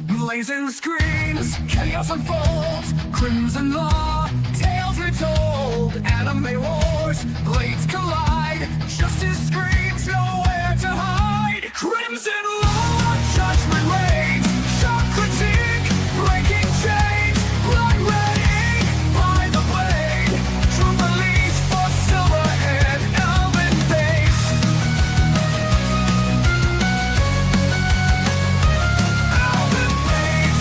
Blazing screens, chaos unfolds, crimson law, tales retold, anime wars, blades collide, justice screams, nowhere to hide. Crimson law, judgment reigns, shock critique, breaking chains, blood red ink by the blade, truth unleashed for silverhead, elven face. Elven face.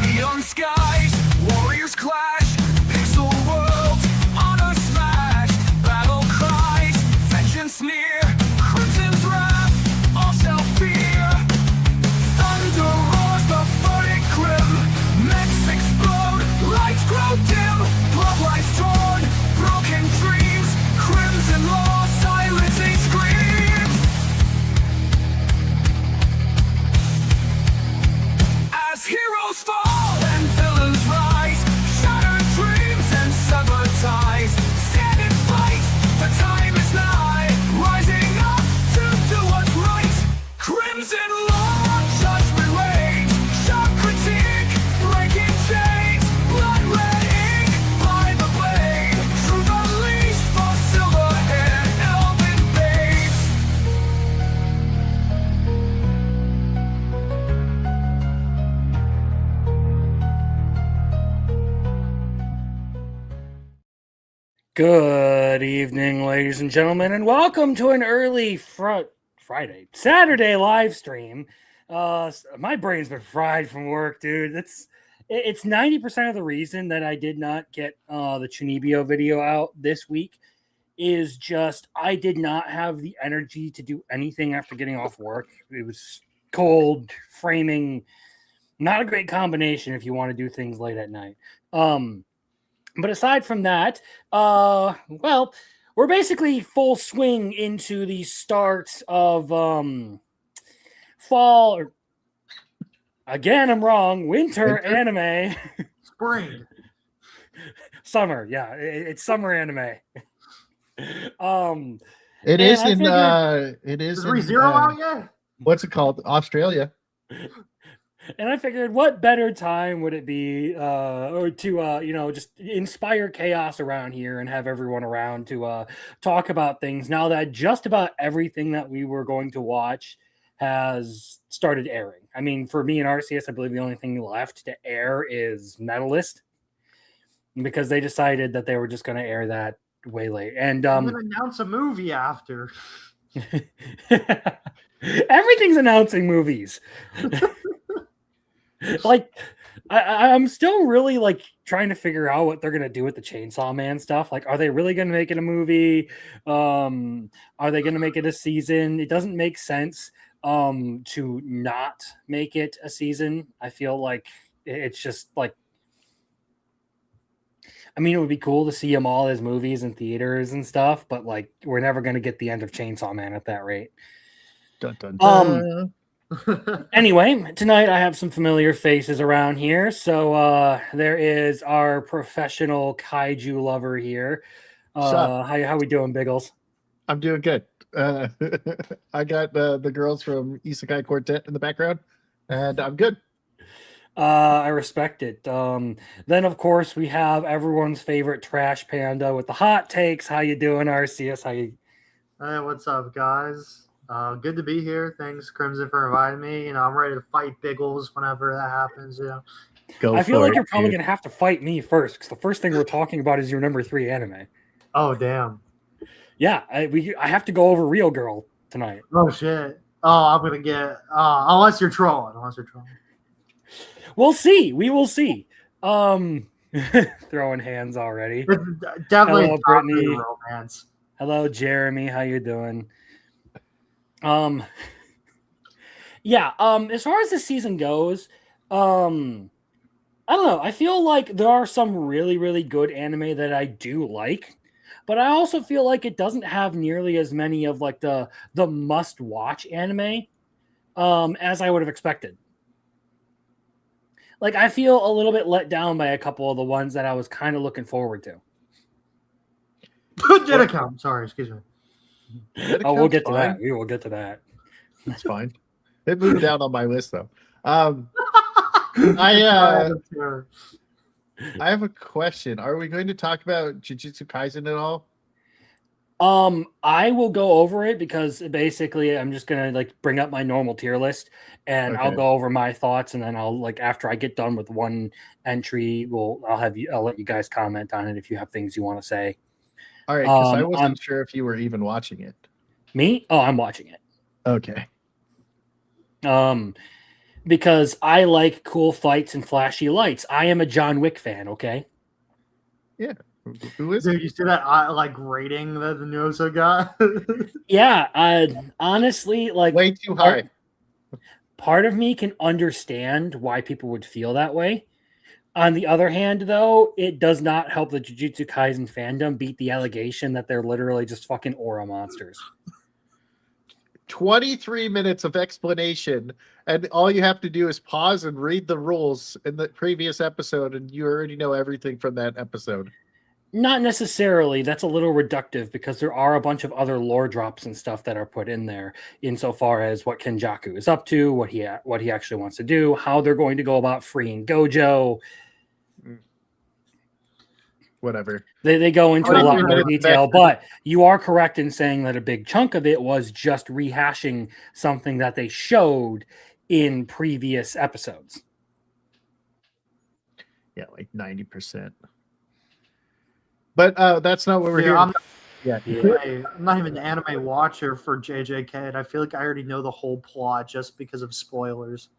Neon skies, warriors clash, pixel worlds, honor smashed, battle cries, vengeance near, crimson's wrath, all shall fear. Thunder roars the verdict grim, mechs explode, lights grow dim, bloodlines torn, broken dreams, crimson law silencing screams. As heroes fall and villains rise, shattered dreams and severed ties, stand and fight, the time is nigh, rising up to do what's right. Crimson law, judgment reigns, shock critique, breaking chains, blood red ink by the blade, truth unleashed for silverhead, elven babes. Good evening, ladies and gentlemen, and welcome to an early Saturday live stream. My brain's been fried from work, dude. It's 90% of the reason that I did not get the Chunibyo video out this week is just I did not have the energy to do anything after getting off work. It was cold, framing, not a great combination if you want to do things late at night. But aside from that, well, we're basically full swing into the start of fall. Or, again, I'm wrong. Winter anime. Spring. Summer, yeah, it's summer anime. It is in Is ReZero out yet? what's it called? Australia. And I figured, what better time would it be or to just inspire chaos around here and have everyone around to talk about things now that just about everything that we were going to watch has started airing. I mean, for me and RCS, I believe the only thing left to air is Metalist because they decided that they were just going to air that way late. And I'm gonna announce a movie after. everything's announcing movies. Like I'm still really like trying to figure out what they're gonna do with the Chainsaw Man stuff. Like, are they really gonna make it a movie? Are they gonna make it a season? It doesn't make sense to not make it a season. I feel like it's just like, I mean, it would be cool to see them all as movies in theaters and stuff, but like we're never gonna get the end of Chainsaw Man at that rate. Dun, dun, dun. Anyway, tonight I have some familiar faces around here. So there is our professional kaiju lover here. How we doing, Biggles? I'm doing good. I got the girls from Isekai Quartet in the background, and I'm good. I respect it. Then, of course, we have everyone's favorite Trash Panda with the hot takes. How you doing, RCS? Hey, what's up, guys? Good to be here. Thanks, Crimson, for inviting me. I'm ready to fight Biggles whenever that happens. I feel like you're probably going to have to fight me first because the first thing we're talking about is your number 3 anime. Oh, damn. Yeah, I have to go over Real Girl tonight. Oh, shit. Oh, I'm going to get... unless you're trolling. We'll see. We will see. Throwing hands already. It's definitely Hello, Brittany. romance. Hello, Jeremy. How you doing? Yeah, as far as the season goes, I don't know. I feel like there are some really, really good anime that I do like, but I also feel like it doesn't have nearly as many of like the must-watch anime as I would have expected. Like, I feel a little bit let down by a couple of the ones that I was kind of looking forward to. Did it come? Sorry, excuse me. Oh, we'll get to fine. that. We will get to that. It's fine. It moved down on my list though. Sure. I have a question. Are we going to talk about Jujutsu Kaisen at all? I will go over it because basically I'm just gonna like bring up my normal tier list and I'll Okay. go over my thoughts, and then I'll like after I get done with one entry, I'll let you guys comment on it if you have things you want to say. All right, because I I'm wasn't sure if you were even watching it. Me? Oh, I'm watching it. Okay. Because I like cool fights and flashy lights. I am a John Wick fan, okay? Yeah. Who is Dude, you see that like rating that the new episode got? Yeah, honestly, like way too high? part of me can understand why people would feel that way. On the other hand, though, it does not help the Jujutsu Kaisen fandom beat the allegation that they're literally just fucking aura monsters. 23 minutes of explanation, and all you have to do is pause and read the rules in the previous episode, and you already know everything from that episode. Not necessarily. That's a little reductive because there are a bunch of other lore drops and stuff that are put in there insofar as what Kenjaku is up to, what he actually wants to do, how they're going to go about freeing Gojo. Whatever. They go into a 23 lot more minutes of detail, extra. but you are correct in saying that a big chunk of it was just rehashing something that they showed in previous episodes. Yeah, like 90%. But that's not what we're here. I'm Yeah. not even an anime watcher for JJK, and I feel like I already know the whole plot just because of spoilers.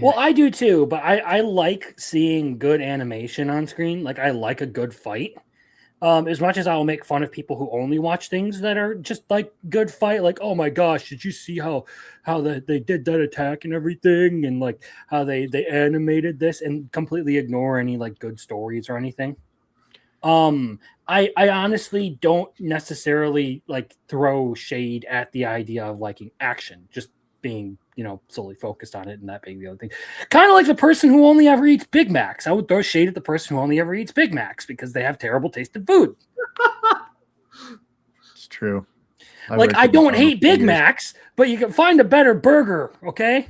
Well, I do too, but I like seeing good animation on screen. Like I like a good fight. As much as I will make fun of people who only watch things that are just like good fight, like, oh my gosh, did you see how they did that attack and everything, and like how they animated this, and completely ignore any like good stories or anything. I honestly don't necessarily like throw shade at the idea of liking action, just being, solely focused on it and that being the other thing. Kind of like the person who only ever eats Big Macs. I would throw shade at the person who only ever eats Big Macs because they have terrible tasted food. It's true. Like, I don't hate Big Macs, but you can find a better burger, okay?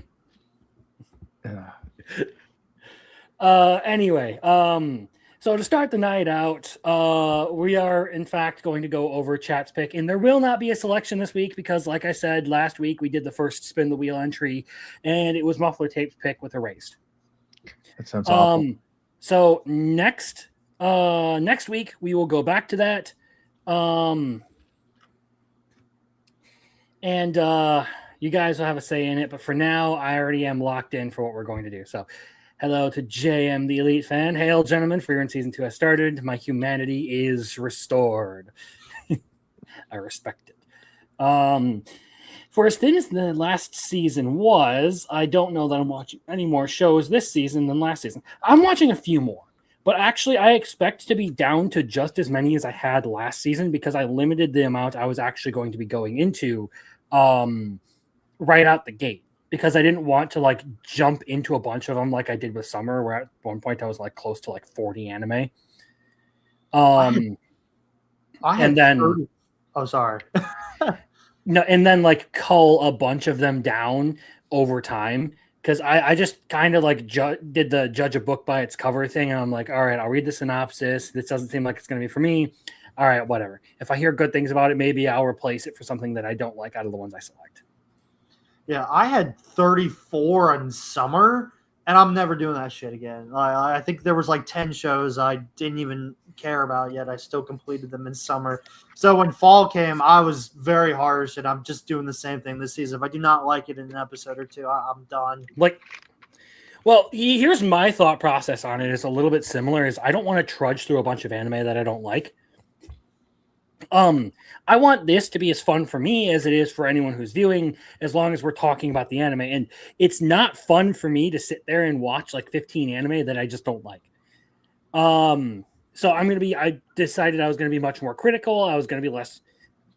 Anyway, so to start the night out, we are in fact going to go over chat's pick, and there will not be a selection this week because, like I said, last week we did the first spin the wheel entry, and it was Muffler Tape's pick with Erased. That sounds awful. So next week we will go back to that, and you guys will have a say in it. But for now, I already am locked in for what we're going to do. So. Hello to JM, the Elite Fan. Hail, gentlemen, for in Season 2 has started. My humanity is restored. I respect it. For as thin as the last season was, I don't know that I'm watching any more shows this season than last season. I'm watching a few more. But actually, I expect to be down to just as many as I had last season because I limited the amount I was actually going to be going into right out the gate. Because I didn't want to like jump into a bunch of them like I did with Summer, where at one point I was like close to like 40 anime. I had and then 30. Oh, sorry. no, and then like cull a bunch of them down over time because I just kind of like did the judge a book by its cover thing, and I'm like, all right, I'll read the synopsis. This doesn't seem like it's going to be for me. All right, whatever. If I hear good things about it, maybe I'll replace it for something that I don't like out of the ones I select. Yeah, I had 34 in summer, and I'm never doing that shit again. I think there was like 10 shows I didn't even care about yet. I still completed them in summer. So when fall came, I was very harsh, and I'm just doing the same thing this season. If I do not like it in an episode or two, I'm done. Well, here's my thought process on it. It's a little bit similar. Is I don't want to trudge through a bunch of anime that I don't like. I want this to be as fun for me as it is for anyone who's viewing, as long as we're talking about the anime. And it's not fun for me to sit there and watch like 15 anime that I just don't like. So I decided I was going to be much more critical. I was going to be less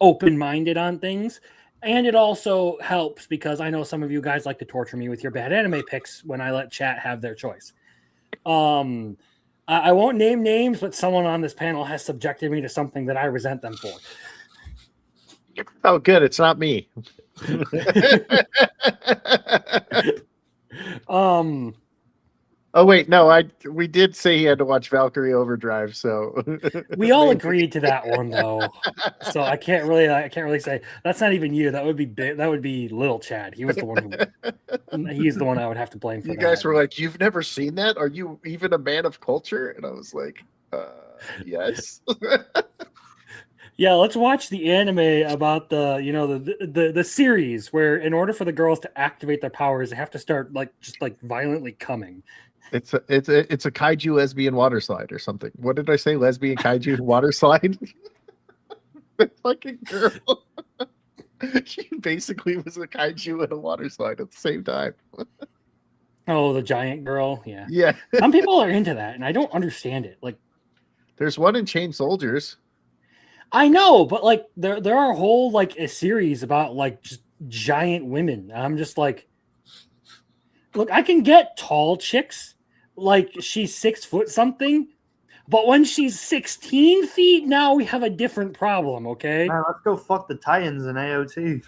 open-minded on things. And it also helps because I know some of you guys like to torture me with your bad anime picks when I let chat have their choice. I won't name names, but someone on this panel has subjected me to something that I resent them for. Oh, good. It's not me. Um, Oh wait, no, we did say he had to watch Valkyrie Overdrive, so we all maybe. agreed to that one though, so I can't really say that's not even you. That would be that would be Little Chad. He was the one he's the one I would have to blame for You that. guys were like, "You've never seen that? Are you even a man of culture?" And I was like, "Yes." Yeah, let's watch the anime about the series where in order for the girls to activate their powers, they have to start just violently coming. It's a kaiju lesbian water slide or something. What did I say? Lesbian kaiju water slide? The fucking girl. She basically was a kaiju and a water slide at the same time. Oh, the giant girl. Yeah. Yeah. Some people are into that, and I don't understand it. Like, There's one in Chain Soldiers. I know, but there are whole a series about just giant women. I'm just like, look, I can get tall chicks, like she's 6 foot something, but when she's 16 feet, now we have a different problem. Okay. Man, let's go fuck the Titans in AOT.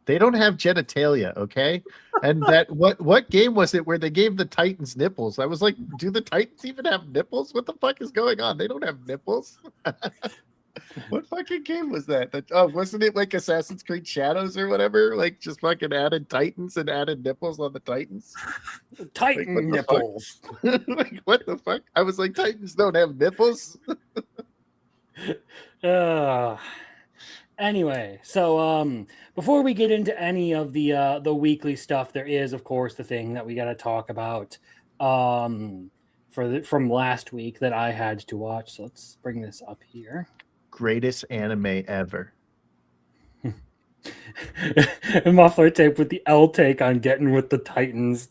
They don't have genitalia, okay? And that what game was it where they gave the Titans nipples? I was like, do the Titans even have nipples? What the fuck is going on? They don't have nipples. What fucking game was that? Wasn't it like Assassin's Creed Shadows or whatever? Like just fucking added Titans and added nipples on the Titans. Titan Like, what the nipples. Like what the fuck? I was like, Titans don't have nipples. Anyway, so before we get into any of the weekly stuff, there is of course the thing that we got to talk about from last week that I had to watch. So let's bring this up here. Greatest anime ever. Muffler tape with the L take on Getting with the Titans.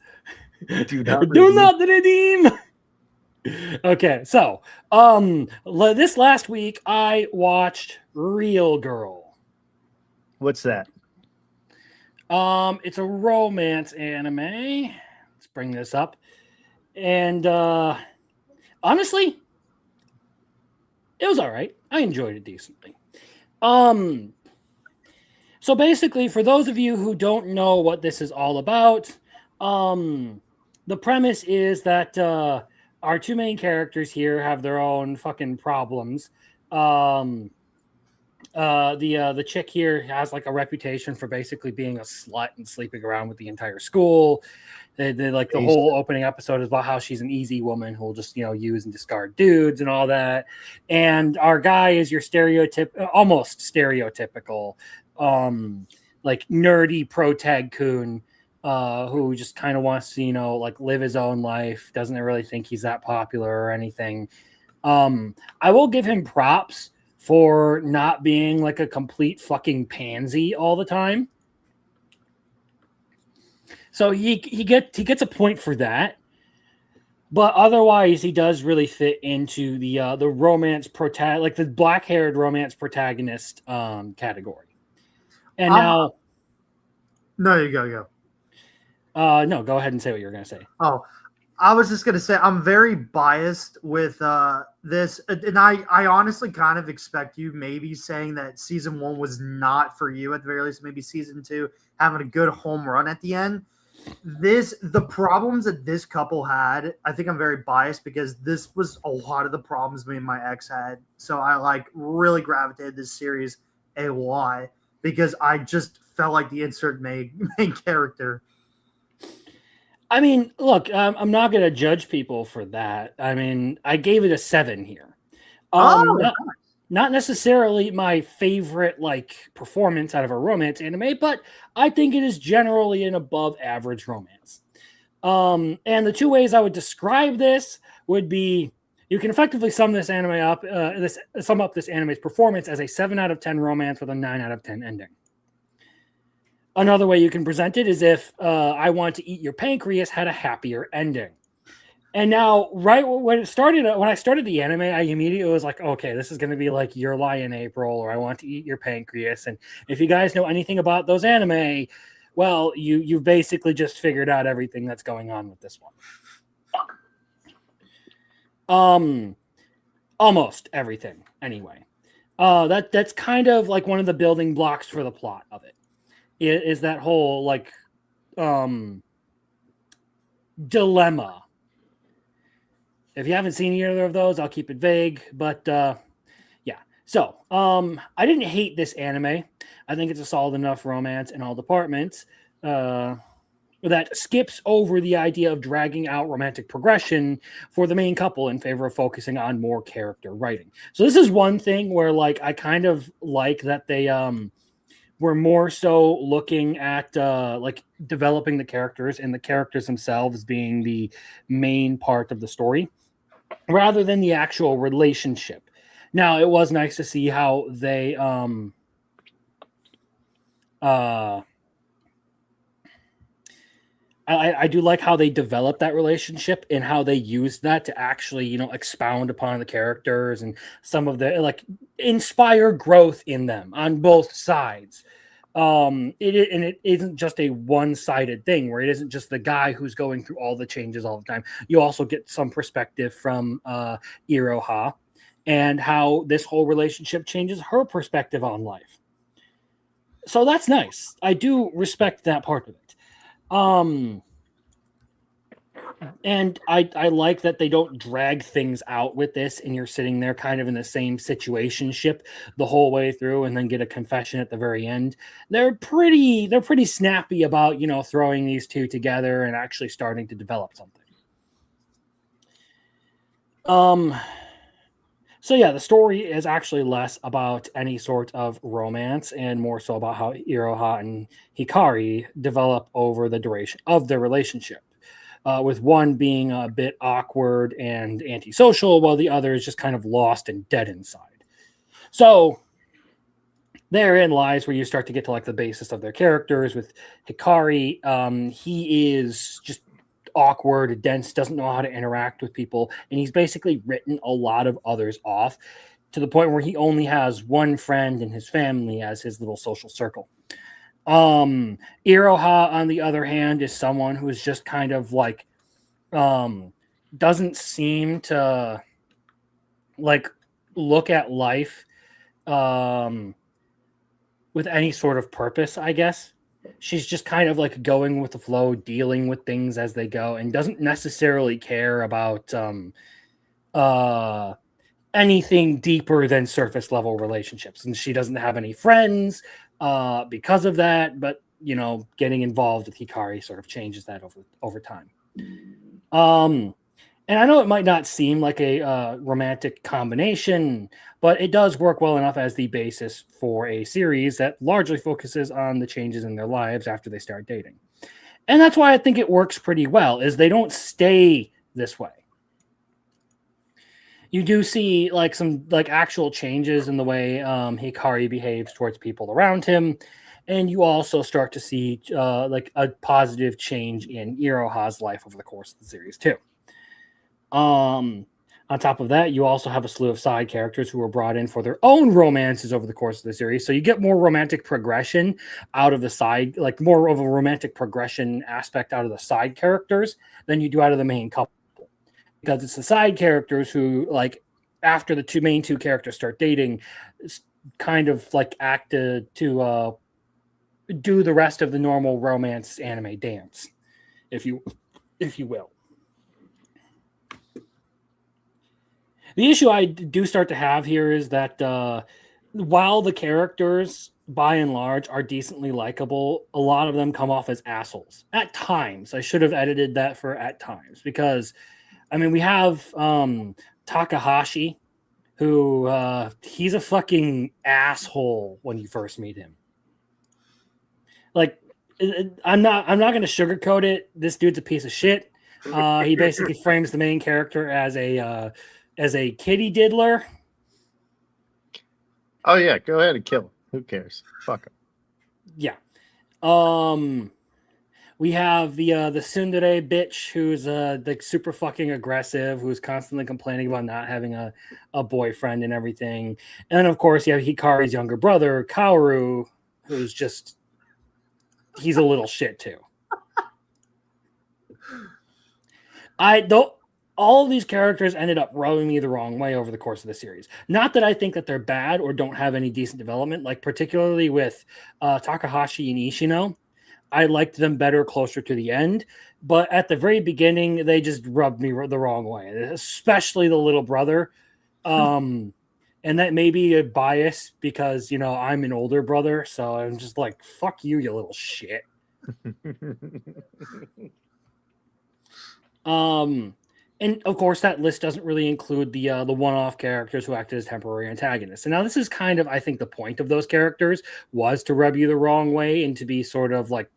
Do not Do not redeem. Okay, so this last week I watched Real Girl. What's that? It's a romance anime. Let's bring this up. And honestly, it was all right. I enjoyed it decently. So basically, for those of you who don't know what this is all about, the premise is that our two main characters here have their own fucking problems. The chick here has like a reputation for basically being a slut and sleeping around with the entire school. They like the whole opening episode is about how she's an easy woman who will just use and discard dudes and all that. And our guy is your almost stereotypical like nerdy pro-tag coon who just kind of wants to live his own life, doesn't really think he's that popular or anything. I will give him props for not being like a complete fucking pansy all the time. So he gets a point for that. But otherwise, he does really fit into the romance like the black-haired romance protagonist category. And now, no, you go. No, go ahead and say what you were going to say. Oh, I was just going to say I'm very biased with this, and I honestly kind of expect you maybe saying that season 1 was not for you at the very least. Maybe season 2 having a good home run at the end. The problems that this couple had, I think I'm very biased because this was a lot of the problems me and my ex had. So I really gravitated this series a lot because I just felt like the insert main character. I mean, look, I'm not going to judge people for that. I mean, I gave it a 7 here. Not necessarily my favorite performance out of a romance anime, but I think it is generally an above average romance. And the two ways I would describe this would be you can effectively sum this anime up, sum up this anime's performance as a 7 out of 10 romance with a 9 out of 10 ending. Another way you can present it is if I Want to Eat Your Pancreas had a happier ending. And now, right when I started the anime, I immediately was like, okay, this is going to be like Your Lie in April or I Want to Eat Your Pancreas. And if you guys know anything about those anime, well, you've basically just figured out everything that's going on with this one. Almost everything, anyway. That's kind of like one of the building blocks for the plot of it. Is that whole like dilemma. If you haven't seen either of those, I'll keep it vague. But yeah. So I didn't hate this anime. I think it's a solid enough romance in all departments. That skips over the idea of dragging out romantic progression for the main couple in favor of focusing on more character writing. So this is one thing where like I kind of like that they were more so looking at like developing the characters and the characters themselves being the main part of the story rather than the actual relationship. Now it was nice to see how they I do like how they developed that relationship and how they used that to actually, expound upon the characters and some of the like inspire growth in them on both sides. It isn't just a one-sided thing where it isn't just the guy who's going through all the changes all the time. You also get some perspective from Iroha and how this whole relationship changes her perspective on life. So that's nice. I do respect that part of it. And I like that they don't drag things out with this and you're sitting there kind of in the same situationship the whole way through and then get a confession at the very end. They're pretty snappy about, throwing these two together and actually starting to develop something. So yeah, the story is actually less about any sort of romance and more so about how Iroha and Hikari develop over the duration of their relationship. With one being a bit awkward and antisocial, while the other is just kind of lost and dead inside. So therein lies where you start to get to like the basis of their characters. With Hikari, he is just awkward, dense, doesn't know how to interact with people, and he's basically written a lot of others off to the point where he only has one friend in his family as his little social circle. Iroha, on the other hand, is someone who is just kind of like doesn't seem to like look at life with any sort of purpose, I guess. She's just kind of like going with the flow, dealing with things as they go, and doesn't necessarily care about anything deeper than surface level relationships. And she doesn't have any friends because of that, but getting involved with Hikari sort of changes that over time. And I know it might not seem like a romantic combination, but it does work well enough as the basis for a series that largely focuses on the changes in their lives after they start dating. And that's why I think it works pretty well, is they don't stay this way. You do see like some like actual changes in the way Hikari behaves towards people around him. And you also start to see like a positive change in Iroha's life over the course of the series too. On top of that, you also have a slew of side characters who were brought in for their own romances over the course of the series. So you get more romantic progression out of the side, like more of a romantic progression aspect out of the side characters than you do out of the main couple. Because it's the side characters who, like, after the main two characters start dating, kind of like act to do the rest of the normal romance anime dance, if you will. The issue I do start to have here is that while the characters, by and large, are decently likable, a lot of them come off as assholes. At times. I should have edited that for at times. Because, I mean, we have Takahashi, who he's a fucking asshole when you first meet him. Like, I'm not going to sugarcoat it. This dude's a piece of shit. He basically frames the main character as a kitty diddler. Oh yeah, go ahead and kill him. Who cares? Fuck him. Yeah. We have the tsundere bitch who's like super fucking aggressive, who's constantly complaining about not having a boyfriend and everything. And then of course you have Hikari's younger brother, Kaoru, who's just he's a little shit too. all of these characters ended up rubbing me the wrong way over the course of the series. Not that I think that they're bad or don't have any decent development, like particularly with Takahashi and Ishino. I liked them better closer to the end, but at the very beginning, they just rubbed me the wrong way, especially the little brother. And that may be a bias because, I'm an older brother, so I'm just like, fuck you, you little shit. And of course, that list doesn't really include the one-off characters who acted as temporary antagonists. And now this is kind of, I think, the point of those characters was to rub you the wrong way and to be sort of like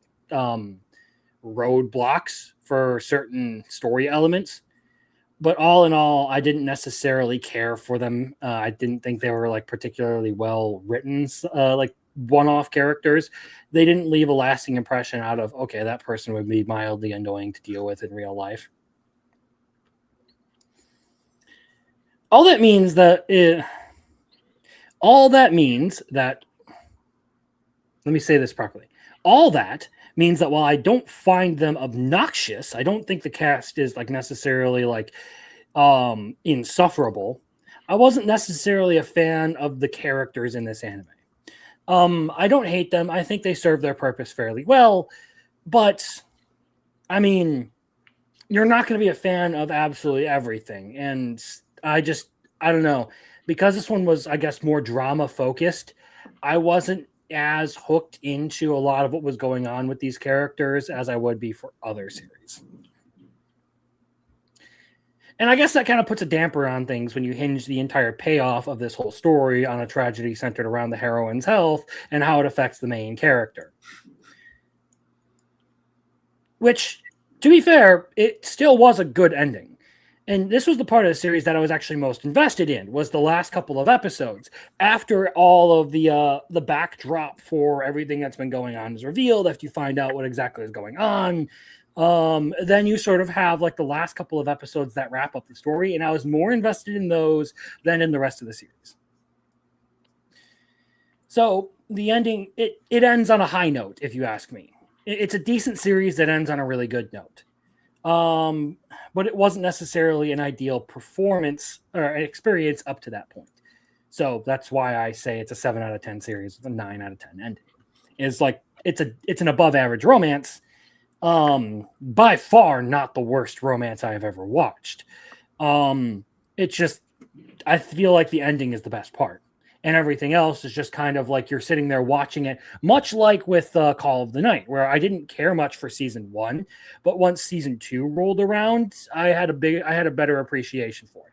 roadblocks for certain story elements. But all in all, I didn't necessarily care for them. I didn't think they were like particularly well written, like one-off characters. They didn't leave a lasting impression out of, okay, that person would be mildly annoying to deal with in real life. All that means that let me say this properly. All that means that while I don't find them obnoxious, I don't think the cast is like necessarily like insufferable. I wasn't necessarily a fan of the characters in this anime. I don't hate them. I think they serve their purpose fairly well, but I mean, you're not going to be a fan of absolutely everything. And I don't know, because this one was, I guess, more drama focused. I wasn't as hooked into a lot of what was going on with these characters as I would be for other series. And I guess that kind of puts a damper on things when you hinge the entire payoff of this whole story on a tragedy centered around the heroine's health and how it affects the main character. Which, to be fair, it still was a good ending. And this was the part of the series that I was actually most invested in, was the last couple of episodes. After all of the backdrop for everything that's been going on is revealed, after you find out what exactly is going on, then you sort of have like the last couple of episodes that wrap up the story. And I was more invested in those than in the rest of the series. So the ending, it ends on a high note, if you ask me. It's a decent series that ends on a really good note. But it wasn't necessarily an ideal performance or experience up to that point. So that's why I say it's a 7 out of 10 series with a 9 out of 10 ending. It's like it's an above average romance. By far not the worst romance I have ever watched. It's just I feel like the ending is the best part. And everything else is just kind of like you're sitting there watching it, much like with Call of the Night, where I didn't care much for season 1, but once season 2 rolled around, I had a better appreciation for it.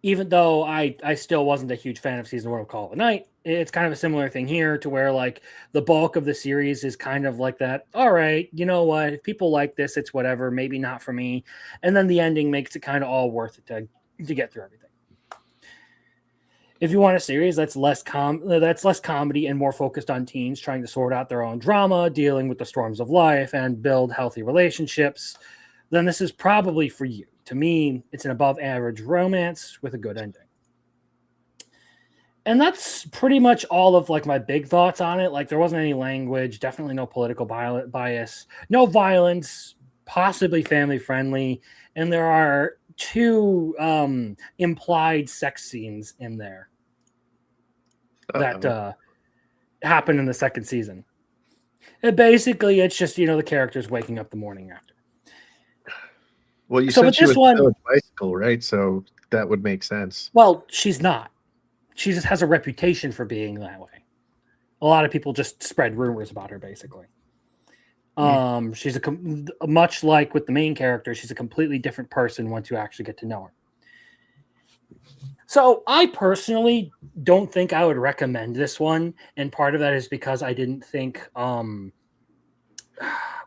Even though I still wasn't a huge fan of season 1 of Call of the Night, it's kind of a similar thing here to where like the bulk of the series is kind of like that. All right, you know what? If people like this, it's whatever. Maybe not for me. And then the ending makes it kind of all worth it to get through everything. If you want a series that's less comedy and more focused on teens trying to sort out their own drama, dealing with the storms of life, and build healthy relationships, then this is probably for you. To me, it's an above average romance with a good ending. And that's pretty much all of like my big thoughts on it. Like there wasn't any language, definitely no political bias, no violence, possibly family friendly, and there are 2 implied sex scenes in there that happened in the second season. And basically, it's just the characters waking up the morning after. Well, you So said with she this was one- on a bicycle, right? So that would make sense. Well, she's not. She just has a reputation for being that way. A lot of people just spread rumors about her, basically. She's much like with the main character, she's a completely different person once you actually get to know her. So I personally don't think I would recommend this one, and part of that is because I didn't think I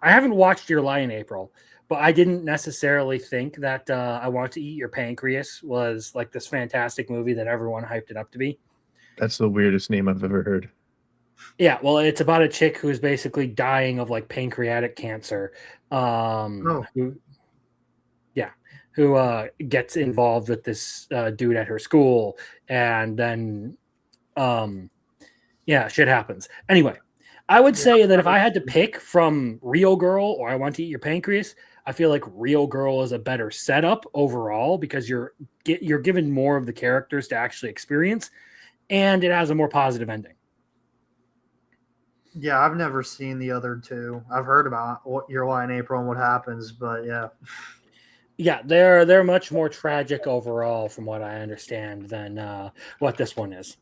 haven't watched Your Lie in April, but I didn't necessarily think that I Want to Eat Your Pancreas was like this fantastic movie that everyone hyped it up to be. That's the weirdest name I've ever heard. Yeah, well, it's about a chick who's basically dying of like pancreatic cancer. Who gets involved with this dude at her school, and then shit happens. Anyway, I would say that if I had to pick from Real Girl or I Want to Eat Your Pancreas, I feel like Real Girl is a better setup overall because you're given more of the characters to actually experience, and it has a more positive ending. Yeah, I've never seen the other two. I've heard about what Your Lie in April and what happens, but yeah. Yeah, they're much more tragic overall, from what I understand, than what this one is.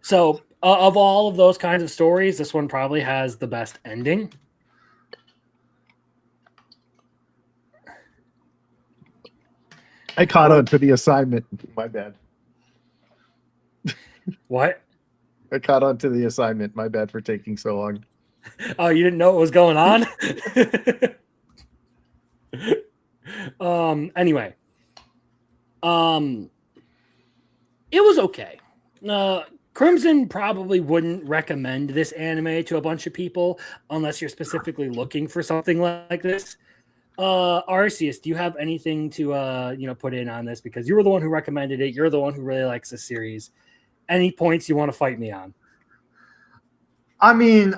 So, of all of those kinds of stories, this one probably has the best ending. I caught on to the assignment. My bad. What? I caught on to the assignment. My bad for taking so long. Oh, you didn't know what was going on? Anyway. It was okay. Crimson probably wouldn't recommend this anime to a bunch of people unless you're specifically looking for something like this. Arceus, do you have anything to put in on this? Because you were the one who recommended it. You're the one who really likes the series. Any points you want to fight me on? I mean,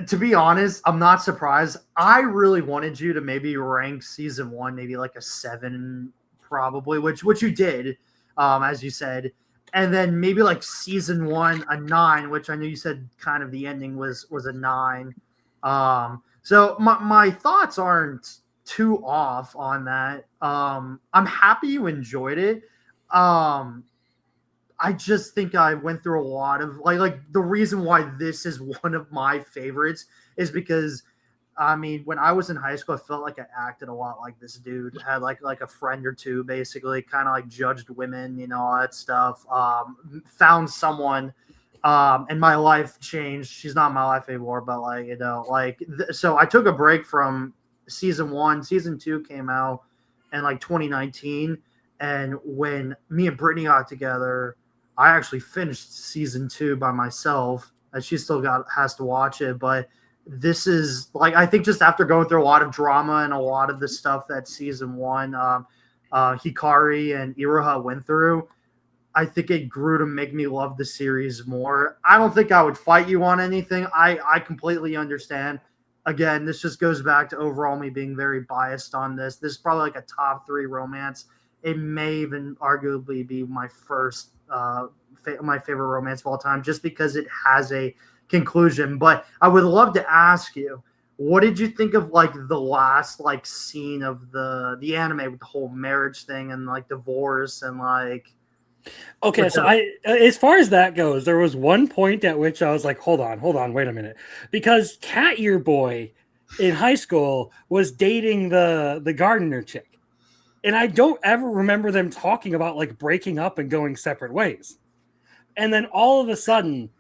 to be honest, I'm not surprised. I really wanted you to maybe rank season 1 maybe like a 7, probably, which you did, as you said, and then maybe like season 1 a 9, which I know you said kind of the ending was a 9. So my thoughts aren't too off on that. I'm happy you enjoyed it. I just think I went through a lot of like the reason why this is one of my favorites is because I mean when I was in high school I felt like I acted a lot like this dude. Had like a friend or two, basically, kind of like judged women, all that stuff. Found someone and my life changed. She's not in my life anymore, but so I took a break from season 1. Season 2 came out in like 2019, and when me and Brittany got together, I actually finished season 2 by myself, and she still has to watch it. But this is like, I think just after going through a lot of drama and a lot of the stuff that season 1, Hikari and Iroha went through, I think it grew to make me love the series more. I don't think I would fight you on anything. I completely understand. Again, this just goes back to overall me being very biased on this. This is probably like a top 3 romance. It may even arguably be my first, my favorite romance of all time, just because it has a conclusion. But I would love to ask you, what did you think of like the last like scene of the anime with the whole marriage thing and like divorce and like? Okay, so as far as that goes, there was one point at which I was like, hold on, wait a minute. Because Cat Ear Boy in high school was dating the gardener chick. And I don't ever remember them talking about like breaking up and going separate ways. And then all of a sudden,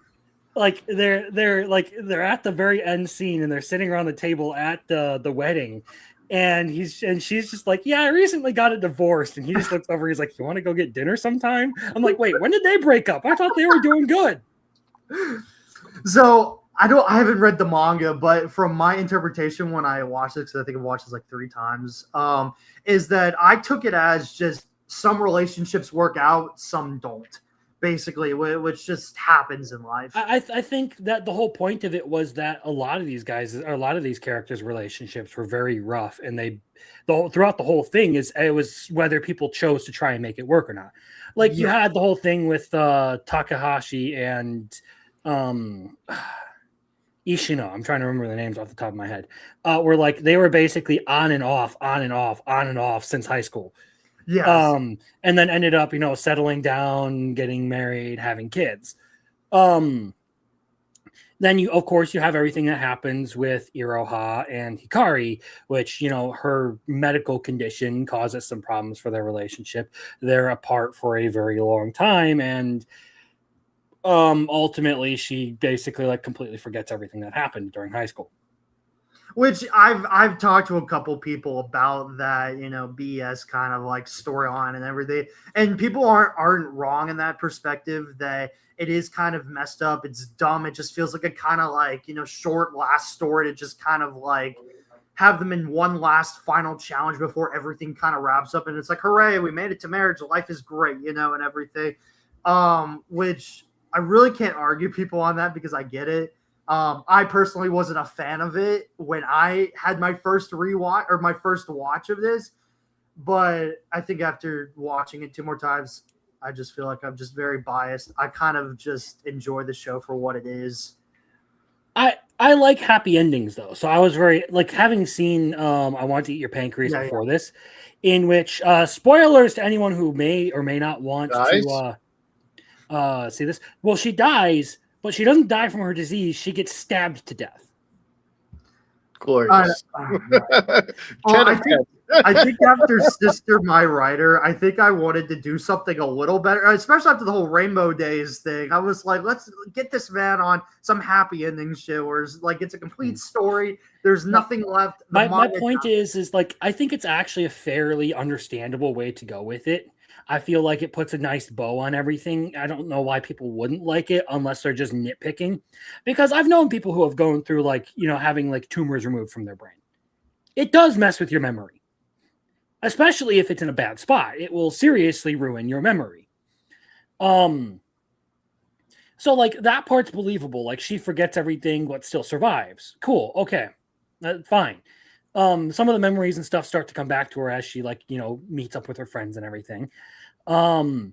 like they're at the very end scene and they're sitting around the table at the wedding. And she's just like, yeah, I recently got a divorce. And he just looks over. He's like, you want to go get dinner sometime? I'm like, wait, when did they break up? I thought they were doing good. So I haven't read the manga, but from my interpretation when I watched it, because I think I've watched this like 3 times, is that I took it as just some relationships work out, some don't. Basically, which just happens in life. I think that the whole point of it was that a lot of these characters' relationships were very rough, and throughout the whole thing it was whether people chose to try and make it work or not. Like you had the whole thing with Takahashi and Ishino. I'm trying to remember the names off the top of my head. Where like they were basically on and off since high school. Yeah. And then ended up, settling down, getting married, having kids. Then you have everything that happens with Iroha and Hikari, which, her medical condition causes some problems for their relationship. They're apart for a very long time. And ultimately she basically like completely forgets everything that happened during high school. Which I've talked to a couple people about that, BS kind of like storyline and everything. And people aren't wrong in that perspective that it is kind of messed up. It's dumb. It just feels like a kind of like, short last story to just kind of like have them in one last final challenge before everything kind of wraps up. And it's like, hooray, we made it to marriage. Life is great, and everything. Which I really can't argue people on that because I get it. I personally wasn't a fan of it when I had my first rewatch or my first watch of this, but I think after watching it 2 more times, I just feel like I'm just very biased. I kind of just enjoy the show for what it is. I like happy endings though, so I was very like having seen I Want to Eat Your Pancreas Yeah, before this, in which spoilers to anyone who may or may not want Dies? to see this. Well, she dies, but she doesn't die from her disease. She gets stabbed to death. Glorious. I think after Sister My Writer, I think I wanted to do something a little better, especially after the whole Rainbow Days thing. I was like, let's get this man on some happy ending show where it's like it's a complete story. There's nothing left. My point is like I think it's actually a fairly understandable way to go with it. I feel like it puts a nice bow on everything. I don't know why people wouldn't like it unless they're just nitpicking, because I've known people who have gone through like, you know, having like tumors removed from their brain. It does mess with your memory, especially if it's in a bad spot. It will seriously ruin your memory. So like that part's believable. Like she forgets everything but still survives. Cool. Okay. Fine. Some of the memories and stuff start to come back to her as she like, you know, meets up with her friends and everything. And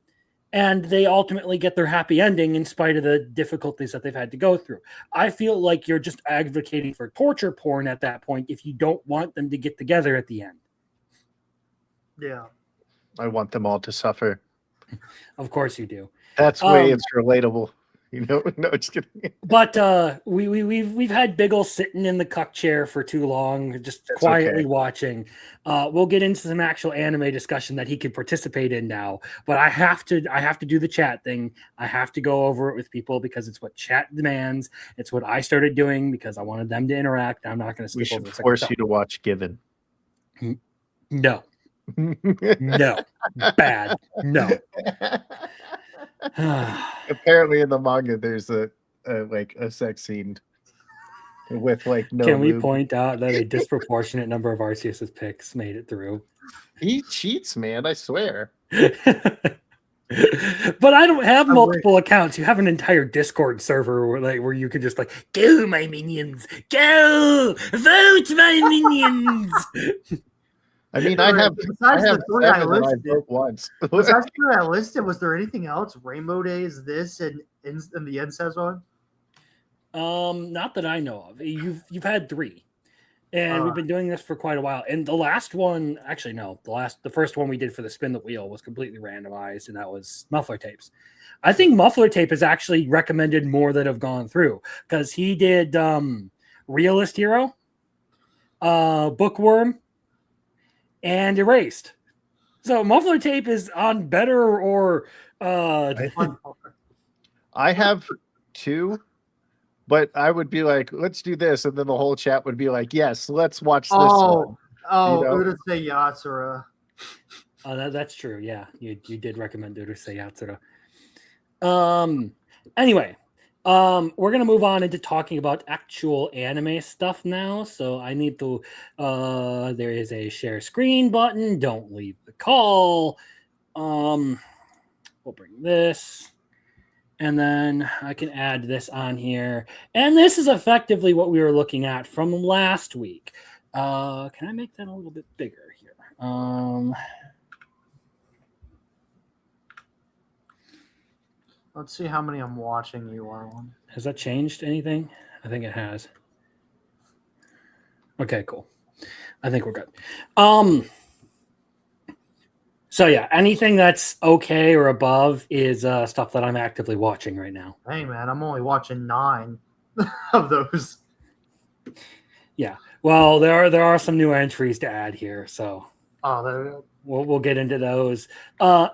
they ultimately get their happy ending in spite of the difficulties that they've had to go through. I feel like you're just advocating for torture porn at that point if you don't want them to get together at the end. Yeah. I want them all to suffer. Of course you do. That's way it's relatable. You know, no, just kidding. But we've had Biggle sitting in the cuck chair for too long, just That's quietly okay. watching. We'll get into some actual anime discussion that he could participate in now. But I have to do the chat thing. I have to go over it with people because it's what chat demands. It's what I started doing because I wanted them to interact. I'm not going to We skip over should the force you to watch Given. No, no, bad, no. Apparently, in the manga, there's a sex scene with like no. Can we lube. point out that a disproportionate number of Arceus's picks made it through? He cheats, man. I swear. But I don't have I multiple accounts. You have an entire Discord server where you can just like go my minions, go vote my minions. I mean, I have Besides the three I 7 and I listed, vote once. besides the three I listed, was there anything else? Rainbow Days, this, and the Incest one? Not that I know of. You've had 3, and we've been doing this for quite a while. And the last one, actually, no, the first one we did for the Spin the Wheel was completely randomized, and that was Muffler Tapes. I think Muffler Tape is actually recommended more that have gone through because he did Realist Hero, Bookworm, and Erased. So Muffler Tape is on better or I have 2, but I would be like, let's do this, and then the whole chat would be like, yes, let's watch this one. Oh, You know? Urusei Yatsura. that's true. Yeah, you did recommend Urusei Yatsura. Anyway, we're gonna move on into talking about actual anime stuff now. So I need to. There is a share screen button. Don't leave the call. We'll bring this. And then I can add this on here. And this is effectively what we were looking at from last week. Can I make that a little bit bigger here? Let's see how many I'm watching you on. Has that changed anything? I think it has. Okay, cool. I think we're good. So yeah, anything that's okay or above is stuff that I'm actively watching right now. Hey man, I'm only watching 9 of those. Yeah. Well, there are some new entries to add here, so Oh, there we go. we'll get into those.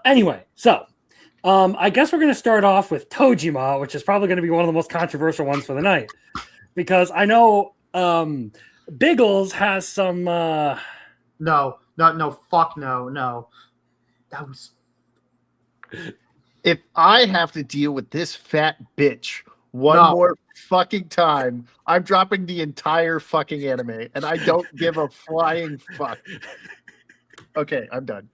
Anyway, so I guess we're going to start off with Tojima, which is probably going to be one of the most controversial ones for the night, because I know Biggles has some. No, fuck no. That was. If I have to deal with this fat bitch one No. more fucking time, I'm dropping the entire fucking anime, and I don't give a flying fuck. Okay, I'm done.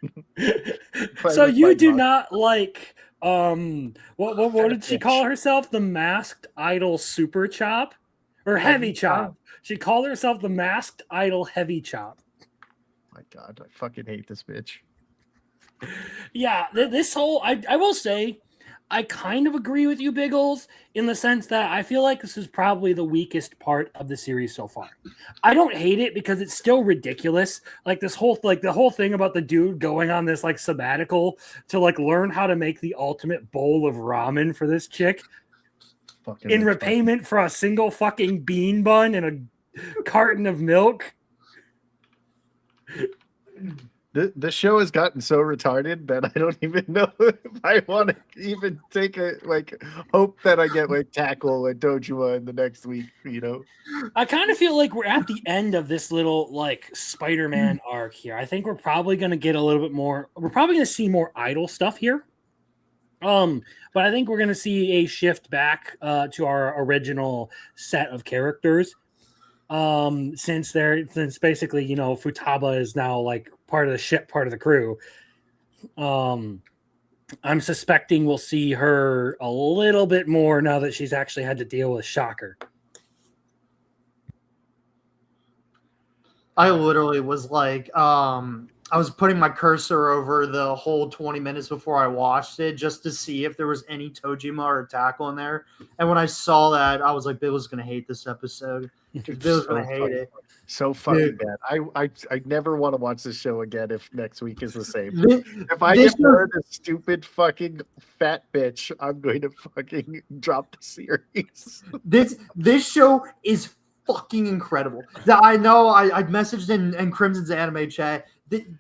So you do not like what did she call herself? The Masked Idol Super Chop? Or Heavy Chop. She called herself the masked idol Heavy Chop. My God, I fucking hate this bitch. Yeah, this whole I will say I kind of agree with you, Biggles, in the sense that I feel like this is probably the weakest part of the series so far. I don't hate it because it's still ridiculous. Like the whole thing about the dude going on this like sabbatical to like learn how to make the ultimate bowl of ramen for this chick Fucking in retarded. repayment for a single fucking bean bun and a carton of milk. The show has gotten so retarded that I don't even know if I want to even take a hope that I get like Tackle and Dojima in the next week. You know, I kind of feel like we're at the end of this little like Spider-Man arc here. I think we're probably going to get a little bit more. We're probably going to see more idle stuff here. But I think we're going to see a shift back to our original set of characters. Since basically, you know, Futaba is now like part of the ship, part of the crew. I'm suspecting we'll see her a little bit more now that she's actually had to deal with Shocker. I literally was like, I was putting my cursor over the whole 20 minutes before I watched it just to see if there was any Tojima or Tackle in there. And when I saw that, I was like, Bill's going to hate this episode. Bill's going to hate it. So fucking Dude. bad. I never want to watch this show again if next week is the same. This, If I this get more of this stupid fucking fat bitch, I'm going to fucking drop the series. this show is fucking incredible. I know I messaged in Crimson's anime chat.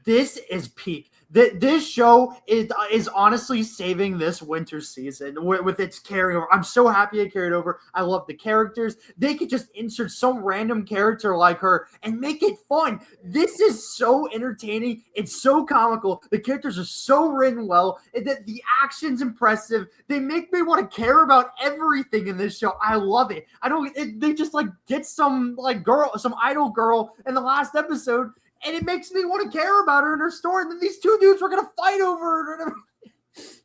This is peak. This show is honestly saving this winter season with its carryover. I'm so happy it carried over. I love the characters. They could just insert some random character like her and make it fun. This is so entertaining. It's so comical. The characters are so written well. The action's impressive. They make me want to care about everything in this show. I love it. They just like get some idol girl in the last episode. And it makes me want to care about her and her story. And then these two dudes were gonna fight over her. It's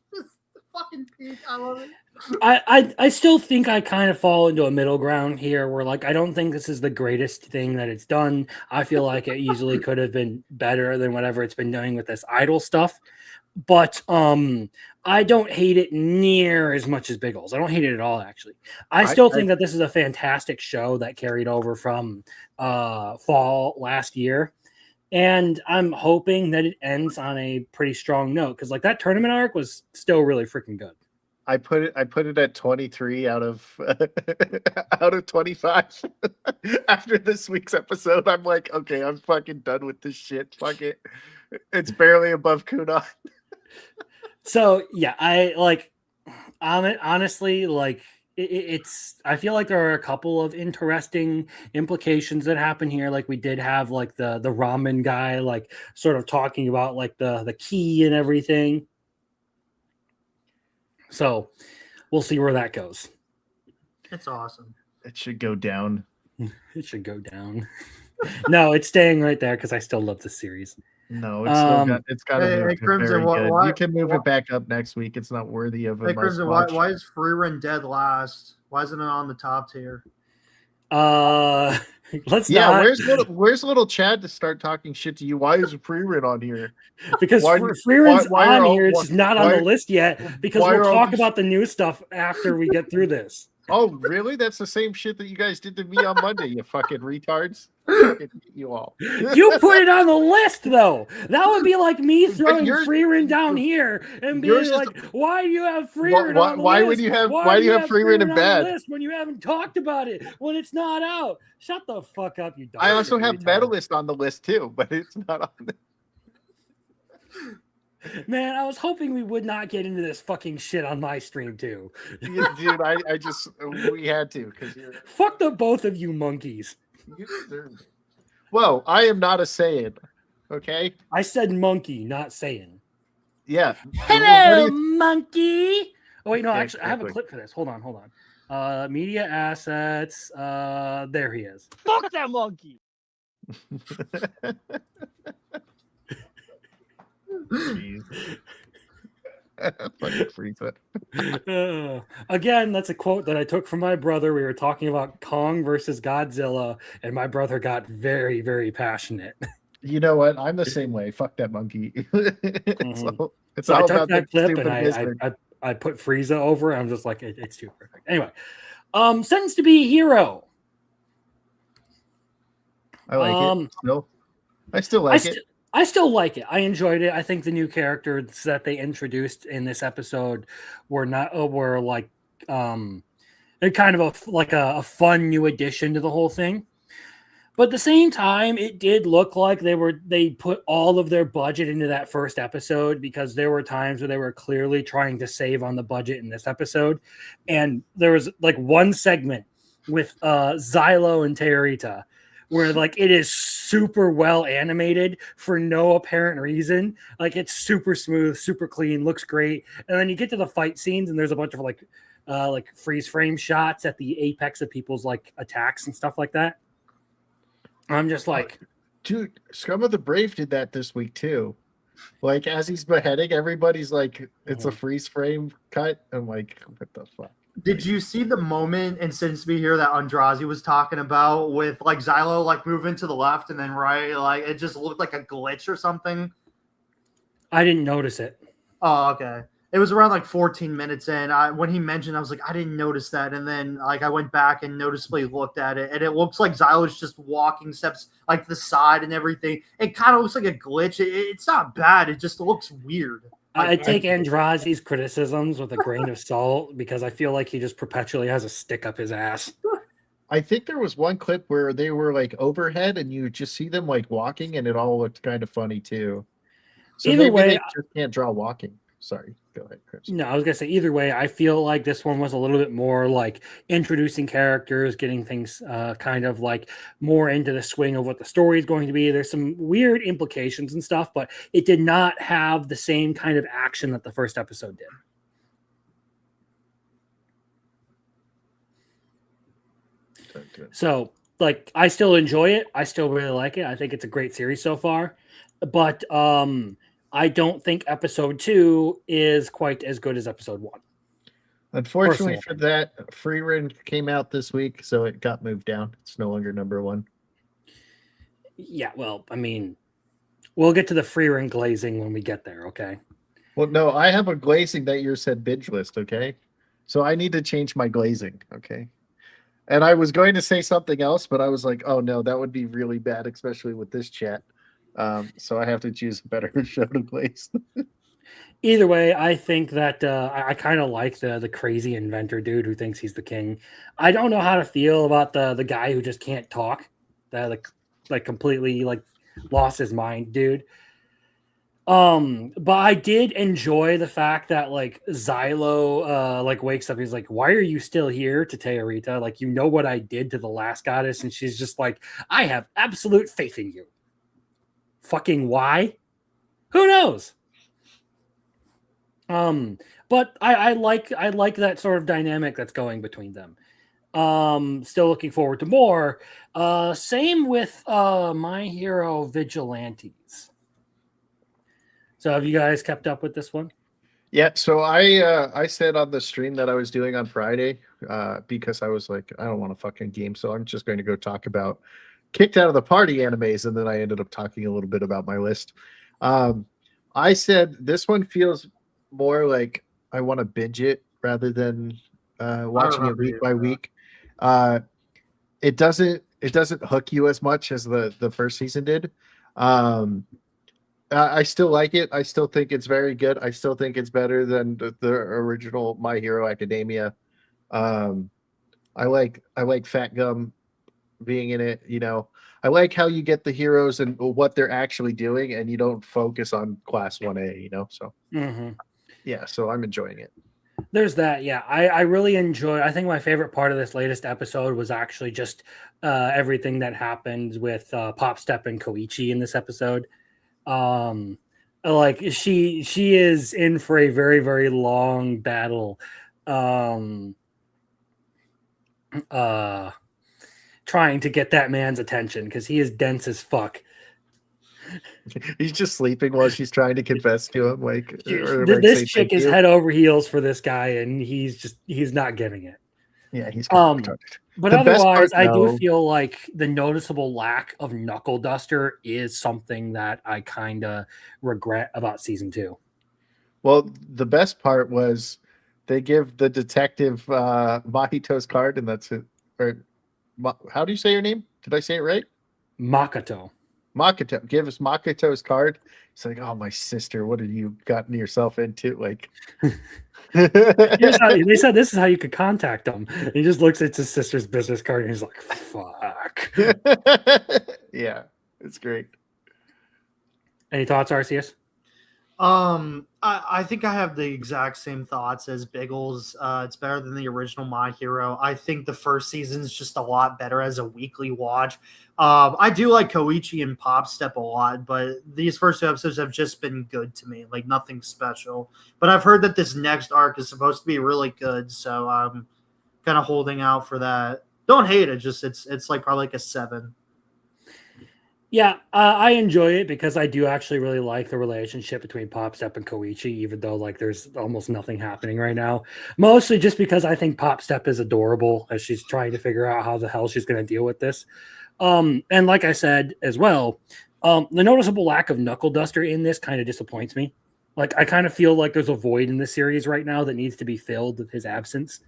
fucking peak. I love it. I still think I kind of fall into a middle ground here where like I don't think this is the greatest thing that it's done. I feel like it easily could have been better than whatever it's been doing with this idol stuff. But I don't hate it near as much as Biggles. I don't hate it at all, actually. I still think that this is a fantastic show that carried over from fall last year. And I'm hoping that it ends on a pretty strong note because like that tournament arc was still really freaking good. I put it at 23 out of 25. After this week's episode, I'm like, okay, I'm fucking done with this shit. Fuck it. It's barely above Kuna. So yeah, honestly, like it's I feel like there are a couple of interesting implications that happen here. Like we did have like the ramen guy like sort of talking about like the key and everything. So we'll see where that goes. It's awesome. It should go down. It should go down. No, it's staying right there because I still love the series. No, it's got to Hey, move hey, to Crimson, very good. why- You can move why- it back up next week. It's not worthy of a Hey, must Crimson, watch. why is Freerun dead last? Why isn't it on the top tier? Let's Yeah, not where's little Chad to start talking shit to you? Why is pre-written on here? because why- Freerun's why are on all- here. It's just not on why- the list yet because why we'll are all talk these- about the new stuff after we get through this. Oh, really? That's the same shit that you guys did to me on Monday, you fucking retards. Fucking hate you all. You put it on the list, though. That would be like me throwing yours- Freerun down here and yours being is- like, "Why do you have Freerun Why- on the why list? would you have- why do you have Freerun in on the bad? list when you haven't talked about it when it's not out?" Shut the fuck up, you. I also have retard. Medalist on the list too, but it's not on the Man, I was hoping we would not get into this fucking shit on my stream too. dude. I just we had to because Fuck the both of you monkeys. you deserve it. Whoa, I am not a Saiyan. Okay. I said monkey, not saying. Yeah. Hello, What do you- monkey. Oh wait, no, Okay, actually, I have a quick. clip for this. Hold on. Media assets. There he is. Fuck that monkey. Jeez. Fucking Frieza. Again, that's a quote that I took from my brother. We were talking about Kong versus Godzilla, and my brother got very, very passionate. You know what? I'm the same way. Fuck that monkey. It's Mhm. all, it's So I all took about that that clip and stupid lizard. I put Frieza over. I'm just like, it's too perfect. Anyway, Sentenced to Be a Hero. I like Um, it. Still, I still like it. I still like it. I enjoyed it. I think the new characters that they introduced in this episode were not were like they're kind of a fun new addition to the whole thing. But at the same time, it did look like they put all of their budget into that first episode, because there were times where they were clearly trying to save on the budget in this episode. And there was like one segment with Xylo and Teorita where like it is super well animated for no apparent reason. Like it's super smooth, super clean, looks great. And then you get to the fight scenes and there's a bunch of like freeze frame shots at the apex of people's like attacks and stuff like that. I'm just like, Dude, Scum of the Brave did that this week too. Like as he's beheading, everybody's like, it's a freeze frame cut. I'm like, what the fuck? Did you see the moment in Sins to Be Here that Andrazi was talking about with like Xylo like moving to the left and then right? Like it just looked like a glitch or something. I didn't notice it. Oh, okay. It was around like 14 minutes in. When he mentioned, I was like, I didn't notice that. And then like I went back and noticeably looked at it, and it looks like Xylo's just walking steps like to the side and everything. It kind of looks like a glitch. It's not bad. It just looks weird. I take Andrazi's criticisms with a grain of salt, because I feel like he just perpetually has a stick up his ass. I think there was one clip where they were like overhead and you just see them like walking, and it all looked kind of funny too. So Either maybe way, they just can't draw walking. Sorry, go ahead, Chris. No, I was gonna say either way, I feel like this one was a little bit more like introducing characters, getting things kind of like more into the swing of what the story is going to be. There's some weird implications and stuff, but it did not have the same kind of action that the first episode did. So, like, I still enjoy it. I still really like it. I think it's a great series so far, but I don't think episode 2 is quite as good as episode 1. Unfortunately Personal. for that, Freerun came out this week, so it got moved down. It's no longer number 1. Yeah, well, I mean, we'll get to the free ring glazing when we get there, okay? Well, no, I have a glazing that year said binge list, okay? So I need to change my glazing, okay? And I was going to say something else, but I was like, oh no, that would be really bad, especially with this chat. So I have to choose a better show to glaze. Either way, I think that I kind of like the crazy inventor dude who thinks he's the king. I don't know how to feel about the guy who just can't talk, that like completely like lost his mind dude. But I did enjoy the fact that like Xylo like wakes up, he's like, why are you still here, to Teorita? Like, you know what I did to the last goddess? And she's just like, I have absolute faith in you. Fucking why? Who knows? But I like that sort of dynamic that's going between them. Still looking forward to more. Same with My Hero Vigilantes. So have you guys kept up with this one? Yeah, so I said on the stream that I was doing on Friday, because I was like, I don't want a fucking game, so I'm just going to go talk about kicked out of the party animes, and then I ended up talking a little bit about my list. I said this one feels more like I want to binge it rather than watching it week by week. It doesn't hook you as much as the first season did. I still like it. I still think it's very good. I still think it's better than the original My Hero Academia. I like Fat Gum being in it. You know, I like how you get the heroes and what they're actually doing, and you don't focus on Class 1A. You know, so yeah. So I'm enjoying it. There's that. Yeah, I really enjoyed. I think my favorite part of this latest episode was actually just everything that happened with Pop Step and Koichi in this episode. Like she is in for a very, very long battle trying to get that man's attention, because he is dense as fuck. He's just sleeping while she's trying to confess to him, like, or, like, This say chick thank is you. head over heels for this guy, and he's not getting it. Yeah, he's kind of retarded. But The best otherwise, part, I do though- feel like the noticeable lack of Knuckle Duster is something that I kind of regret about season 2. Well, the best part was they give the detective Mahito's card, and that's it. Or how do you say your name? Did I say it right? Makoto. Makito. Give us Makito's card. It's like, oh, my sister, what have you gotten yourself into? Like, They said this is how you could contact him. He just looks at his sister's business card and he's like, fuck. Yeah, it's great. Any thoughts, Arceus? I think I have the exact same thoughts as Biggles. It's better than the original My Hero. I think the first season is just a lot better as a weekly watch. I do like Koichi and Pop Step a lot, but these first 2 episodes have just been good to me, like nothing special. But I've heard that this next arc is supposed to be really good, so I'm kind of holding out for that. Don't hate it, just it's like probably like a 7. Yeah, I enjoy it because I do actually really like the relationship between Pop Step and Koichi, even though like there's almost nothing happening right now. Mostly just because I think Pop Step is adorable as she's trying to figure out how the hell she's going to deal with this. And like I said as well, the noticeable lack of Knuckle Duster in this kind of disappoints me. Like I kind of feel like there's a void in the series right now that needs to be filled with his absence.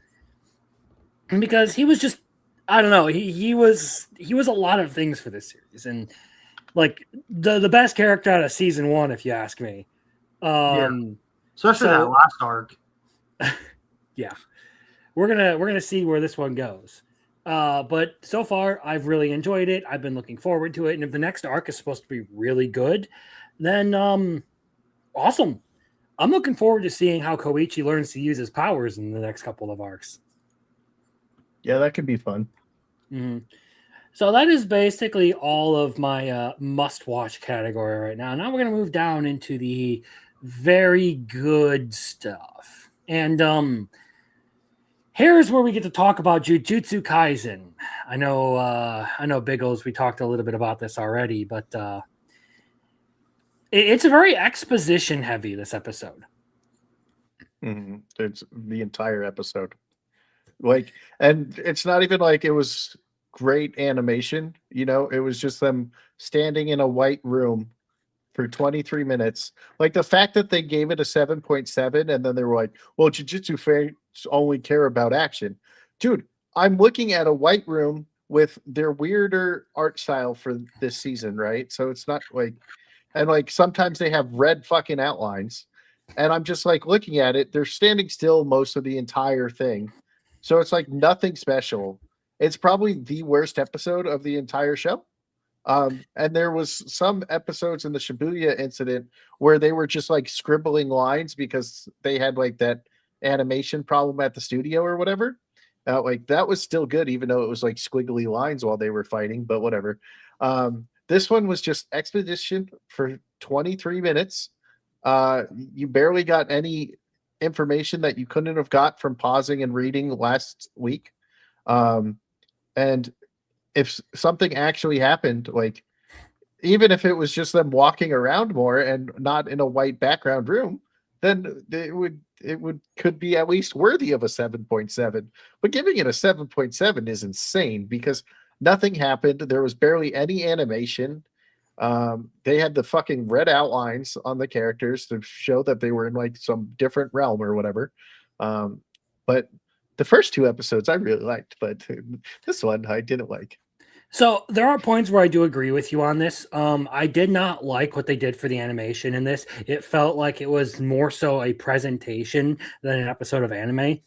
Because he was just, I don't know, he was a lot of things for this series, and like the best character out of season 1, if you ask me. Especially so- that last arc. Yeah, we're gonna see where this one goes. But so far, I've really enjoyed it. I've been looking forward to it, and if the next arc is supposed to be really good, then awesome. I'm looking forward to seeing how Koichi learns to use his powers in the next couple of arcs. Yeah, that could be fun. Mm-hmm. So that is basically all of my must-watch category right now. Now we're going to move down into the very good stuff. And here's where we get to talk about Jujutsu Kaisen. I know Biggles, we talked a little bit about this already, but it's a very exposition heavy, this episode. Mm-hmm. It's the entire episode. Like, and it's not even like it was great animation, you know, it was just them standing in a white room for 23 minutes. Like the fact that they gave it a 7.7 and then they were like, well, Jujutsu fans only care about action. Dude, I'm looking at a white room with their weirder art style for this season, right? So it's not like, and like sometimes they have red fucking outlines, and I'm just like looking at it, they're standing still most of the entire thing. So it's like nothing special. It's probably the worst episode of the entire show. And there was some episodes in the Shibuya incident where they were just like scribbling lines because they had like that animation problem at the studio or whatever. Like that was still good, even though it was like squiggly lines while they were fighting, but whatever. This one was just exposition for 23 minutes. You barely got any information that you couldn't have got from pausing and reading last week. And if something actually happened, like even if it was just them walking around more and not in a white background room, then could be at least worthy of a 7.7. But giving it a 7.7 is insane because nothing happened. There was barely any animation. They had the fucking red outlines on the characters to show that they were in like some different realm or whatever. But the first 2 episodes I really liked, but this one I didn't like. So there are points where I do agree with you on this. I did not like what they did for the animation in this. It felt like it was more so a presentation than an episode of anime.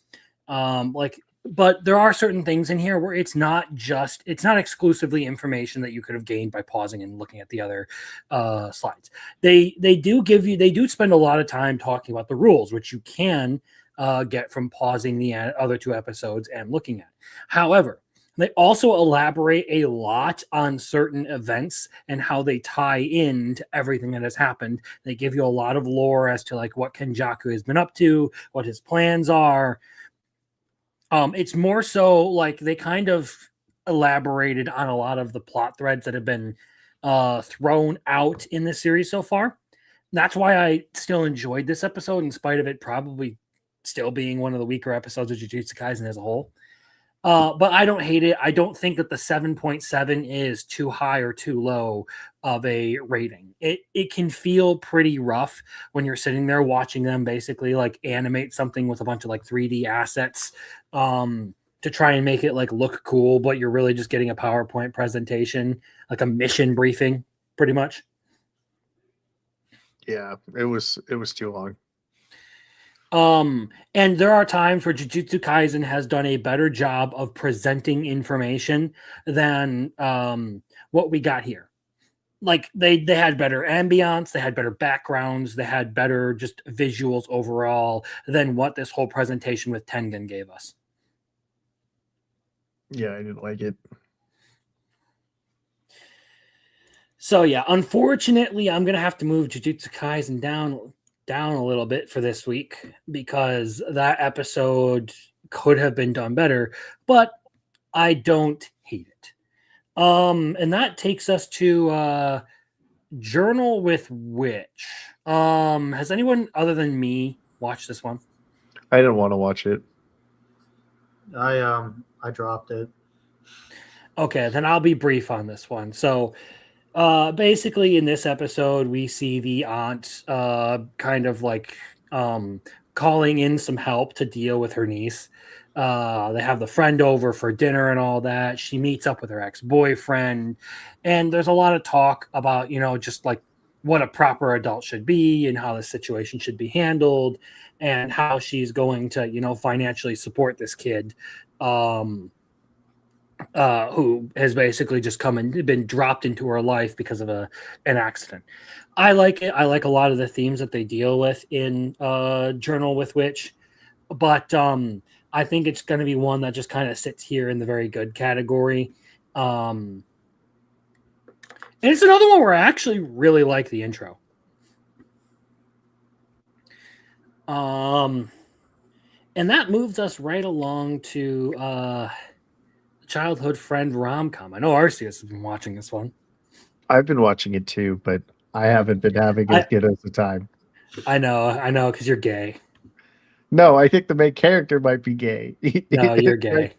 But there are certain things in here where it's not exclusively information that you could have gained by pausing and looking at the other slides. They do spend a lot of time talking about the rules, which you can get from pausing the other 2 episodes and looking at. However, they also elaborate a lot on certain events and how they tie in to everything that has happened. They give you a lot of lore as to like what Kenjaku has been up to, what his plans are. It's more so like they kind of elaborated on a lot of the plot threads that have been thrown out in this series so far. That's why I still enjoyed this episode, in spite of it probably still being one of the weaker episodes of Jujutsu Kaisen as a whole. But I don't hate it. I don't think that the 7.7 is too high or too low of a rating. It can feel pretty rough when you're sitting there watching them basically like animate something with a bunch of like 3D assets to try and make it like look cool, but you're really just getting a PowerPoint presentation, like a mission briefing, pretty much. Yeah, it was too long. And there are times where Jujutsu Kaisen has done a better job of presenting information than what we got here. Like they had better ambiance, they had better backgrounds, they had better just visuals overall than what this whole presentation with Tengen gave us. Yeah, I didn't like it. So yeah, unfortunately, I'm gonna have to move Jujutsu Kaisen down a little bit for this week because that episode could have been done better, but I don't hate it. And that takes us to Journal with Witch. Has anyone other than me watched this one? I didn't want to watch it. I dropped it. Okay, then I'll be brief on this one. So basically in this episode, we see the aunt kind of like calling in some help to deal with her niece. They have the friend over for dinner and all that. She meets up with her ex-boyfriend, and there's a lot of talk about, just like what a proper adult should be and how the situation should be handled and how she's going to, financially support this kid. Who has basically just come and been dropped into her life because of an accident. I like it. I like a lot of the themes that they deal with in Journal with Witch, but I think it's going to be one that just kind of sits here in the very good category. And it's another one where I actually really like the intro. And that moves us right along to childhood friend rom-com. I know Arceus has been watching this one. I've been watching it too, but I haven't been having as good as the time. I know, because you're gay. No, I think the main character might be gay. No, you're gay.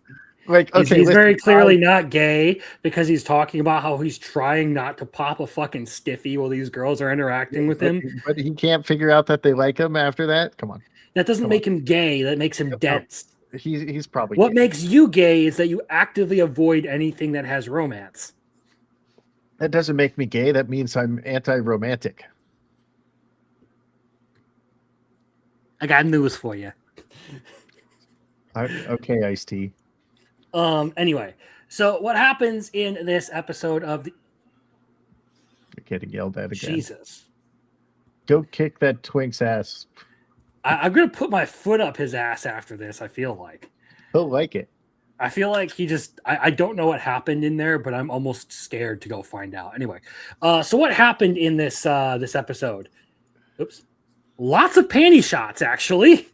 Like, okay, he's very clearly not gay because he's talking about how he's trying not to pop a fucking stiffy while these girls are interacting with him. But he can't figure out that they like him after that. Come on. That doesn't make him gay. That makes him dense. He's probably what gay. makes you gay is that you actively avoid anything that has romance. That doesn't make me gay. That means I'm anti-romantic. I got news for you. Okay, Ice-T. Anyway, so what happens in this episode of the You're getting yelled at again. Jesus. Go kick that twink's ass. I'm gonna put my foot up his ass after this. I feel like He'll like it. I feel like he just I don't know what happened in there, but I'm almost scared to go find out. Anyway, so what happened in this this episode? Oops. Lots of panty shots, actually.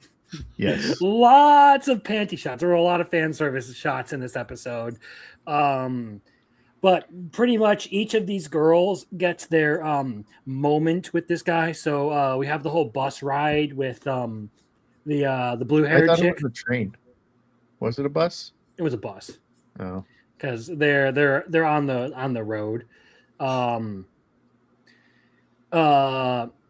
Yes. Lots of panty shots. There were a lot of fan service shots in this episode. But pretty much each of these girls gets their moment with this guy. So we have the whole bus ride with the blue-haired I thought chick. it was a train. Was it a bus? It was a bus. Oh. Because they're on the road.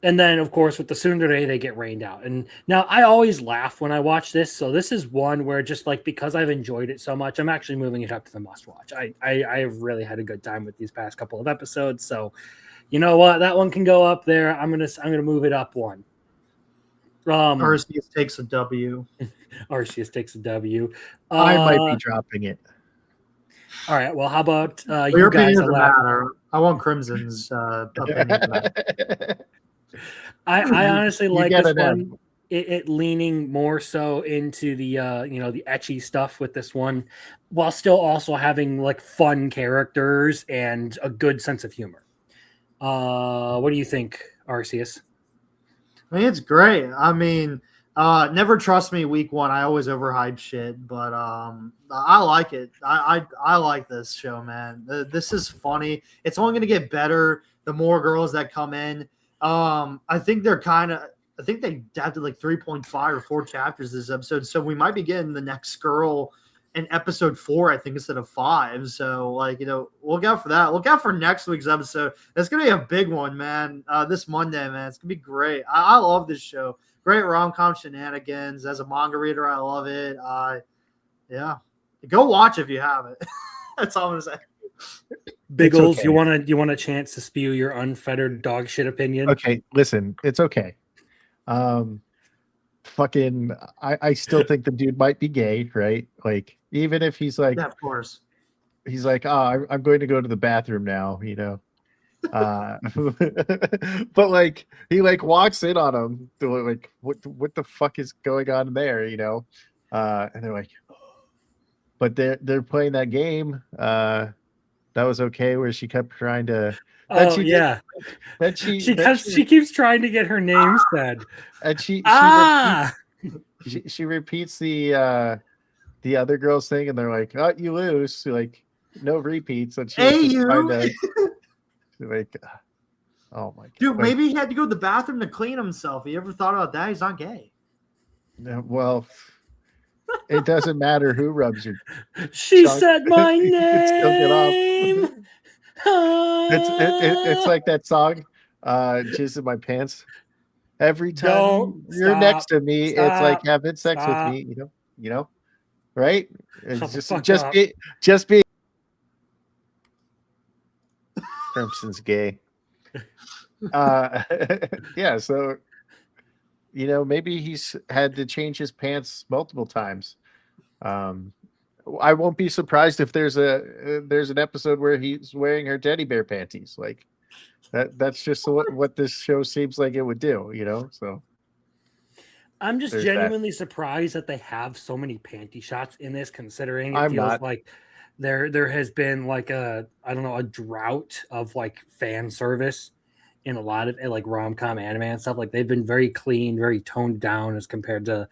And then, of course, with the tsundere, they get rained out. And now I always laugh when I watch this. So this is one where just like because I've enjoyed it so much, I'm actually moving it up to the must watch. I have really had a good time with these past couple of episodes. So you know what? That one can go up there. I'm gonna move it up one. Arceus takes a W. Arceus takes a W. I might be dropping it. All right. Well, how about Your you opinion guys? doesn't matter. I want Crimson's opinion. I honestly like get this it in. one. It leaning more so into the the ecchi stuff with this one, while still also having like fun characters and a good sense of humor. What do you think, Arceus? I mean, it's great. I mean, Never trust me week one. I always overhype shit, but I like it. I like this show, man. This is funny. It's only gonna get better the more girls that come in. I think they're I think they adapted like 3.5 or 4 chapters this episode, so we might be getting the next girl in episode 4, I think, instead of 5. So like, look out for that. Look out for next week's episode. That's gonna be a big one, man. This Monday, man. It's gonna be great. I love this show. Great rom-com shenanigans. As a manga reader, I love it. Yeah, go watch if you haven't. That's all I'm gonna say. Biggles, okay. you want a chance to spew your unfettered dog shit opinion? Okay, listen, it's okay. Fucking, I still think the dude might be gay, right? Like, even if he's like, Yeah, of course. he's like, oh, I'm going to go to the bathroom now, but like he like walks in on him, like what the fuck is going on there, and they're like, but they're playing that game. That was okay, where she kept trying to. Oh yeah, Then she keeps trying to get her name said. And she repeats the other girl's thing, and they're like, "Oh, you lose." So, like, no repeats, and she's just trying to like, oh my god, Dude, maybe he had to go to the bathroom to clean himself. You ever thought about that? He's not gay. Well, it doesn't matter who rubs your. She Chuck. said my You can still get off. name. It's like that song, "Jizz in My Pants." Every time Don't you're stop, next to me, it's like stop, having sex stop. with me. Right? It's Shut the just fuck just up. be. Crimson's gay. Yeah, so maybe he's had to change his pants multiple times. I won't be surprised if there's an episode where he's wearing her teddy bear panties. Like that's just what this show seems like it would do, so I'm just There's genuinely surprised that they have so many panty shots in this, considering it I'm feels not. like there has been like a drought of like fan service in a lot of like rom-com anime and stuff. Like they've been very clean, very toned down as compared to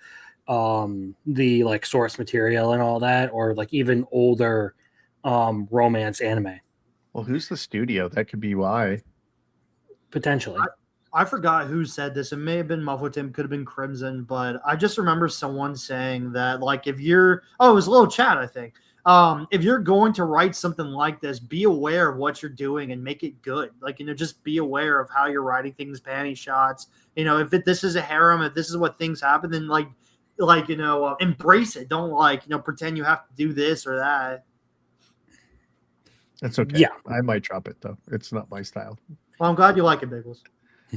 the like source material and all that, or like even older romance anime. Well, who's the studio? That could be why. Potentially. I forgot who said this. It may have been Muffle Tim, could have been Crimson, but I just remember someone saying that, like, if you're, it was a little chat, I think. If you're going to write something like this, be aware of what you're doing and make it good. Like, just be aware of how you're writing things, panty shots. If this is a harem, if this is what things happen, then embrace it. Don't pretend you have to do this or that. That's okay. Yeah. I might drop it though. It's not my style. Well, I'm glad you like it, Biggles.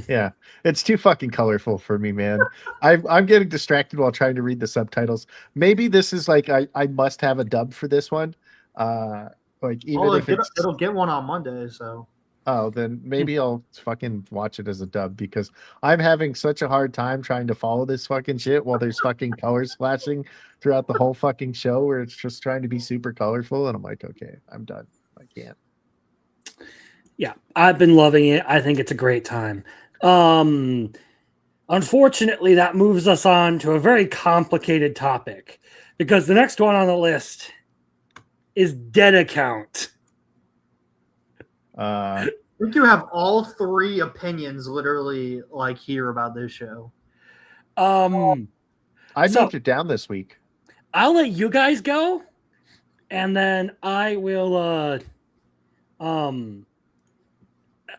Yeah, it's too fucking colorful for me, man. I'm getting distracted while trying to read the subtitles. Maybe this is like I must have a dub for this one. Like even if it'll get one on Monday, so. Oh, then maybe I'll fucking watch it as a dub, because I'm having such a hard time trying to follow this fucking shit while there's fucking colors flashing throughout the whole fucking show, where it's just trying to be super colorful, and I'm like, okay, I'm done. I can't. Yeah, I've been loving it. I think it's a great time. Unfortunately, that moves us on to a very complicated topic, because the next one on the list is Dead Account. I think you have all 3 opinions literally like here about this show. I So- moved it down this week. I'll let you guys go, and then I will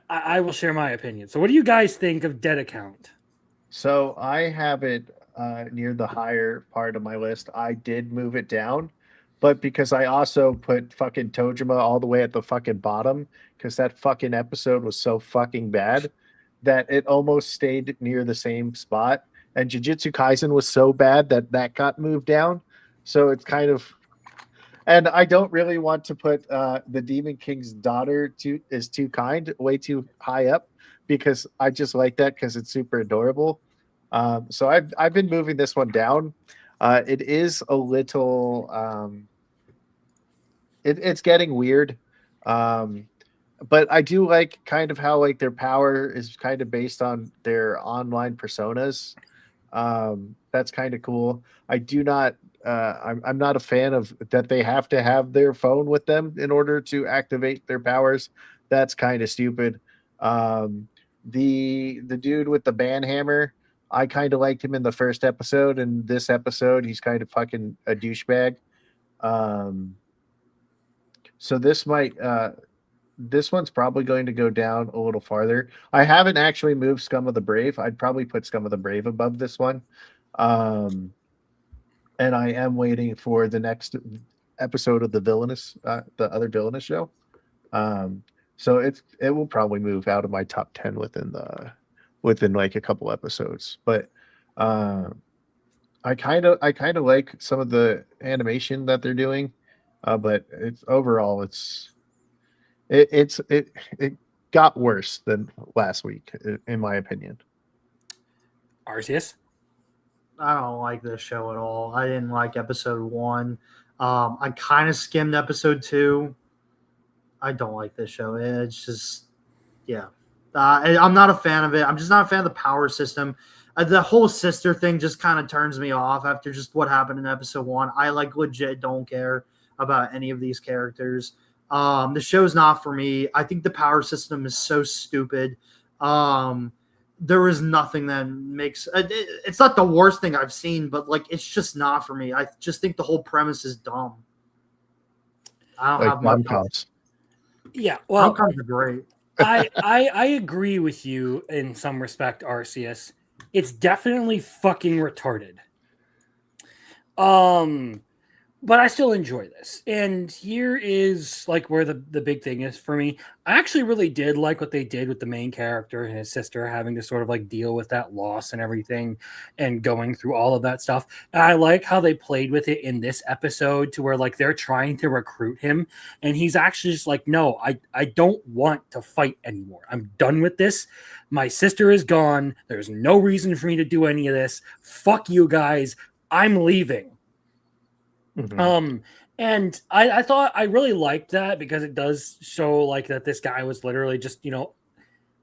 I will share my opinion. So what do you guys think of Dead Account? So I have it near the higher part of my list. I did move it down, but because I also put fucking Tojima all the way at the fucking bottom, because that fucking episode was so fucking bad that it almost stayed near the same spot. And Jujutsu Kaisen was so bad that got moved down. So it's kind of, and I don't really want to put the Demon King's daughter is too kind way too high up, because I just like that because it's super adorable. So I've been moving this one down. It is a little it's getting weird. But I do like kind of how like their power is kind of based on their online personas. That's kind of cool. I do not. I'm not a fan of that. They have to have their phone with them in order to activate their powers. That's kind of stupid. The dude with the band hammer, I kind of liked him in the first episode, and this episode he's kind of fucking a douchebag. Um, so this one's probably going to go down a little farther. I haven't actually moved Scum of the Brave. I'd probably put Scum of the Brave above this one. And I am waiting for the next episode of the other villainous show. So it will probably move out of my top 10 within like a couple episodes. But I kind of like some of the animation that they're doing, but it's overall it got worse than last week, in my opinion. Arceus? I don't like this show at all. I didn't like episode 1. I kind of skimmed episode 2. I don't like this show. It's just, yeah. I'm not a fan of it. I'm just not a fan of the power system. The whole sister thing just kind of turns me off after just what happened in episode 1. I like legit don't care about any of these characters. The show's not for me. I think the power system is so stupid. There is nothing that makes it's not the worst thing I've seen, but like it's just not for me. I just think the whole premise is dumb. I don't Like have much. rom-coms. Yeah, well, Rom-coms are great. I agree with you in some respect, Arceus. It's definitely fucking retarded. But I still enjoy this. And here is like where the big thing is for me. I actually really did like what they did with the main character and his sister having to sort of like deal with that loss and everything and going through all of that stuff. And I like how they played with it in this episode to where like they're trying to recruit him and he's actually just like, no, I don't want to fight anymore. I'm done with this. My sister is gone. There's no reason for me to do any of this. Fuck you guys. I'm leaving. Mhm. And I thought I really liked that because it does show like that this guy was literally just,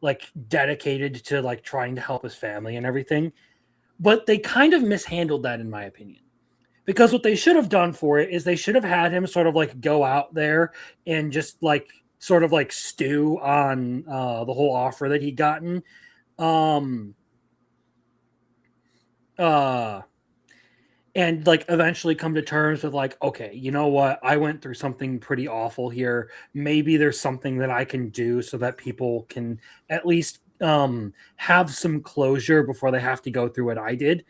like dedicated to like trying to help his family and everything. But they kind of mishandled that in my opinion. Because what they should have done for it is they should have had him sort of like go out there and just like sort of like stew on the whole offer that he'd gotten. And like eventually come to terms with like, okay, you know what? I went through something pretty awful here. Maybe there's something that I can do so that people can at least have some closure before they have to go through what I did.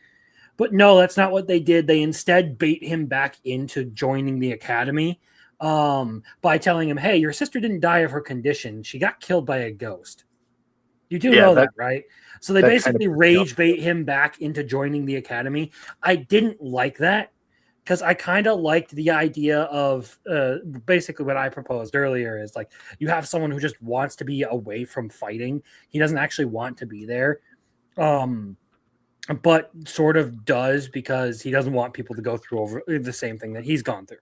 But no, that's not what they did. They instead bait him back into joining the academy by telling him, hey, your sister didn't die of her condition. She got killed by a ghost. You do know that, right? So they basically rage bait him back into joining the academy. I didn't like that because I kind of liked the idea of basically what I proposed earlier is like you have someone who just wants to be away from fighting. He doesn't actually want to be there, but sort of does because he doesn't want people to go through over the same thing that he's gone through.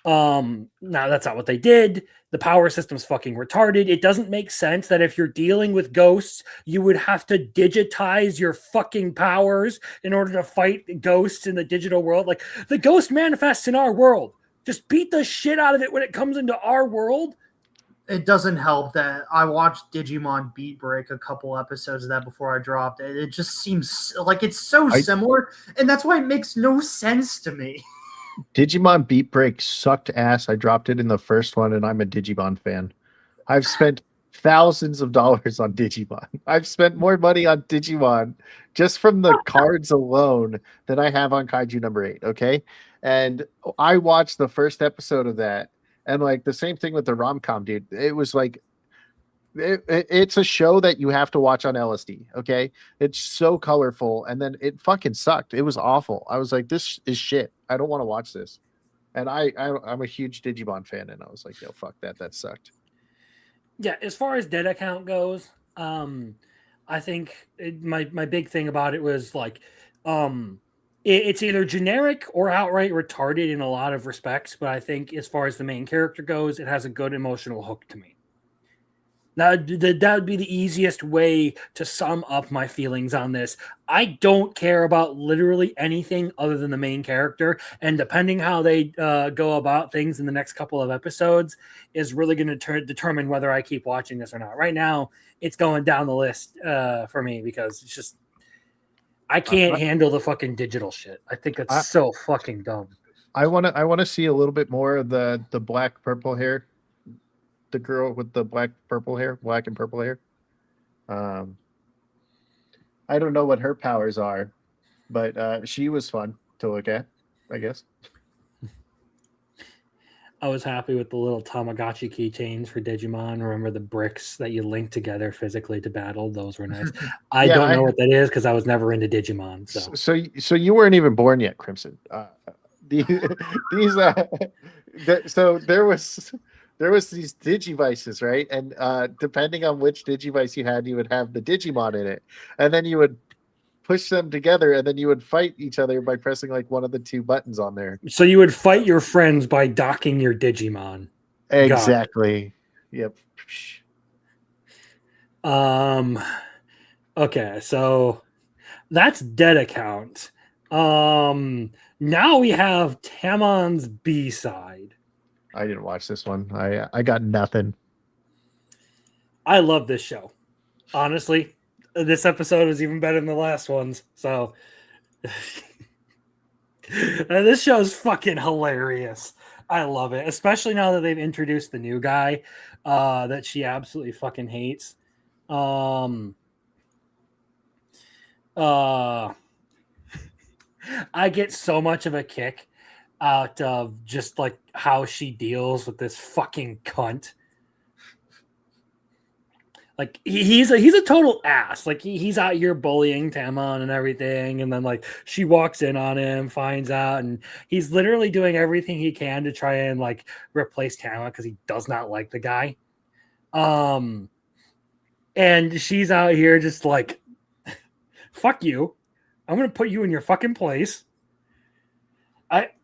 Now that's not what they did. The power system's fucking retarded. It doesn't make sense that if you're dealing with ghosts, you would have to digitize your fucking powers in order to fight ghosts in the digital world. Like the ghost manifests in our world. Just beat the shit out of it when it comes into our world. It doesn't help that I watched Digimon Beat Break a couple episodes of that before I dropped it. It just seems like it's so similar, and that's why it makes no sense to me. Digimon Beat Break sucked ass. I dropped it in the first one, and I'm a Digimon fan. I've spent thousands of dollars on Digimon. I've spent more money on Digimon just from the cards alone than I have on Kaiju number 8. Okay, and I watched the first episode of that, and like the same thing with the rom-com, dude. It was like it's a show that you have to watch on LSD. Okay, it's so colorful, and then it fucking sucked. It was awful. I was like, this is shit. I don't want to watch this. And I'm a huge Digimon fan, and I was like, yo, fuck that. That sucked. Yeah, as far as dead account goes, I think my big thing about it was like, it's either generic or outright retarded in a lot of respects. But I think as far as the main character goes, it has a good emotional hook to me. That would be the easiest way to sum up my feelings on this. I don't care about literally anything other than the main character, and depending how they go about things in the next couple of episodes is really going to determine whether I keep watching this or not. Right now, it's going down the list for me because it's just I can't handle the fucking digital shit. I think it's so fucking dumb. I want to see a little bit more of the black purple hair, the girl with the black and purple hair. I don't know what her powers are, but she was fun to look at, I guess. I was happy with the little Tamagotchi keychains for Digimon. Remember the bricks that you link together physically to battle? Those were nice. I don't know what that is because I was never into Digimon. So you weren't even born yet, Crimson. So there was these Digivices, right? And depending on which Digivice you had, you would have the Digimon in it, and then you would push them together, and then you would fight each other by pressing like one of the two buttons on there. So you would fight your friends by docking your Digimon. Exactly. Yep. Okay, so that's dead account. Now we have Tamon's B-side. I didn't watch this one. I got nothing. I love this show. Honestly, this episode was even better than the last ones. So this show is fucking hilarious. I love it, especially now that they've introduced the new guy that she absolutely fucking hates. I get so much of a kick out of just like how she deals with this fucking cunt. Like he's a total ass. Like he's out here bullying Tamon and everything, and then like she walks in on him, finds out, and he's literally doing everything he can to try and like replace Tamon because he does not like the guy. And she's out here just like, fuck you. I'm gonna put you in your fucking place.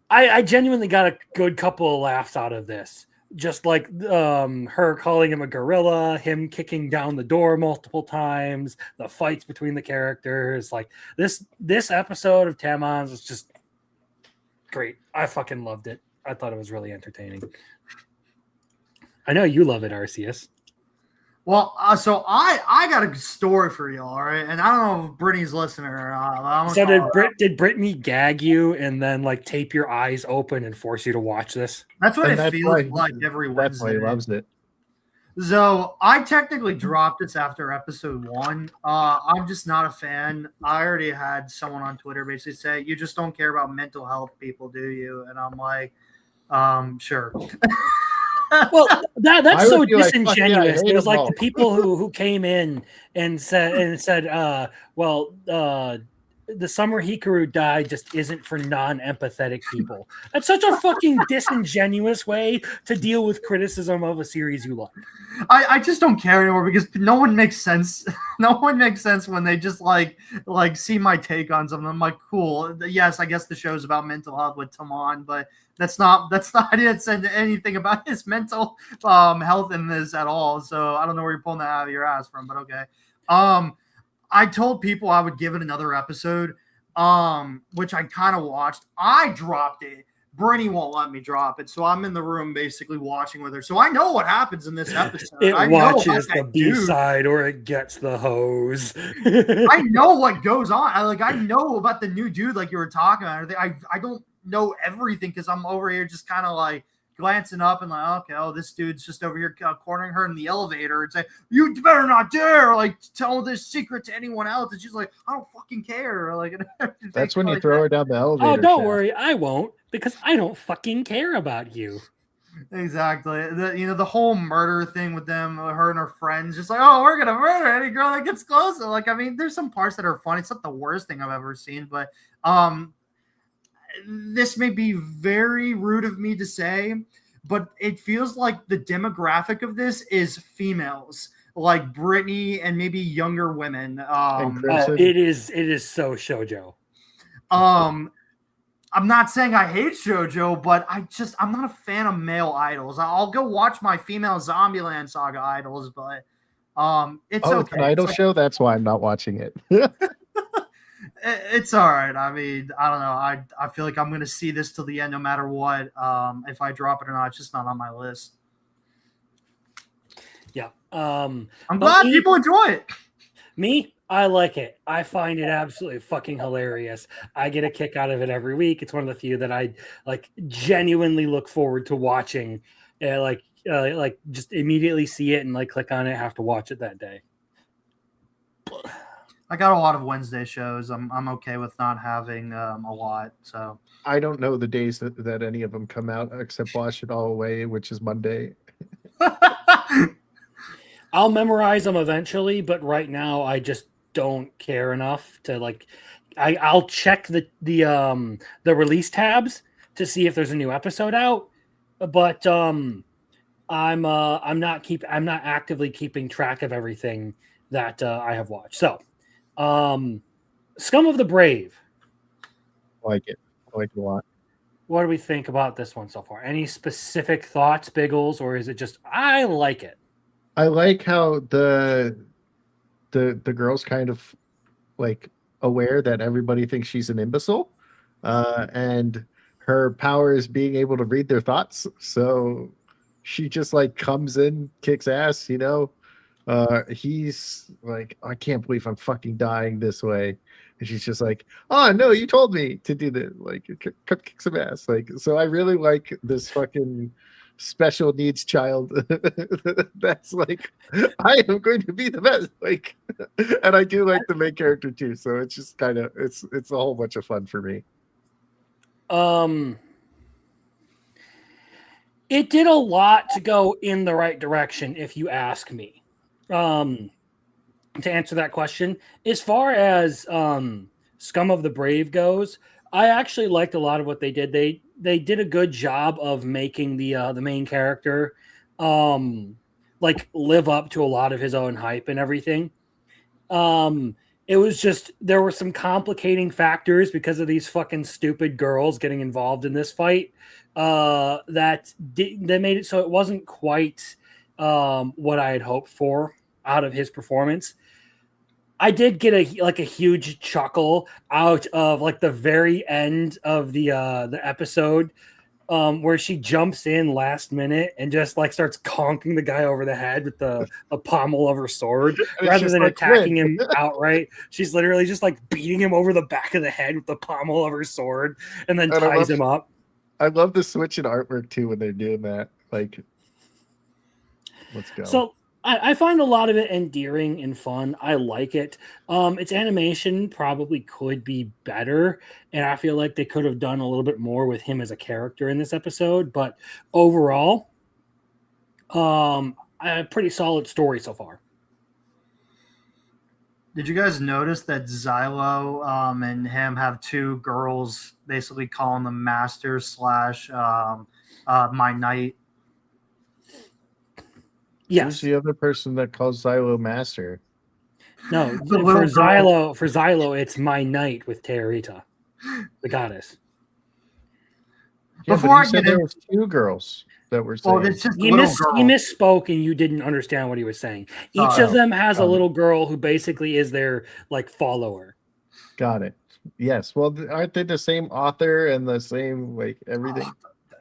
I genuinely got a good couple of laughs out of this. Just like her calling him a gorilla, him kicking down the door multiple times, the fights between the characters. Like this episode of Tamon's was just great. I fucking loved it. I thought it was really entertaining. I know you love it, Arceus. Well, so I got a story for y'all, all right? And I don't know if Brittany's listening or not. So did Brittany gag you and then like tape your eyes open and force you to watch this? That's what it feels like every Wednesday. That's why he loves it. So I technically dropped this after episode 1. I'm just not a fan. I already had someone on Twitter basically say, "You just don't care about mental health people, do you?" And I'm like, sure. Well, that's so disingenuous. Like, It was like the people who came in and said, well, the summer Hikaru died just isn't for non-empathetic people. That's such a fucking disingenuous way to deal with criticism of a series you like. I just don't care anymore because no one makes sense. No one makes sense when they just like see my take on something. I'm like, cool. Yes, I guess the show's about mental health with Tamon, but that's not. I didn't say anything about his mental health in this at all. So I don't know where you're pulling that out of your ass from, but okay. I told people I would give it another episode, which I kind of watched. I dropped it. Brittany won't let me drop it, so I'm in the room basically watching with her. So I know what happens in this episode. It I watches the B-side or it gets the hose. I know what goes on. I know about the new dude like you were talking about. I don't know everything because I'm over here just kind of like glancing up and like, okay, oh, this dude's just over here cornering her in the elevator and say, "You better not dare like tell this secret to anyone else." And she's like, "I don't fucking care." Like that's when you throw her down the elevator. Oh, don't worry, I won't because I don't fucking care about you. Exactly. The whole murder thing with them, her and her friends, just like, oh, we're gonna murder any girl that gets closer. Like, I mean, there's some parts that are funny. It's not the worst thing I've ever seen, but this may be very rude of me to say, but it feels like the demographic of this is females, like Brittany and maybe younger women. It is so shoujo. I'm not saying I hate shoujo, but I'm not a fan of male idols. I'll go watch my female Zombieland Saga idols, but It's Oh, it's okay. an idol It's, like- show. That's why I'm not watching it. it's all right. I mean, I don't know. I feel like I'm gonna see this till the end, no matter what. If I drop it or not, it's just not on my list. Yeah. I'm But glad me- people enjoy it. Me, I like it. I find it absolutely fucking hilarious. I get a kick out of it every week. It's one of the few that I like genuinely look forward to watching. Like just immediately see it and like click on it, have to watch it that day. I got a lot of Wednesday shows. I'm okay with not having a lot. So I don't know the days that any of them come out except Wash It All Away, which is Monday. I'll memorize them eventually, but right now I just don't care enough to like. I'll check the release tabs to see if there's a new episode out, but I'm not actively keeping track of everything that I have watched. So, Scum of the Brave. I like it. I like it a lot. What do we think about this one so far? Any specific thoughts, Biggles, or is it just I like it? I like how the girl's kind of like aware that everybody thinks she's an imbecile, and her power is being able to read their thoughts. So she just like comes in, kicks ass. He's like, I can't believe I'm fucking dying this way, and she's just like, oh no, you told me to do this. Like, kick some ass. Like, so I really like this fucking special needs child that's like, I am going to be the best, like, and I do like the main character too, so it's just kind of it's a whole bunch of fun for me. It did a lot to go in the right direction, if you ask me. To answer that question, as far as Scum of the Brave goes, I actually liked a lot of what they did. They did a good job of making the main character like live up to a lot of his own hype and everything. It was just there were some complicating factors because of these fucking stupid girls getting involved in this fight that made it so it wasn't quite what I had hoped for out of his performance. I did get a huge chuckle out of like the very end of the episode where she jumps in last minute and just like starts conking the guy over the head with the pommel of her sword And it's rather just than like, attacking "Win." him outright. She's literally just like beating him over the back of the head with the pommel of her sword and then And I ties love- him up. I love the switch in artwork too when they're doing that. Like, let's go. So I find a lot of it endearing and fun. I like it. Its animation probably could be better, and I feel like they could have done a little bit more with him as a character in this episode. But overall, a pretty solid story so far. Did you guys notice that Xylo and him have two girls basically calling them Master / My Knight? Who's Yes. the other person that calls Xylo Master? No. The For little girl. Xylo, it's my knight with Terita, the goddess. Yeah, Before but I you said get there in- was two girls that were saying. Well, it's just He little girl. misspoke and you didn't understand what he was saying. Each Oh. of them has a Oh. little girl who basically is their like follower. Got it. Yes. Well, aren't they the same author and the same like everything?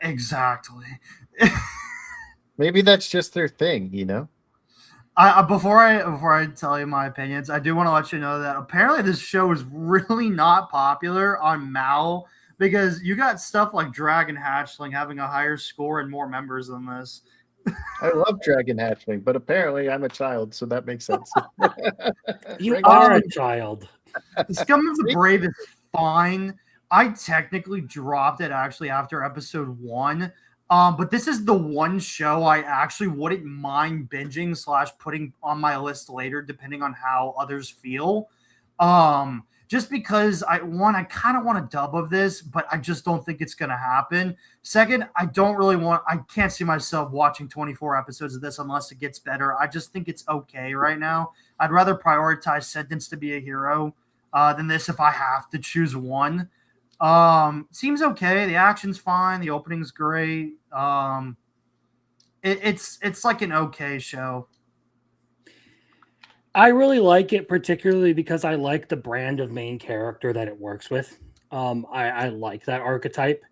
Exactly. Maybe that's just their thing, you know? Before I tell you my opinions, I do want to let you know that apparently this show is really not popular on Mal because you got stuff like Dragon Hatchling having a higher score and more members than this. I love Dragon Hatchling, but apparently I'm a child, so that makes sense. You Right? are a child. Scum of the Brave is fine. I technically dropped it actually after episode 1. But this is the one show I actually wouldn't mind binging / putting on my list later, depending on how others feel. Just because I kind of want a dub of this, but I just don't think it's gonna happen. Second, I can't see myself watching 24 episodes of this unless it gets better. I just think it's okay right now. I'd rather prioritize Sentence to be a Hero than this if I have to choose one. Seems okay. The action's fine. The opening's great. It's like an okay show. I really like it, particularly because I like the brand of main character that it works with. I like that archetype,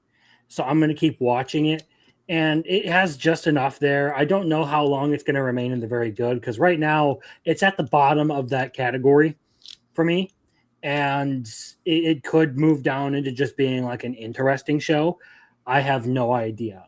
so I'm going to keep watching it. And it has just enough there. I don't know how long it's going to remain in the very good because right now it's at the bottom of that category for me, and it could move down into just being like an interesting show. I have no idea.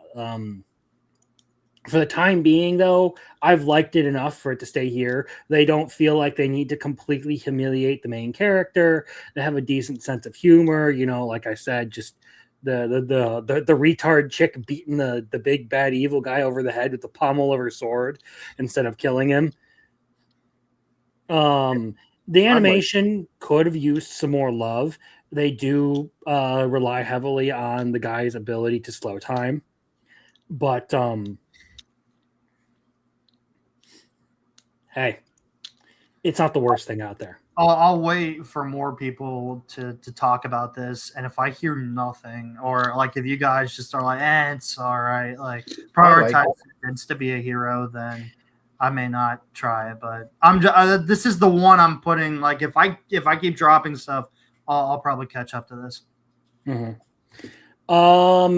For the time being, though, I've liked it enough for it to stay here. They don't feel like they need to completely humiliate the main character. They have a decent sense of humor. You know, like I said, just the retard chick beating the big bad evil guy over the head with the pommel of her sword instead of killing him. The animation could have used some more love. They do rely heavily on the guy's ability to slow time, but hey, it's not the worst thing out there. I'll wait for more people to talk about this, and if I hear nothing, or like if you guys just are like, it's all right, like prioritize Vince to be a hero, then I may not try it. But this is the one I'm putting. Like if I keep dropping stuff, I'll probably catch up to this. All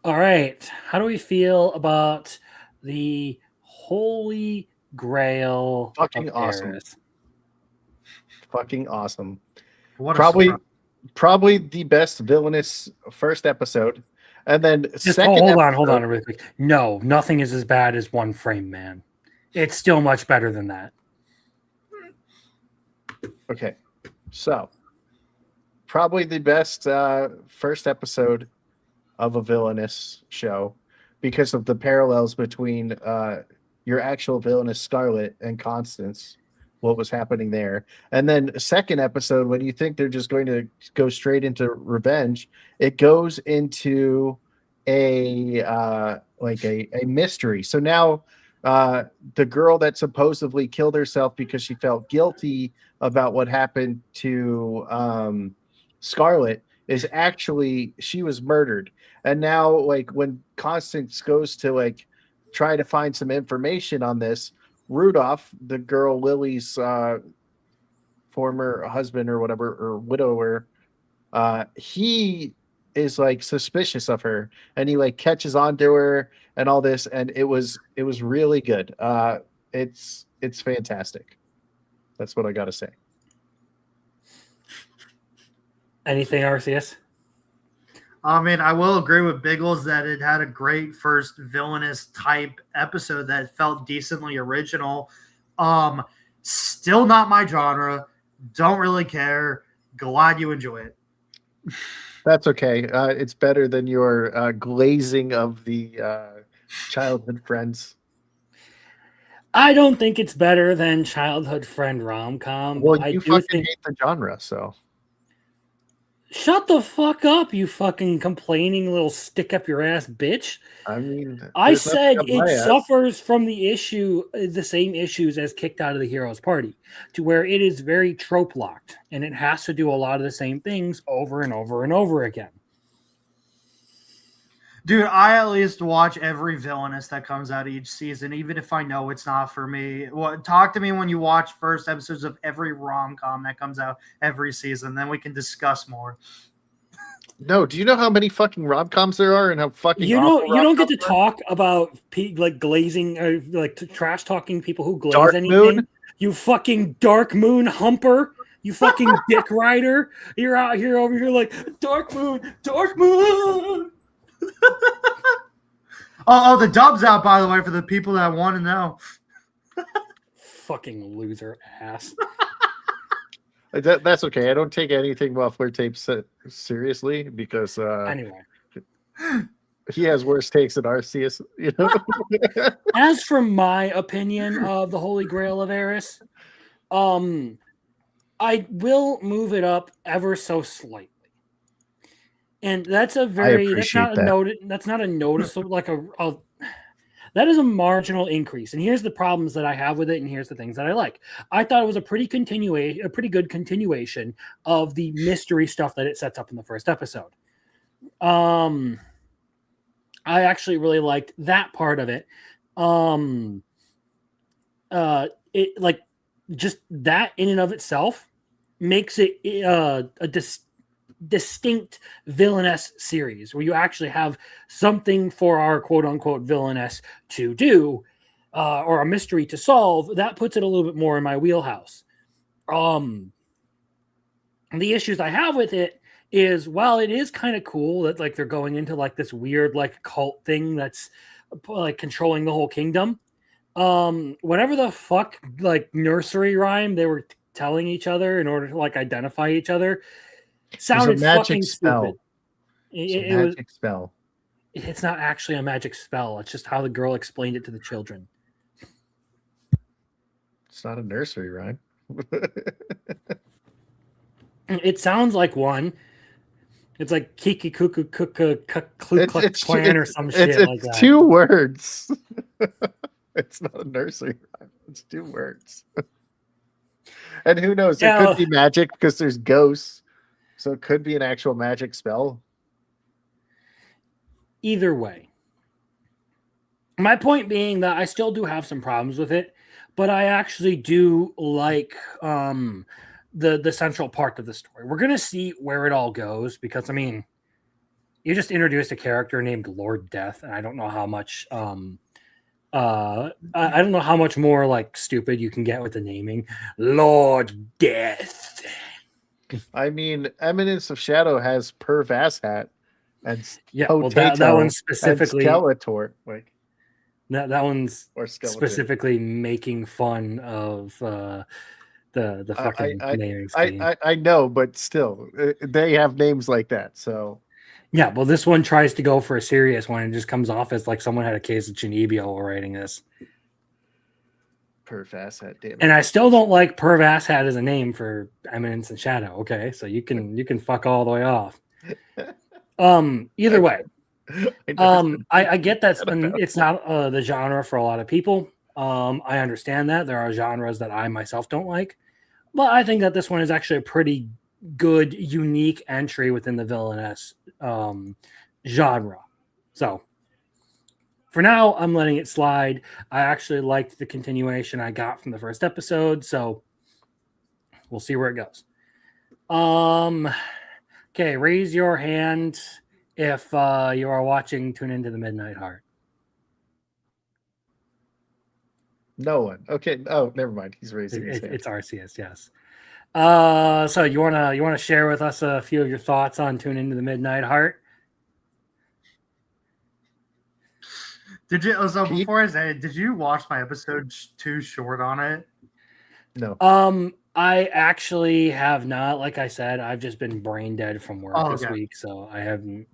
right. How do we feel about the Holy Grail? Fucking of awesome. Eris? Fucking awesome. What a Probably surprise. probably the best villainous first episode. And then Just second hold episode, on really quick. No, nothing is as bad as One Frame Man. It's still much better than that. Okay. So probably the best first episode of a villainous show because of the parallels between your actual villainous Scarlet and Constance, what was happening there. And then second episode, when you think they're just going to go straight into revenge, it goes into a mystery. So now the girl that supposedly killed herself because she felt guilty about what happened to Scarlet is actually she was murdered. And now like when Constance goes to like try to find some information on this, Rudolph, the girl Lily's former husband or whatever, or widower, he is like suspicious of her, and he like catches on to her and all this, and it was really good. It's fantastic. That's what I gotta say. Anything, RCS? I mean, I will agree with Biggles that it had a great first villainous type episode that felt decently original. Still not my genre. Don't really care. Glad you enjoy it. That's okay. It's better than your glazing of the childhood friends. I don't think it's better than childhood friend rom-com. Well, I you do fucking think... hate the genre, so. Shut the fuck up, you fucking complaining little stick up your ass bitch. I mean, I there's said nothing up my it ass. suffers from the same issues as Kicked Out of the Heroes Party, to where it is very trope locked and it has to do a lot of the same things over and over and over again. Dude, I at least watch every villainous that comes out each season, even if I know it's not for me. Well, talk to me when you watch first episodes of every rom-com that comes out every season. Then we can discuss more. No, do you know how many fucking rom-coms there are and how fucking You don't get to rom-coms are? talk about like glazing or like trash talking people who glaze Dark anything. Moon? You fucking Dark Moon humper. You fucking dick rider. You're out here over here like Dark Moon, Dark Moon. Oh, the dub's out, by the way, for the people that want to know. Fucking loser ass. That's okay. I don't take anything Muffler Tape seriously because Anyway. he has worse takes than Arceus, you know. As for my opinion of the Holy Grail of Eris, I will move it up ever so slightly. And that's a very that's not a noticeable like that is a marginal increase. And here's the problems that I have with it, and here's the things that I like. I thought it was a pretty good continuation of the mystery stuff that it sets up in the first episode. I actually really liked that part of it. It like just that in and of itself makes it a distinct villainess series where you actually have something for our quote unquote villainess to do, or a mystery to solve. That puts it a little bit more in my wheelhouse. The issues I have with it is, while it is kind of cool that like they're going into like this weird like cult thing that's like controlling the whole kingdom, whatever the fuck like nursery rhyme they were telling each other in order to like identify each other sounded fucking stupid. It's a magic spell. It's not actually a magic spell. It's just how the girl explained it to the children. It's not a nursery rhyme. It sounds like one. It's like Kiki Kuku Kuka Klux Klan or some shit like that. It's 2 words. It's not a nursery rhyme. It's 2 words. And who knows? It could be magic because there's ghosts. So it could be an actual magic spell. Either way. My point being that I still do have some problems with it, but I actually do like the central part of the story. We're going to see where it all goes because, I mean, you just introduced a character named Lord Death, and I don't know how much I don't know how much more like stupid you can get with the naming. Lord Death. I mean, Eminence of Shadow has Perv Asshat and well, that one's specifically Skeletor. Like that one's or Skeletor. Specifically making fun of the fucking naming scheme. I know, but still, they have names like that. So yeah, well, this one tries to go for a serious one and just comes off as like someone had a case of Chinibio while writing this. Perv Asshat, damn it. And I still don't like Perv Asshat as a name for Eminence and Shadow. Okay, so you can fuck all the way off. Either way, I get that it's not the genre for a lot of people. I understand that there are genres that I myself don't like, but I think that this one is actually a pretty good, unique entry within the villainess genre. So for now, I'm letting it slide. I actually liked the continuation I got from the first episode, so we'll see where it goes. Okay, raise your hand if you are watching Tune Into the Midnight Heart. No one. Okay. Oh, never mind. He's raising his hand. It's Arceus, yes. So you wanna share with us a few of your thoughts on Tune Into the Midnight Heart? Did you? So before I say it, did you watch my episode too short on it? No. I actually have not. Like I said, I've just been brain dead from work this week, so I haven't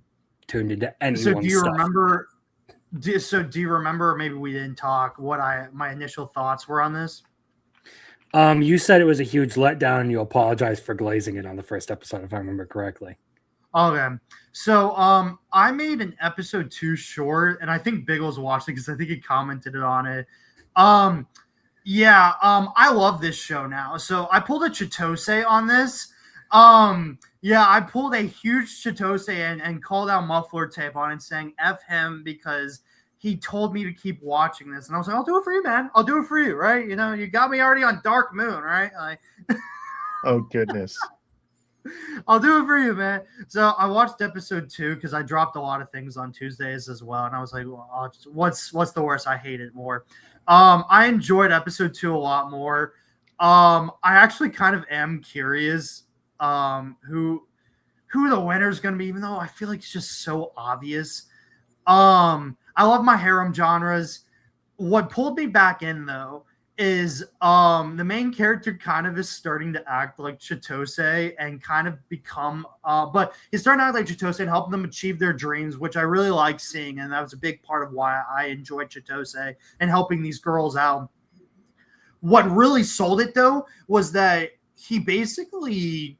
tuned into anyone's So do you stuff. remember? Do you remember? Maybe we didn't talk. What my initial thoughts were on this? You said it was a huge letdown, and you apologized for glazing it on the first episode, if I remember correctly. Okay. So I made an episode too short, and I think Biggles watched it because I think he commented on it. I love this show now. So I pulled a Chitose on this. I pulled a huge Chitose and called out Muffler Tape on it, saying F him because he told me to keep watching this. And I was like, I'll do it for you, man. I'll do it for you, right? You know, you got me already on Dark Moon, right? Like, oh, goodness. I'll do it for you, man. So I watched episode 2 because I dropped a lot of things on Tuesdays as well. And I was like, well, what's the worst? I hate it more. I enjoyed episode 2 a lot more. I actually kind of am curious who the winner is going to be, even though I feel like it's just so obvious. I love my harem genres. What pulled me back in, though, is the main character kind of is starting to act like Chitose and kind of become but he's starting to act like Chitose and helping them achieve their dreams, which I really like seeing, and that was a big part of why I enjoyed Chitose and helping these girls out. What really sold it, though, was that he basically,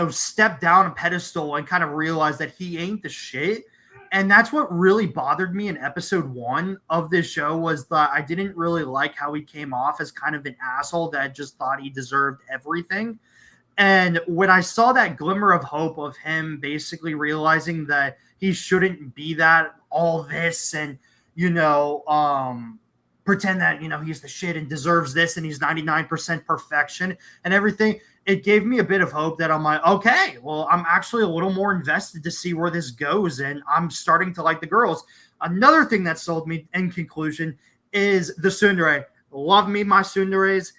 stepped down a pedestal and kind of realized that he ain't the shit. And that's what really bothered me in episode 1 of this show, was that I didn't really like how he came off as kind of an asshole that just thought he deserved everything. And when I saw that glimmer of hope of him basically realizing that he shouldn't be that, all this, and, pretend that he's the shit and deserves this and he's 99% perfection and everything. It gave me a bit of hope that I'm like, okay, well, I'm actually a little more invested to see where this goes, and I'm starting to like the girls. Another thing that sold me in conclusion is the tsundere. Love me my tsunderes.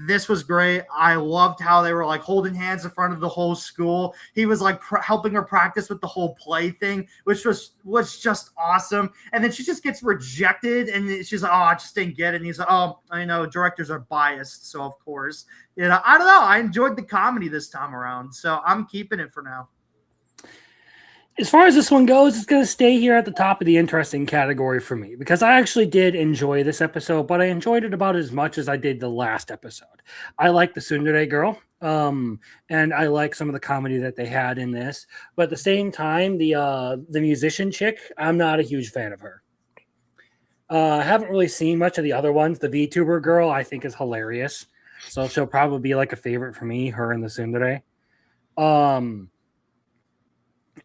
This was great. I loved how they were like holding hands in front of the whole school. He was like helping her practice with the whole play thing, which was just awesome. And then she just gets rejected, and she's like, "Oh, I just didn't get it." And he's like, "Oh, I know directors are biased, so of course." I don't know. I enjoyed the comedy this time around, so I'm keeping it for now. As far as this one goes, it's going to stay here at the top of the interesting category for me because I actually did enjoy this episode, but I enjoyed it about as much as I did the last episode. I like the tsundere girl, and I like some of the comedy that they had in this. But at the same time, the musician chick, I'm not a huge fan of her. I haven't really seen much of the other ones. The VTuber girl, I think, is hilarious, so she'll probably be like a favorite for me. Her and the tsundere.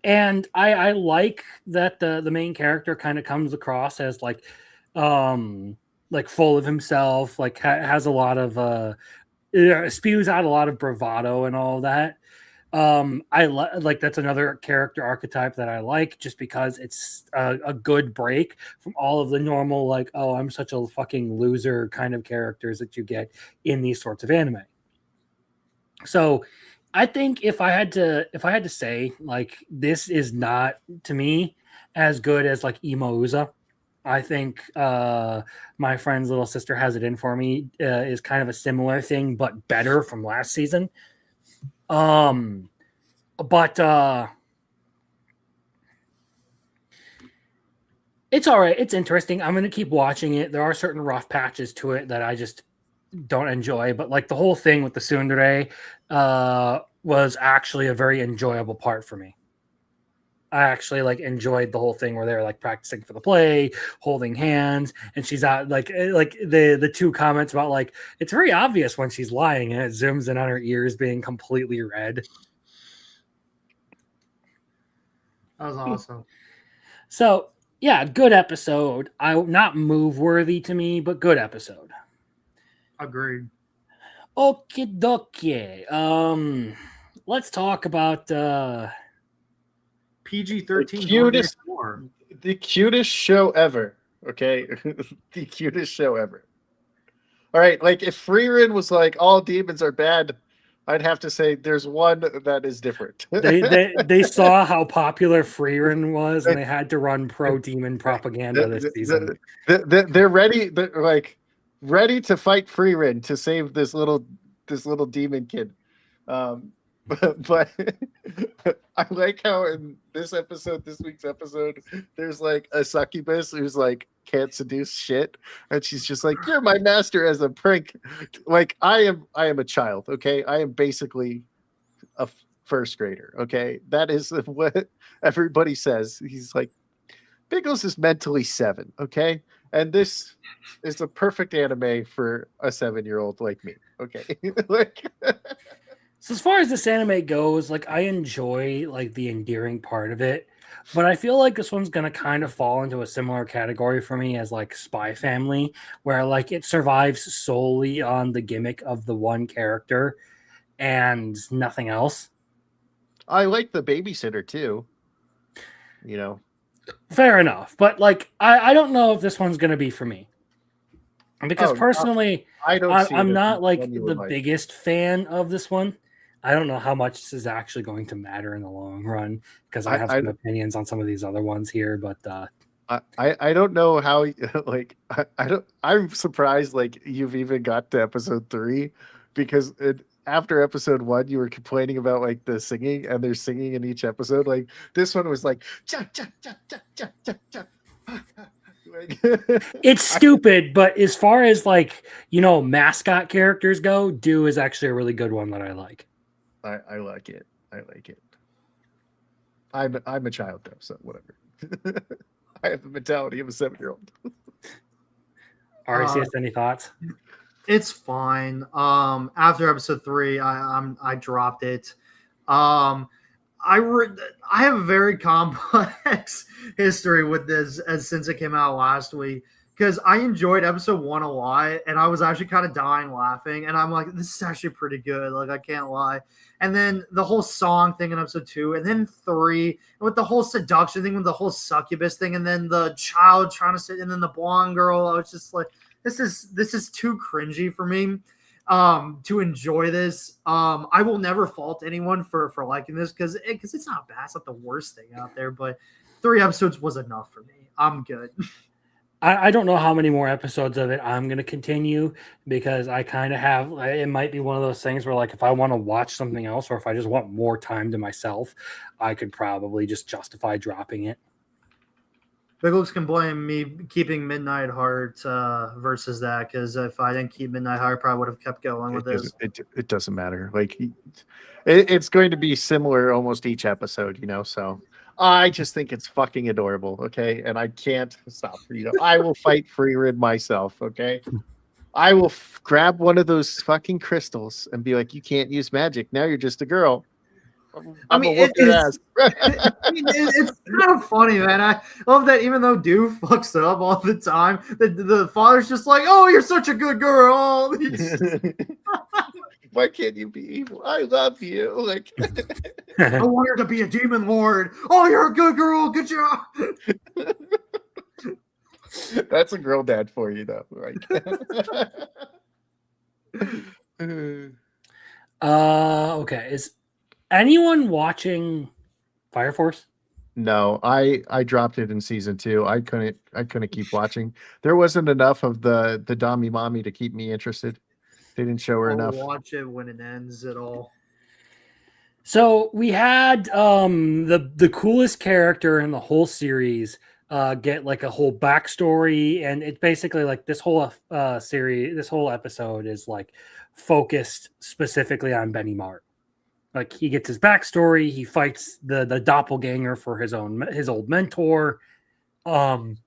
And I like that the main character kind of comes across as like full of himself, like has a lot of spews out a lot of bravado and all that. I like that's another character archetype that I like just because it's a good break from all of the normal like, oh, I'm such a fucking loser kind of characters that you get in these sorts of anime. So I think if I had to say, like, this is not to me as good as like Emo Uza. I think My Friend's Little Sister Has It In For Me is kind of a similar thing, but better from last season. But it's all right. It's interesting. I'm going to keep watching it. There are certain rough patches to it that I just don't enjoy, but like the whole thing with the tsundere was actually a very enjoyable part for me. I actually like enjoyed the whole thing where they're like practicing for the play, holding hands, and she's out like the two comments about like it's very obvious when she's lying and it zooms in on her ears being completely red. That was awesome. So yeah, good episode. Not move worthy to me, but good episode. Agreed. Okie dokie. Let's talk about PG-13. The cutest show ever. Okay, the cutest show ever. All right, like if Frieren was like all demons are bad, I'd have to say there's one that is different. they saw how popular Frieren was, and they had to run pro demon propaganda this season. They're ready. They're like ready to fight Frieren to save this little demon kid. But I like how in this week's episode, there's like a succubus who's like can't seduce shit, and she's just like, "You're my master as a prank." Like I am a child. Okay, I am basically a first grader. Okay, that is what everybody says. He's like, Biggles is mentally 7. Okay, and this is the perfect anime for a 7-year-old like me. Okay, like. So as far as this anime goes, like I enjoy like the endearing part of it, but I feel like this one's gonna kind of fall into a similar category for me as like Spy Family, where like it survives solely on the gimmick of the one character and nothing else. I like the babysitter too. Fair enough, but like I don't know if this one's gonna be for me. Because personally, I'm not like the biggest fan of this one. I don't know how much this is actually going to matter in the long run because I have some opinions on some of these other ones here, but I don't know how like I'm surprised like you've even got to episode 3 because after episode 1 you were complaining about like the singing and they're singing in each episode. Like this one was like cha, cha, cha, cha, cha, cha, cha. It's stupid, but as far as like mascot characters go, Do is actually a really good one that I like. I like it. I'm a child though, so whatever. I have the mentality of a 7-year-old. RCS, any thoughts? It's fine. After episode 3, I dropped it. I have a very complex history with this since it came out last week. because I enjoyed episode 1 a lot, and I was actually kind of dying laughing, and I'm like, this is actually pretty good. Like, I can't lie. And then the whole song thing in episode 2, and then 3, and with the whole seduction thing, with the whole succubus thing, and then the child trying to sit, and then the blonde girl. I was just like, this is too cringy for me to enjoy this. I will never fault anyone for liking this because it's not bad. It's not the worst thing out there, but 3 episodes was enough for me. I'm good. I don't know how many more episodes of it I'm going to continue because I kind of have, it might be one of those things where like if I want to watch something else or if I just want more time to myself, I could probably just justify dropping it. Big Looks can blame me keeping Midnight Heart versus that, because if I didn't keep Midnight Heart, I probably would have kept going with this. It doesn't matter. Like it's going to be similar almost each episode, you know. So I just think it's fucking adorable. Okay, and I can't stop. You know, I will fight Freerid myself. Okay, I will grab one of those fucking crystals and be like, "You can't use magic now. You're just a girl." I mean, whoop your ass. it's kind of funny, man. I love that even though Doof fucks up all the time, the father's just like, "Oh, you're such a good girl." Why can't you be evil? I love you. Like, I want her to be a demon lord. Oh, you're a good girl. Good job. that's a girl dad for you, though. Right? Okay. Is anyone watching Fire Force? No, I dropped it in season 2. I couldn't keep watching. There wasn't enough of the Dami mommy to keep me interested. They didn't show her I'll enough. watch it when it ends at all. So we had the coolest character in the whole series get like a whole backstory, and it's basically like this whole series, this whole episode is like focused specifically on Benimaru. Like he gets his backstory, he fights the doppelganger for his old mentor, and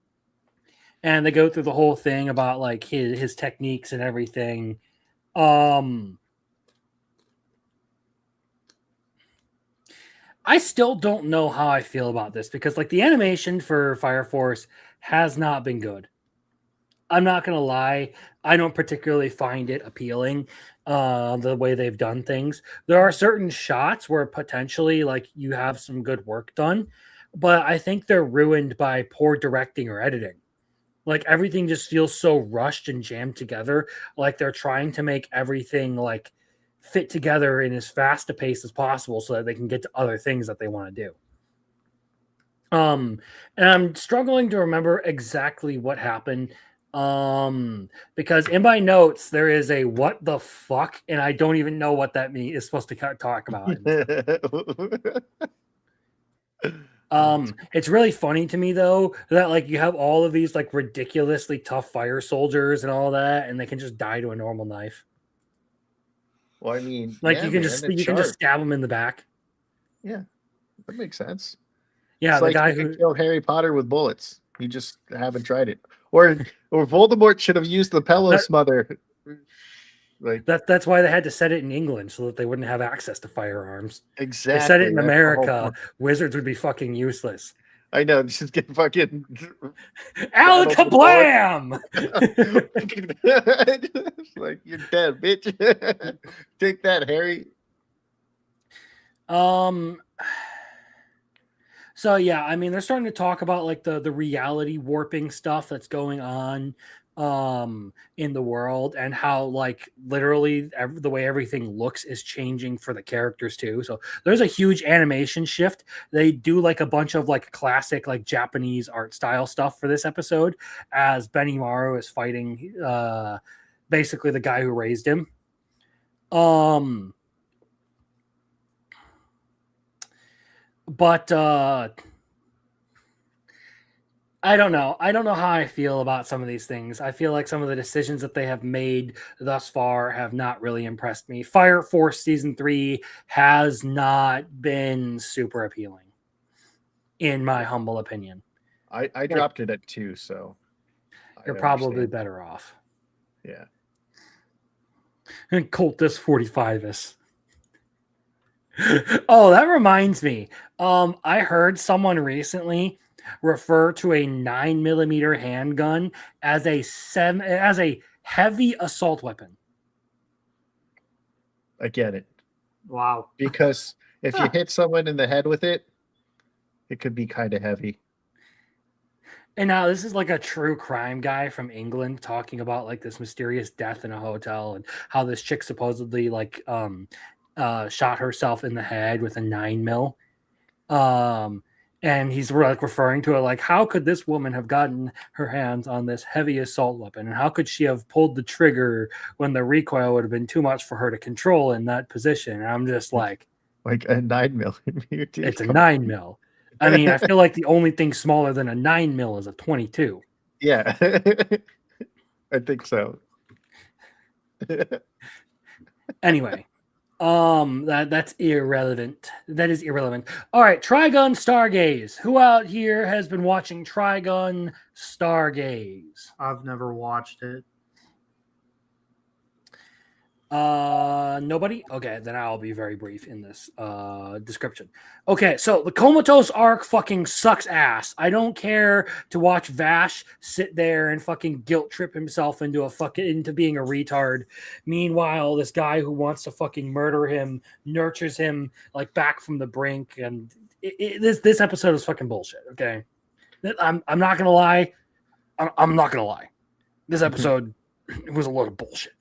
they go through the whole thing about like his techniques and everything. I still don't know how I feel about this because like the animation for Fire Force has not been good. I'm not gonna lie, I don't particularly find it appealing the way they've done things. There are certain shots where potentially like you have some good work done, but I think they're ruined by poor directing or editing. Like everything just feels so rushed and jammed together. Like they're trying to make everything like fit together in as fast a pace as possible so that they can get to other things that they want to do. And I'm struggling to remember exactly what happened. Because in my notes there is a what the fuck, and I don't even know what that means is supposed to talk about. It's really funny to me though that like you have all of these like ridiculously tough fire soldiers and all that, and they can just die to a normal knife. Well, I mean, Like yeah, you can man, just it's you can just sharp. stab them in the back. Yeah, that makes sense. Yeah, It's the like guy you could who kill Harry Potter with bullets. You just haven't tried it. Or Voldemort should have used the Pelos mother. Like that's why they had to set it in England so that they wouldn't have access to firearms. exactly. They said it in that's the whole America, point. wizards would be fucking useless. I know. Just get fucking Alakablam! It's like you're dead, bitch. Take that, Harry. So yeah, I mean, they're starting to talk about like the reality warping stuff that's going on in the world, and how like literally the way everything looks is changing for the characters too. So there's a huge animation shift. They do like a bunch of like classic like Japanese art style stuff for this episode as Benimaru is fighting basically the guy who raised him. But I don't know. I don't know how I feel about some of these things. I feel like some of the decisions that they have made thus far have not really impressed me. Fire Force Season 3 has not been super appealing, in my humble opinion. I dropped it at 2, so You're probably better off. Yeah. And Cultus 45is. Oh, that reminds me. I heard someone recently refer to a 9 mm handgun as a heavy assault weapon. I get it. Wow. Because if you hit someone in the head with it, it could be kind of heavy. And now this is like a true crime guy from England talking about like this mysterious death in a hotel and how this chick supposedly like shot herself in the head with a 9 mm. And he's like referring to it like, how could this woman have gotten her hands on this heavy assault weapon? And how could she have pulled the trigger when the recoil would have been too much for her to control in that position? And I'm just like a 9 mm. it's a 9 mm. I mean, I feel like the only thing smaller than a 9 mm is a 22. Yeah, I think so. Anyway, that's irrelevant. That is irrelevant. All right, Trigun Stargaze. Who out here has been watching Trigun Stargaze? I've never watched it. Nobody? Okay, then I'll be very brief in this description. Okay, so the Comatose arc fucking sucks ass. I don't care to watch Vash sit there and fucking guilt trip himself into being a retard. Meanwhile, this guy who wants to fucking murder him nurtures him like back from the brink, and this episode is fucking bullshit. Okay, I'm not gonna lie. I'm not gonna lie. This episode was a load of bullshit.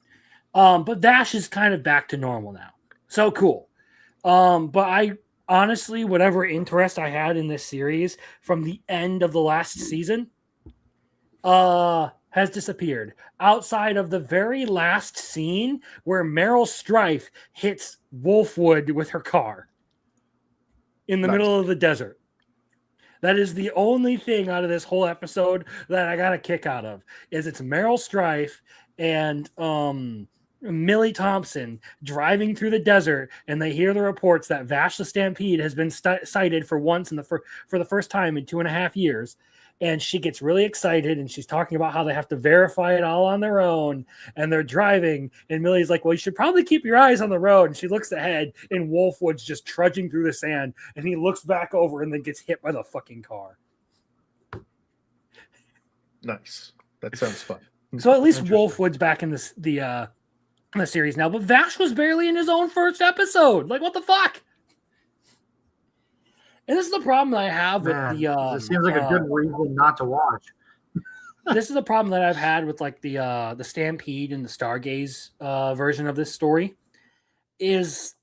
But Vash is kind of back to normal now. So cool. But I honestly, whatever interest I had in this series from the end of the last season, has disappeared. Outside of the very last scene where Meryl Streep hits Wolfwood with her car in the middle of the desert. That is the only thing out of this whole episode that I got a kick out of. Is it's Meryl Streep and Millie Thompson driving through the desert, and they hear the reports that Vash the Stampede has been cited for once for the first time in 2.5 years. And she gets really excited, and she's talking about how they have to verify it all on their own. And they're driving, and Millie's like, "Well, you should probably keep your eyes on the road." And she looks ahead, and Wolfwood's just trudging through the sand, and he looks back over and then gets hit by the fucking car. Nice. That sounds fun. So at least Wolfwood's back in the series now, but Vash was barely in his own first episode. Like, what the fuck? And this is the problem that I have with It seems like a good reason not to watch. This is a problem that I've had with like the Stampede and the Stargaze version of this story. Is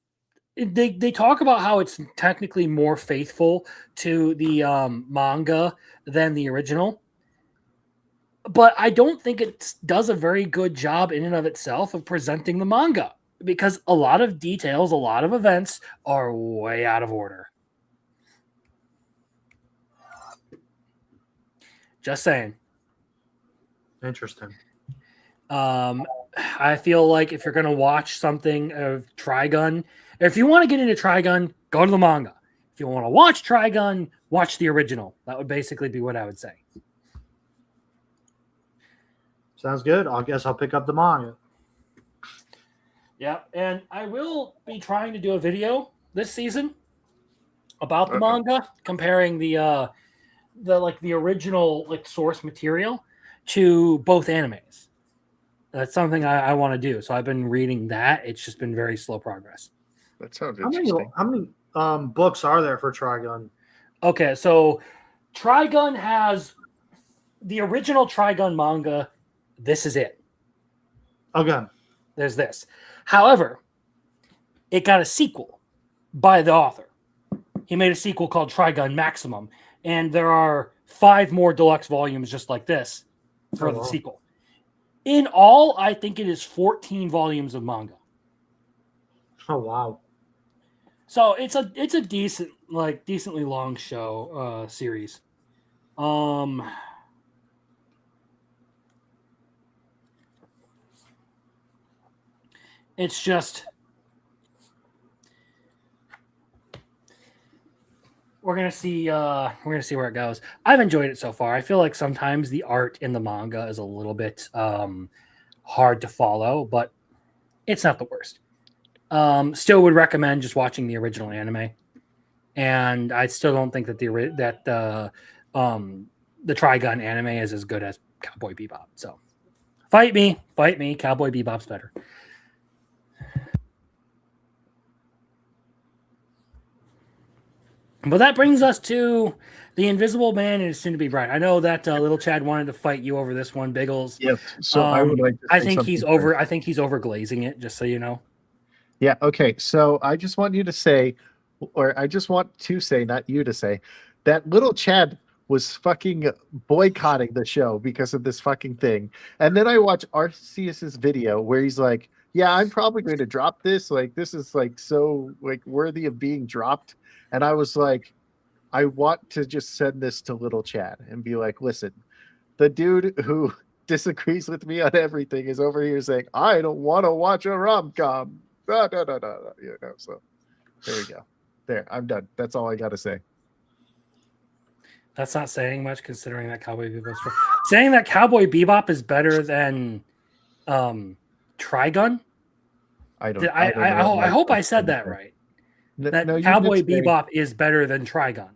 they talk about how it's technically more faithful to the manga than the original. But I don't think it does a very good job in and of itself of presenting the manga, because a lot of details, a lot of events are way out of order. Just saying. Interesting. I feel like if you're going to watch something of Trigun, if you want to get into Trigun, go to the manga. If you want to watch Trigun, watch the original. That would basically be what I would say. Sounds good. I guess I'll pick up the manga. Yeah, and I will be trying to do a video this season about the manga, comparing the original like source material to both animes. That's something I want to do. So I've been reading that. It's just been very slow progress. That sounds How interesting. many books are there for Trigun? Okay, so Trigun has the original Trigun manga. This is it. Okay. There's this. However, it got a sequel by the author. He made a sequel called Trigun Maximum, and there are 5 more deluxe volumes just like this for the sequel. In all, I think it is 14 volumes of manga. Oh wow. So it's a decently long show series. It's just we're gonna see where it goes. I've enjoyed it so far. I feel like sometimes the art in the manga is a little bit hard to follow, but it's not the worst. Still would recommend just watching the original anime, and I still don't think that the Trigun anime is as good as Cowboy Bebop. So fight me. Cowboy Bebop's better. But that brings us to the Invisible Man and his soon-to-be bride. I know that Little Chad wanted to fight you over this one, Biggles. Yes. So I would like to I say think something he's first. over. I think he's over glazing it. Just so you know. Yeah. Okay. So I just want you to say, or I just want to say, not you to say, that Little Chad was fucking boycotting the show because of this fucking thing. And then I watch Arceus's video where he's like, "Yeah, I'm probably going to drop this. Like, this is like so like worthy of being dropped." And I was like, I want to just send this to Little Chad and be like, "Listen, the dude who disagrees with me on everything is over here saying I don't want to watch a rom-com." You know, so there you go. There, I'm done. That's all I got to say. That's not saying much, considering that Cowboy Bebop. Saying that Cowboy Bebop is better than Trigun. I hope I said that right. That No, you Cowboy did say- Bebop is better than Trigun.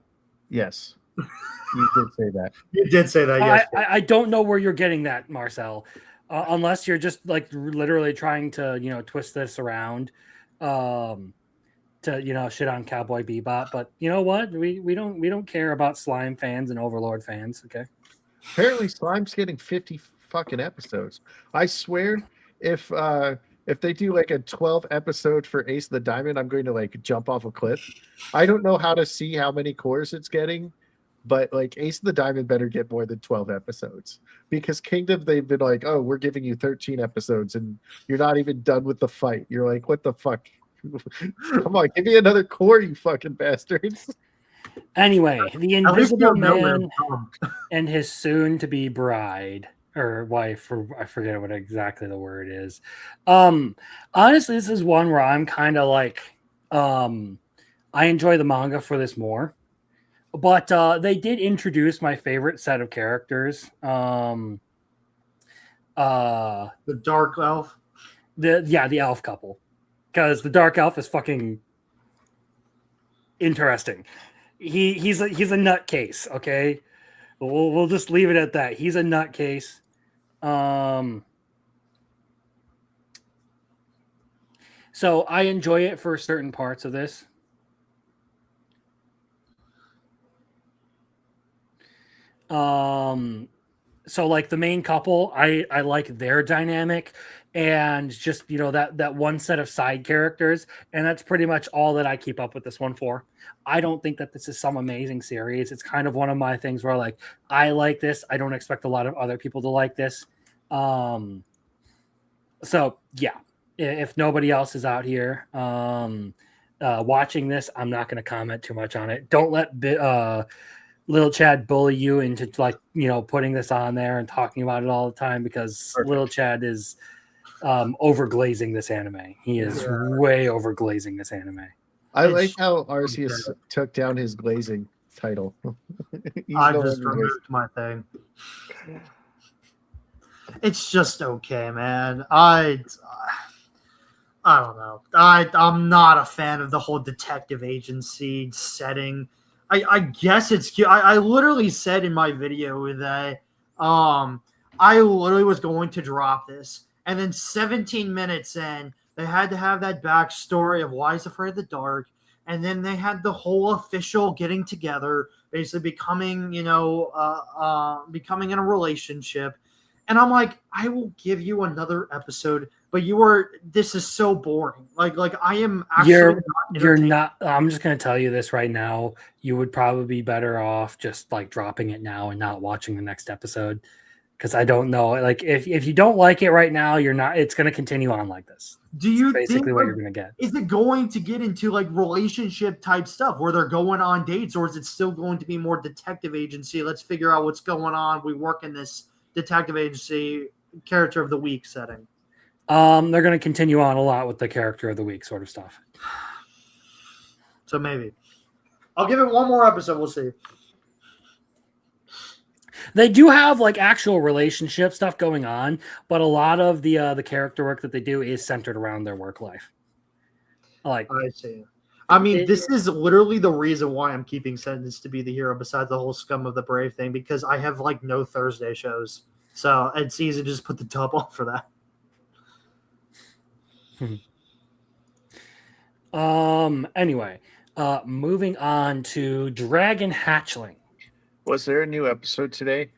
Yes, you did say that. You did say that, yes. I don't know where you're getting that, Marcel, unless you're just like literally trying to twist this around, to shit on Cowboy Bebop. But you know what? We don't care about Slime fans and Overlord fans. Okay. Apparently, Slime's getting 50 fucking episodes. I swear, if they do like a 12 episode for Ace of the Diamond, I'm going to like jump off a cliff. I don't know how to see how many cores it's getting, but like Ace of the Diamond better get more than 12 episodes, because Kingdom, they've been like, "Oh, we're giving you 13 episodes and you're not even done with the fight." You're like, "What the fuck? Come on, give me another core, you fucking bastards." Anyway, the At least Invisible you know where Man I'm from. and his soon-to-be bride or wife, or I forget what exactly the word is. Honestly, this is one where I'm kind of like, I enjoy the manga for this more, but they did introduce my favorite set of characters. The Dark Elf. The elf couple, because the dark elf is fucking interesting. He's a nutcase. Okay, we'll just leave it at that. He's a nutcase. So I enjoy it for certain parts of this. So like the main couple, I like their dynamic, and just that one set of side characters, and that's pretty much all that I keep up with this one for. I don't think that this is some amazing series. It's kind of one of my things where like I like this. I don't expect a lot of other people to like this. So yeah, if nobody else is out here watching this, I'm not going to comment too much on it. Don't let Little Chad bully you into putting this on there and talking about it all the time, because Perfect. Little Chad is overglazing this anime. He is way overglazing this anime. I like how Arceus took down his glazing title. He's I no just longer removed my thing. It's just okay, man. I don't know. I'm not a fan of the whole detective agency setting. I guess it's cute. I literally said in my video that I literally was going to drop this, and then 17 minutes in, they had to have that backstory of why he's afraid of the dark, and then they had the whole official getting together, basically becoming in a relationship. And I'm like, I will give you another episode, but this is so boring. Like I am actually You're entertained. not. I'm just going to tell you this right now. You would probably be better off just like dropping it now and not watching the next episode, because I don't know. Like if you don't like it right now, you're not. It's going to continue on like this. Do you Basically, think what like, you're going to get. is it going to get into like relationship type stuff where they're going on dates, or is it still going to be more detective agency? Let's figure out what's going on. We work in this detective agency character of the week setting. They're going to continue on a lot with the character of the week sort of stuff. So maybe I'll give it one more episode. We'll see. They do have like actual relationship stuff going on, but a lot of the character work that they do is centered around their work life. Like, I see. I mean, It- this is literally the reason why I'm keeping Sentence to be the hero, besides the whole Scum of the Brave thing, because I have like no Thursday shows. So it's easy to just put the dub on for that. anyway, moving on to Dragon Hatchling. Was there a new episode today?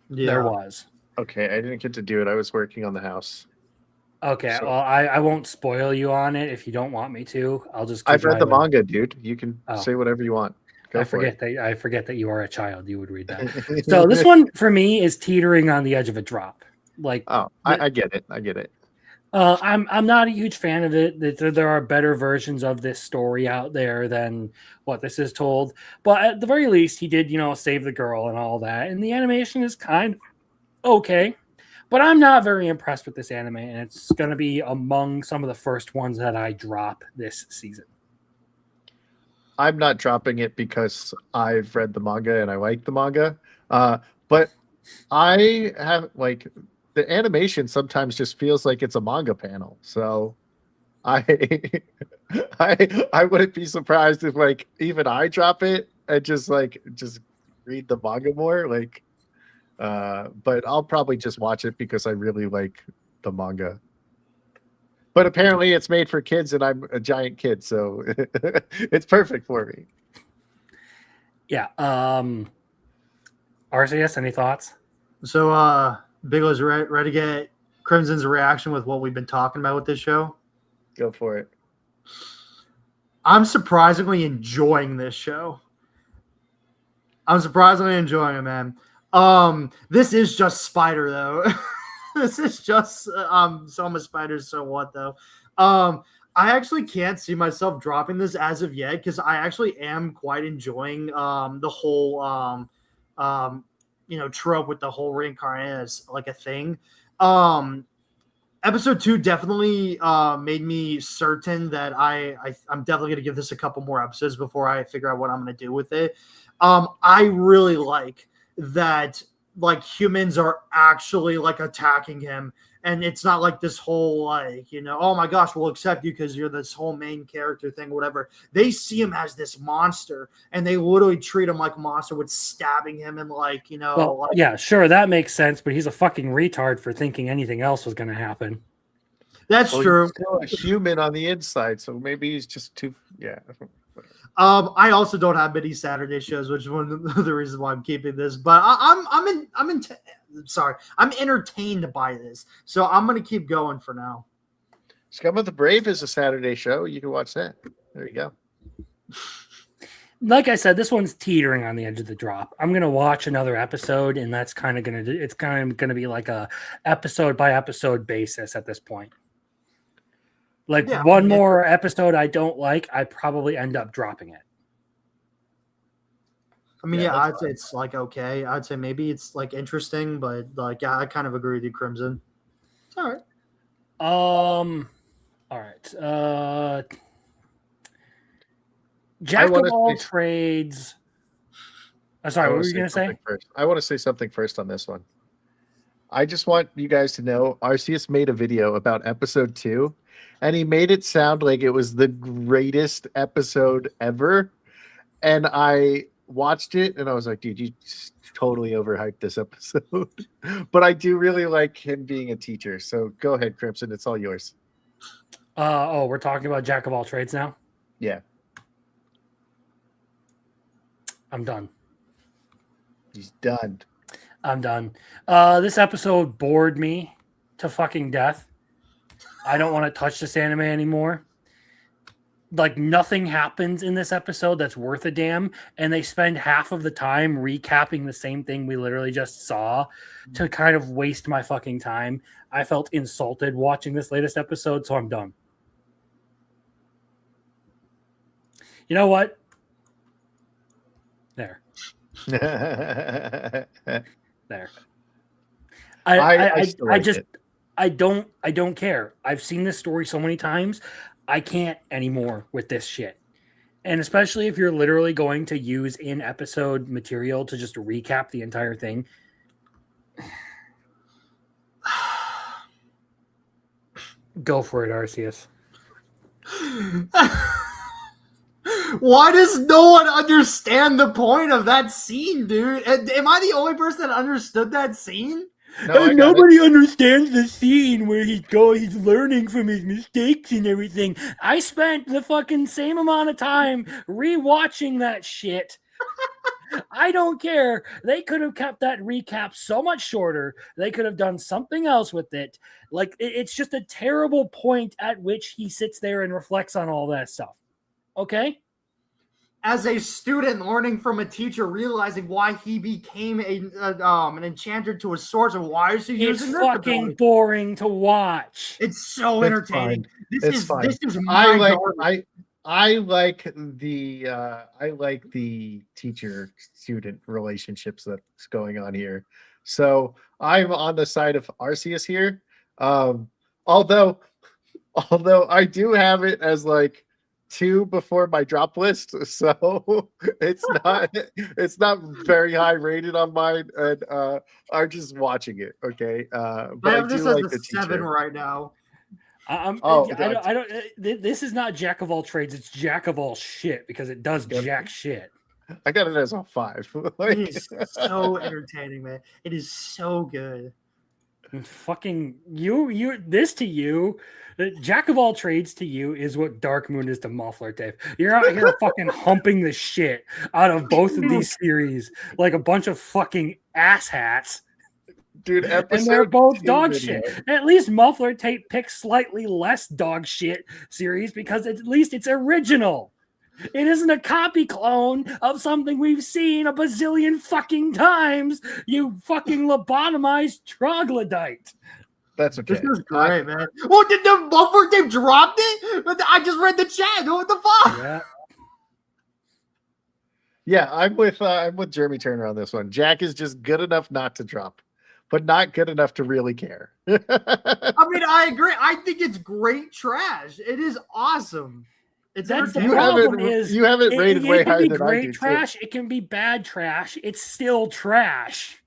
Yeah. There was. Okay, I didn't get to do it. I was working on the house. Okay, So- well, I won't spoil you on it if you don't want me to. I'll just. I've keep read the my- manga, dude. You can Oh. say whatever you want. Go I for forget that I forget that you are a child. You would read that. it. So this one for me is teetering on the edge of a drop. Like, Oh, I get it. I get it. I'm not a huge fan of it. There are better versions of this story out there than what this is told. But at the very least, he did, save the girl and all that. And the animation is kind of okay. But I'm not very impressed with this anime, and it's going to be among some of the first ones that I drop this season. I'm not dropping it because I've read the manga and I like the manga. But I have like the animation sometimes just feels like it's a manga panel. So I I wouldn't be surprised if like even I drop it and just read the manga more. Like but I'll probably just watch it because I really like the manga. But apparently it's made for kids and I'm a giant kid, so it's perfect for me. Yeah. RCS, any thoughts? So, Bigelow's ready to get Crimson's reaction with what we've been talking about with this show. Go for it. I'm surprisingly enjoying this show. I'm surprisingly enjoying it, man. This is just Spider though. This is just Soma Spider. So what though? I actually can't see myself dropping this as of yet because I actually am quite enjoying the whole trope with the whole reincarnation as like a thing. Episode 2 definitely made me certain that I'm definitely gonna give this a couple more episodes before I figure out what I'm gonna do with it. I really like that like humans are actually like attacking him, and it's not like this whole like, oh my gosh, we'll accept you because you're this whole main character thing, whatever. They see him as this monster and they literally treat him like a monster with stabbing him and like, Well, like, yeah, sure, that makes sense, but he's a fucking retard for thinking anything else was going to happen. that's Well, true. he's still a human on the inside, so maybe he's just too. Yeah. I also don't have many Saturday shows, which is one of the reasons why I'm keeping this. But I'm entertained by this, so I'm gonna keep going for now. Scum of the Brave is a Saturday show. You can watch that. There you go. Like I said, this one's teetering on the edge of the drop. I'm gonna watch another episode, and that's kind of gonna be like a episode by episode basis at this point. Like Yeah, one yeah. more episode I don't like, I probably end up dropping it. I mean, Yeah, yeah, that's I'd say it's like okay. I'd say maybe it's like interesting, but like, yeah, I kind of agree with you, Crimson. It's all right. All right. Jack wanna of all say- trades. Sorry, I what wanna were you say gonna say? something first. I want to say something first on this one. I just want you guys to know Arceus made a video about episode 2, and he made it sound like it was the greatest episode ever. And I watched it and I was like, dude, you just totally overhyped this episode. But I do really like him being a teacher. So go ahead, Crimson. It's all yours. We're talking about Jack of all trades now. Yeah, I'm done. he's done. I'm done. This episode bored me to fucking death. I don't want to touch this anime anymore. Like nothing happens in this episode that's worth a damn, and they spend half of the time recapping the same thing we literally just saw to kind of waste my fucking time. I felt insulted watching this latest episode, so I'm done. You know what? There. There. I still like it. I don't care. I've seen this story so many times. I can't anymore with this shit. And especially if you're literally going to use in episode material to just recap the entire thing. Go for it, Arceus. Why does no one understand the point of that scene, dude? Am I the only person that understood that scene? No, I got it. Nobody understands the scene where he's learning from his mistakes and everything. I spent the fucking same amount of time rewatching that shit. I don't care. They could have kept that recap so much shorter. They could have done something else with it. Like, it's just a terrible point at which he sits there and reflects on all that stuff. Okay? As a student learning from a teacher, realizing why he became an enchanter to a sorcerer, why is he It's using this fucking ability? boring to watch. It's so It's entertaining. fine. This It's is fine. this is I my like garbage. I like the teacher student relationships that's going on here. So I'm on the side of Arceus here. Although I do have it as like 2 before my drop list, so it's not very high rated on mine, and I'm just watching it. Okay, I but I have do this as like a the 7 teacher. right now. Oh, I don't. This is not jack of all trades. It's jack of all shit because it does Yep. jack shit. I got it as a 5. Like, It is so entertaining, man. It is so good. And fucking you. This to you, jack of all trades to you is what Dark Moon is to Muffler Tape. You're out here fucking humping the shit out of both of these series like a bunch of fucking asshats. dude, And they're episode both 2 dog video. shit. At least Muffler Tape picks slightly less dog shit series because at least it's original. It isn't a copy clone of something we've seen a bazillion fucking times, you fucking lobotomized troglodyte. That's okay. This is great, man. Oh, did the buffer tape dropped it? I just read the chat. What the fuck? Yeah. Yeah, I'm with Jeremy Turner on this one. Jack is just good enough not to drop, but not good enough to really care. I mean, I agree. I think it's great trash. It is awesome. It's That's the entertaining. problem is you have it rated way it can higher be than I great do, too. trash, it can be bad trash, it's still trash.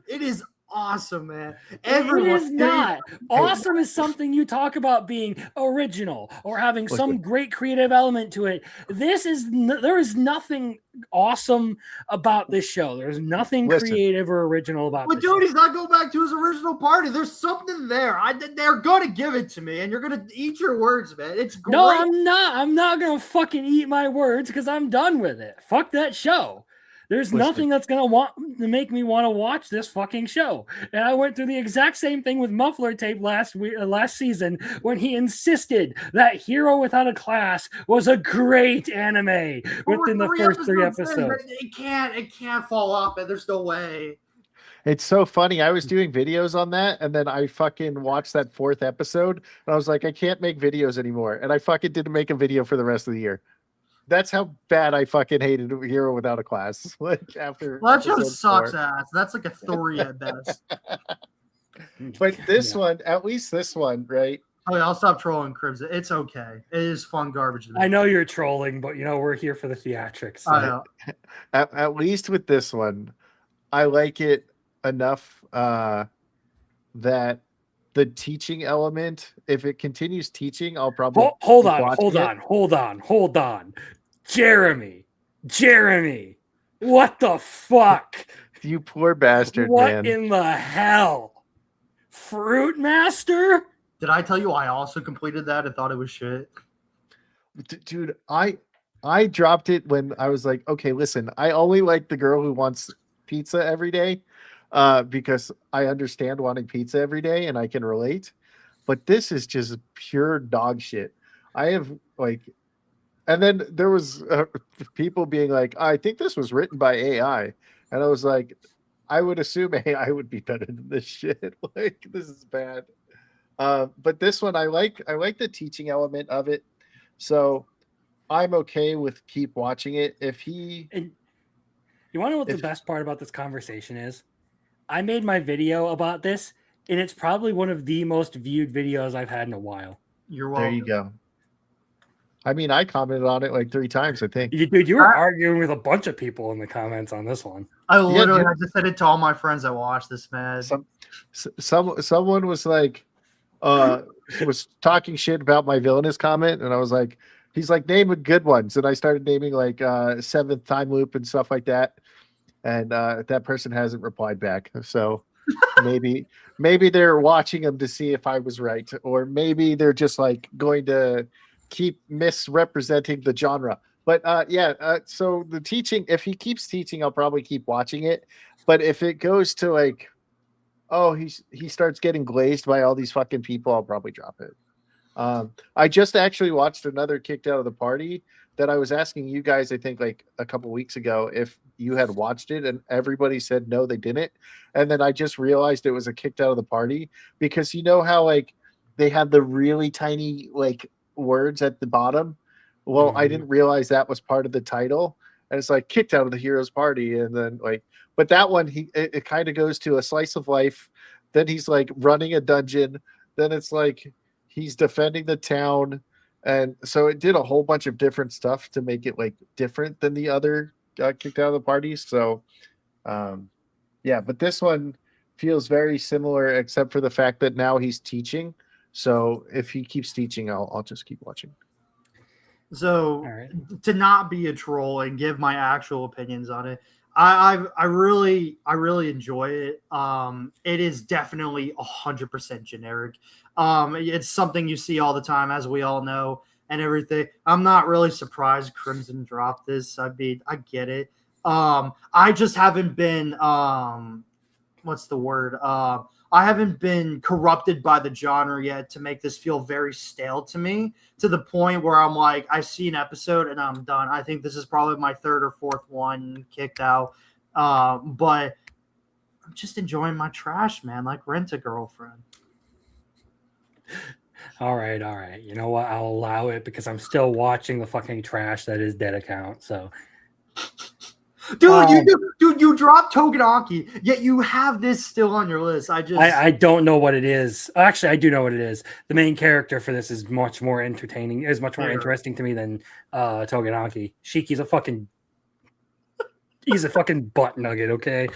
It is awesome, man. It is not. Awesome is something you talk about being original or having some Listen. great creative element to it. There is nothing awesome about this show. There's nothing Listen. creative or original about But this dude, show. he's not going back to his original party. There's something there. They're gonna give it to me, and you're gonna eat your words, man. It's great. No, I'm not. I'm not gonna fucking eat my words because I'm done with it. Fuck that show. There's Listen. nothing that's gonna want to make me want to watch this fucking show. And I went through the exact same thing with Muffler Tape last season when he insisted that Hero Without a Class was a great anime But within we're the first 3 in, episodes. but it can't fall off, and there's no way. It's so funny. I was doing videos on that, and then I fucking watched that 4th episode, and I was like, I can't make videos anymore. And I fucking didn't make a video for the rest of the year. That's how bad I fucking hated Hero Without a Class. Like after Well, that show episode sucks 4. ass. That's like a 3 at best. But this Yeah. one, at least this one, right? Okay, I'll stop trolling Cribs. It's okay. It is fun garbage. To me. I know you're trolling, but you know we're here for the theatrics. So. I know. At least with this one, I like it enough that the teaching element, if it continues teaching, I'll probably Hold keep on, watching hold on. Jeremy, what the fuck? it. You poor bastard, What man. in the hell? Fruit Master? Did I tell you I also completed that and thought it was shit? Dude, I dropped it when I was like, okay, listen, I only like the girl who wants pizza every day, because I understand wanting pizza every day and I can relate. But this is just pure dog shit. I have like, and then there was people being like, I think this was written by AI, and I was like, I would assume AI would be better than this shit. Like, this is bad. But this one, I like the teaching element of it, so I'm okay with keep watching it. If he, And you want to know what the If- best part about this conversation is? I made my video about this, and it's probably one of the most viewed videos I've had in a while. You're there welcome. you go. I mean, I commented on it like 3 times, I think. Dude, you were arguing with a bunch of people in the comments on this one. I literally dude. I just said it to all my friends that watch this, man. Someone was like, was talking shit about my villainous comment, and I was like, he's like, name a good ones, and I started naming like Seventh Time Loop and stuff like that, and that person hasn't replied back. So maybe they're watching them to see if I was right, or maybe they're just like going to keep misrepresenting the genre. But so the teaching, if he keeps teaching, I'll probably keep watching it. But if it goes to like, oh, he starts getting glazed by all these fucking people, I'll probably drop it. I just actually watched another Kicked Out of the Party that I was asking you guys, I think like a couple weeks ago, if you had watched it, and everybody said no, they didn't. And then I just realized it was a Kicked Out of the Party, because you know how like they have the really tiny like words at the bottom. Well, I didn't realize that was part of the title, and it's like Kicked Out of the Heroes Party, and then like, but that one it kind of goes to a slice of life. Then he's like running a dungeon. Then it's like he's defending the town. And so it did a whole bunch of different stuff to make it like different than the other Kicked Out of the Party. So, but this one feels very similar, except for the fact that now he's teaching. So if he keeps teaching, I'll just keep watching. So All right. to not be a troll and give my actual opinions on it, I really enjoy it. It is definitely 100% generic. It's something you see all the time, as we all know, and everything. I'm not really surprised Crimson dropped this. I get it. I just haven't been what's the word? I haven't been corrupted by the genre yet to make this feel very stale to me, to the point where I'm like, I see an episode and I'm done. I think this is probably my third or fourth one Kicked Out. But I'm just enjoying my trash, man, like Rent a Girlfriend. All right. You know what? I'll allow it because I'm still watching the fucking trash that is Dead Account. So, Dude, you dropped Togenaki, yet you have this still on your list. I don't know what it is. Actually, I do know what it is. The main character for this is much more entertaining, is much more interesting to me than Togenaki. Shiki's he's a fucking butt nugget, okay?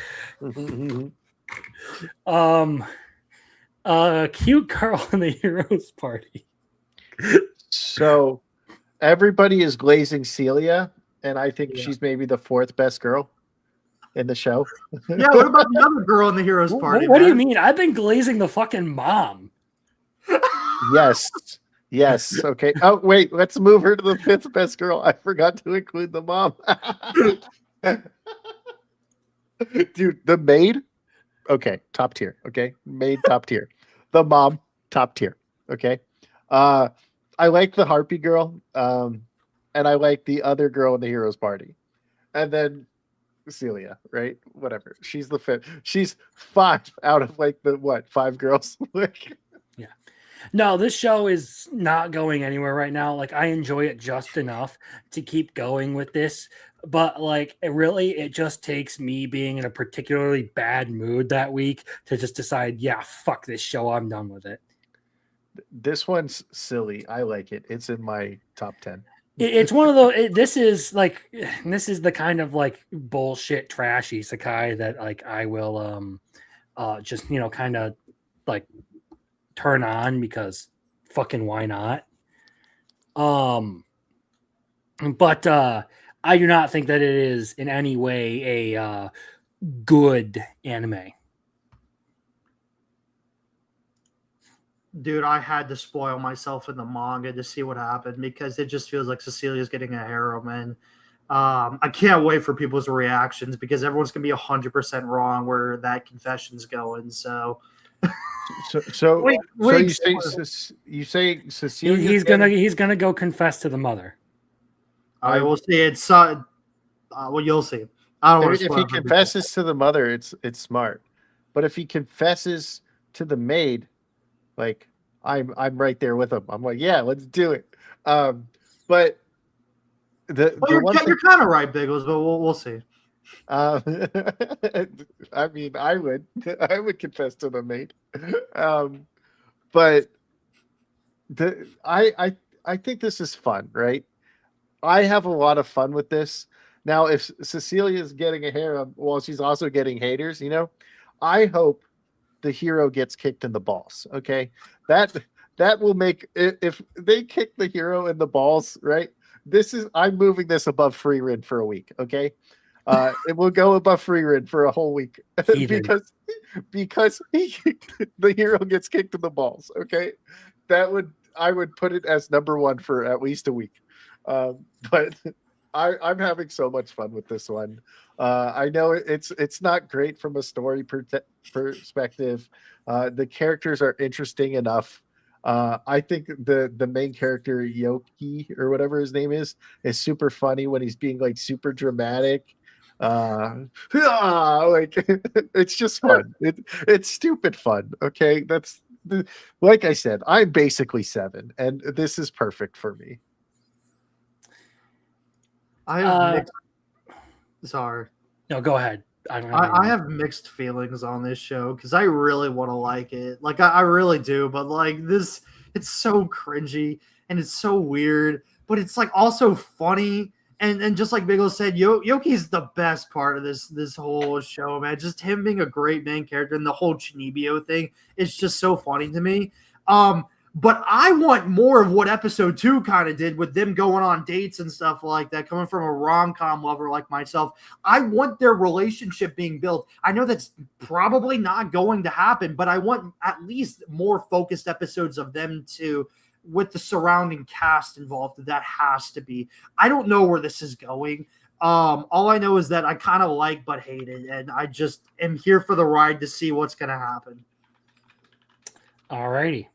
Cute girl in the Heroes Party. So everybody is glazing Celia, and I think she's maybe the fourth best girl in the show. Yeah, what about the other girl in the Heroes Party? What do you mean? I've been glazing the fucking mom. Yes. Okay. Oh, wait. Let's move her to the fifth best girl. I forgot to include the mom. Dude, the maid. Okay, top tier. Okay, maid top tier. The mom top tier. Okay. I like the harpy girl. And I like the other girl in the Heroes Party. And then Celia, right? Whatever. She's the fifth. She's 5 out of like the 5 girls. Yeah. No, this show is not going anywhere right now. Like, I enjoy it just enough to keep going with this. But like, it just takes me being in a particularly bad mood that week to just decide, yeah, fuck this show. I'm done with it. This one's silly. I like it. It's in my top 10. It's one of those. This is the kind of like bullshit trashy isekai that like I will just kind of like turn on because fucking why not? But I do not think that it is in any way a good anime. Dude, I had to spoil myself in the manga to see what happened because it just feels like Cecilia's getting a harem, man. I can't wait for people's reactions because everyone's gonna be 100% wrong where that confession's going. So you say Cecilia? He's gonna go confess to the mother. I will see. It's well, you'll see. I don't want to if spoil he confesses to the mother, it's smart. But if he confesses to the maid, like I'm right there with him. I'm like, yeah, let's do it. But you're kind of right, Biggles, but we'll see. I mean, I would confess to the maid. But I think this is fun, right? I have a lot of fun with this. Now, if Cecilia's getting a harem, well, she's also getting haters, I hope the hero gets kicked in the balls. Okay. that will make if they kick the hero in the balls, right? I'm moving this above Frieren for a week, okay? It will go above Frieren for a whole week Heathen. because the hero gets kicked in the balls, okay? I would put it as number one for at least a week. But I'm having so much fun with this one. I know it's not great from a story perspective. The characters are interesting enough. I think the main character Yoki or whatever his name is super funny when he's being like super dramatic. Like it's just fun. It's stupid fun. Okay, like I said, I'm basically 7, and this is perfect for me. I have mixed. Sorry. No, go ahead. I don't know. I have mixed feelings on this show because I really want to like it. Like I really do, but like this, it's so cringy and it's so weird, but it's like also funny. And just like Biggles said, Yoki's the best part of this whole show, man. Just him being a great main character and the whole Chinibio thing is just so funny to me. But I want more of what episode 2 kind of did with them going on dates and stuff like that, coming from a rom-com lover like myself. I want their relationship being built. I know that's probably not going to happen, but I want at least more focused episodes of them too, with the surrounding cast involved. That has to be. I don't know where this is going. All I know is that I kind of like but hate it, and I just am here for the ride to see what's going to happen. Alrighty.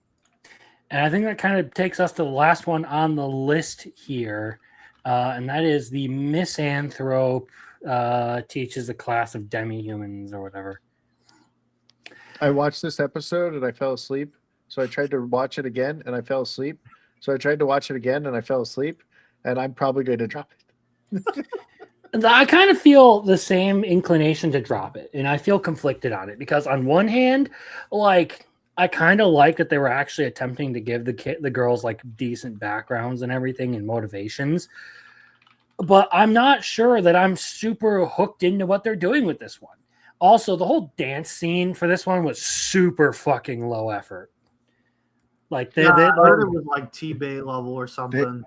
And I think that kind of takes us to the last one on the list here, and that is the misanthrope teaches a class of demi-humans or whatever. I watched this episode and I fell asleep. So I tried to watch it again and I fell asleep. So I tried to watch it again and I fell asleep. And I'm probably going to drop it. I kind of feel the same inclination to drop it, and I feel conflicted on it because on one hand, like I kind of like that they were actually attempting to give the girls like decent backgrounds and everything and motivations, but I'm not sure that I'm super hooked into what they're doing with this one. Also, the whole dance scene for this one was super fucking low effort. Like I heard it was like T-Bait level or something.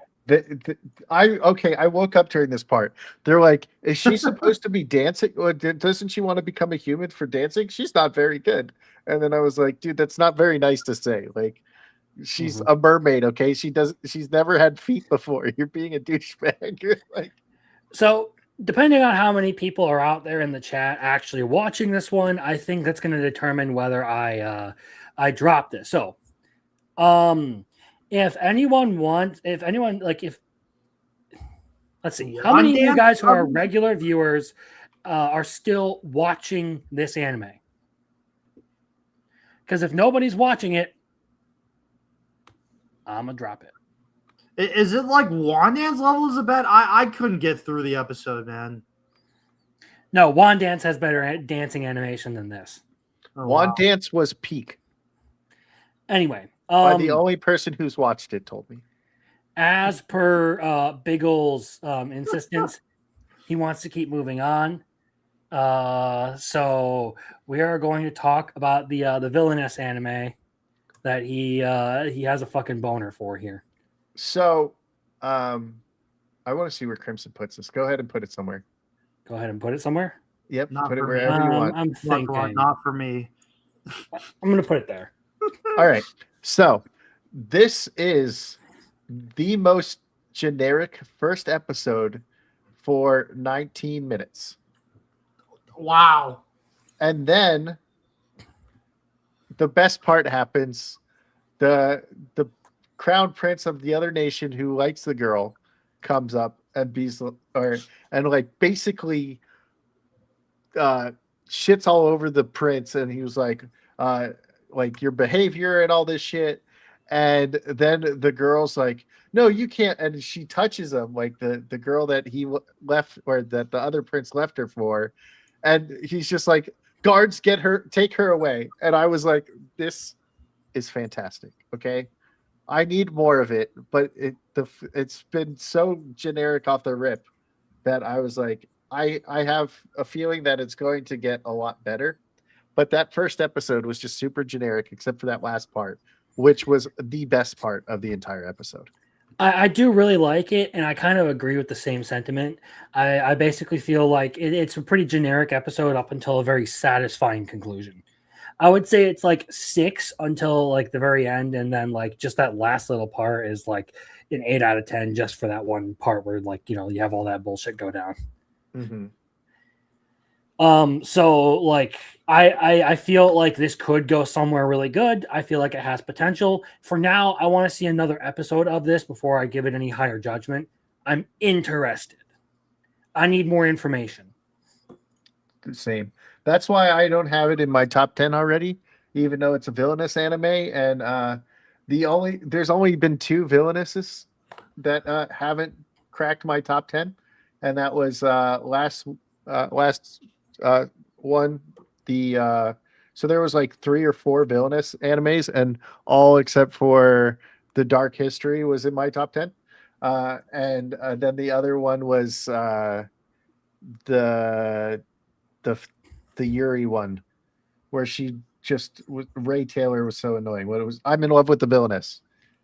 I woke up during this part. They're like, is she supposed to be dancing? Or doesn't she want to become a human for dancing? She's not very good. And then I was like, dude, that's not very nice to say. Like, she's a mermaid, okay? She's never had feet before. You're being a douchebag. Like, so depending on how many people are out there in the chat actually watching this one, I think that's going to determine whether I drop this. So, let's see, how many of you guys who are regular viewers are still watching this anime? Because if nobody's watching it, I'm gonna drop it. Is it like Wandance level is a bet? I couldn't get through the episode, man. No, Wandance has better dancing animation than this. Oh, wow. Wandance was peak. Anyway, By the only person who's watched it told me. as per Biggles' insistence, he wants to keep moving on. So we are going to talk about the villainess anime that he has a fucking boner for here. So, I want to see where Crimson puts this. Go ahead and put it somewhere. Go ahead and put it somewhere. Yep, Not put it for me. wherever you want. I'm thinking. Not for me. I'm going to put it there. All right. So, this is the most generic first episode for 19 minutes. Wow. And then the best part happens. The crown prince of the other nation who likes the girl comes up and basically shits all over the prince, and he was like your behavior and all this shit. And then the girl's like, no, you can't. And she touches him, like the girl that he left, or that the other prince left her for. And he's just like, guards, take her away. And I was like, this is fantastic. Okay. I need more of it, but it's been so generic off the rip that I was like, I have a feeling that it's going to get a lot better. But that first episode was just super generic, except for that last part which was the best part of the entire episode. I do really like it, and I kind of agree with the same sentiment. I basically feel like it's a pretty generic episode up until a very satisfying conclusion. I would say it's like 6 until like the very end, and then like just that last little part is like an 8 out of 10 just for that one part where like you have all that bullshit go down. Mm-hmm. So like I feel like this could go somewhere really good. I feel like it has potential. For now, I want to see another episode of this before I give it any higher judgment. I'm interested. I need more information. Same. That's why I don't have it in my top 10 already, even though it's a villainous anime. And there's only been 2 villainesses that haven't cracked my top 10, and that was last one. So there was like 3 or 4 villainous animes, and all except for The Dark History was in my top 10. And then the other one was the Yuri one, where she just Ray Taylor was so annoying. What it was, I'm in love with the villainess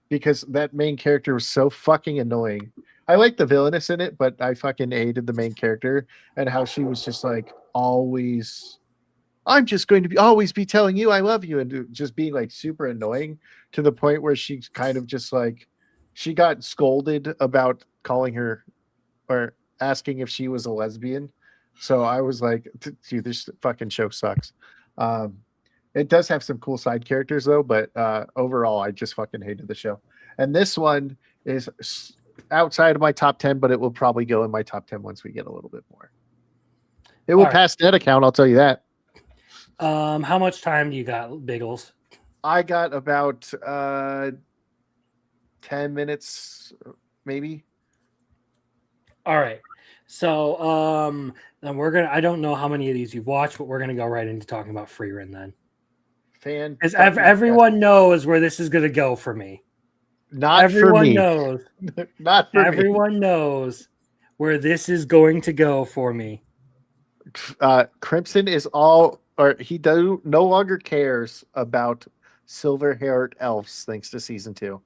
because that main character was so fucking annoying. I like the villainess in it, but I fucking hated the main character and how she was just like always, I'm just going to always be telling you I love you, and just being like super annoying to the point where she's kind of just like, she got scolded about calling her or asking if she was a lesbian. So I was like, dude, this fucking show sucks. It does have some cool side characters though, but overall, I just fucking hated the show. And this one is outside of my top 10, but it will probably go in my top 10 once we get a little bit more. It will pass that account, I'll tell you that. How much time do you got, Biggles? I got about 10 minutes, maybe. All right. So then I don't know how many of these you've watched, but we're gonna go right into talking about Frieren then. Because everyone knows where this is gonna go for me. Not everyone for me. Knows. Not for everyone me. knows where this is going to go for me. Crimson is all, or he no longer cares about silver-haired elves thanks to season 2.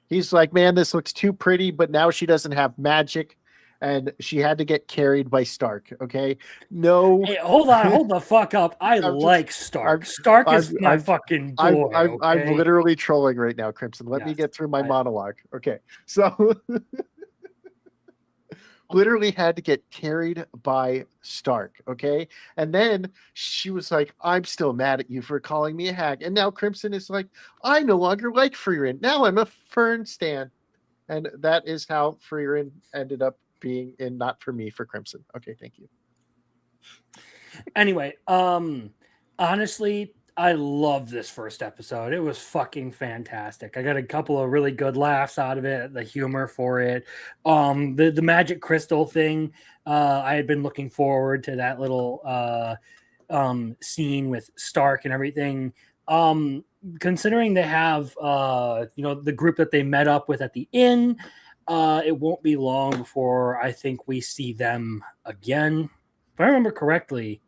He's like, man, this looks too pretty, but now she doesn't have magic, and she had to get carried by Stark. Okay, no. Hey, hold the fuck up. I like Stark. Stark is my fucking boy. I'm literally trolling right now, Crimson. Let me get through my monologue. Okay, so literally had to get carried by Stark. Okay, and then she was like, I'm still mad at you for calling me a hag. And now Crimson is like, I no longer like Frieren. Now I'm a Fern stan. And that is how Frieren ended up being in Not For Me for Crimson. Okay, thank you. Anyway, honestly, I love this first episode. It was fucking fantastic. I got a couple of really good laughs out of it, the humor for it. The magic crystal thing, I had been looking forward to that little scene with Stark and everything. Considering they have the group that they met up with at the inn, it won't be long before I think we see them again. If I remember correctly,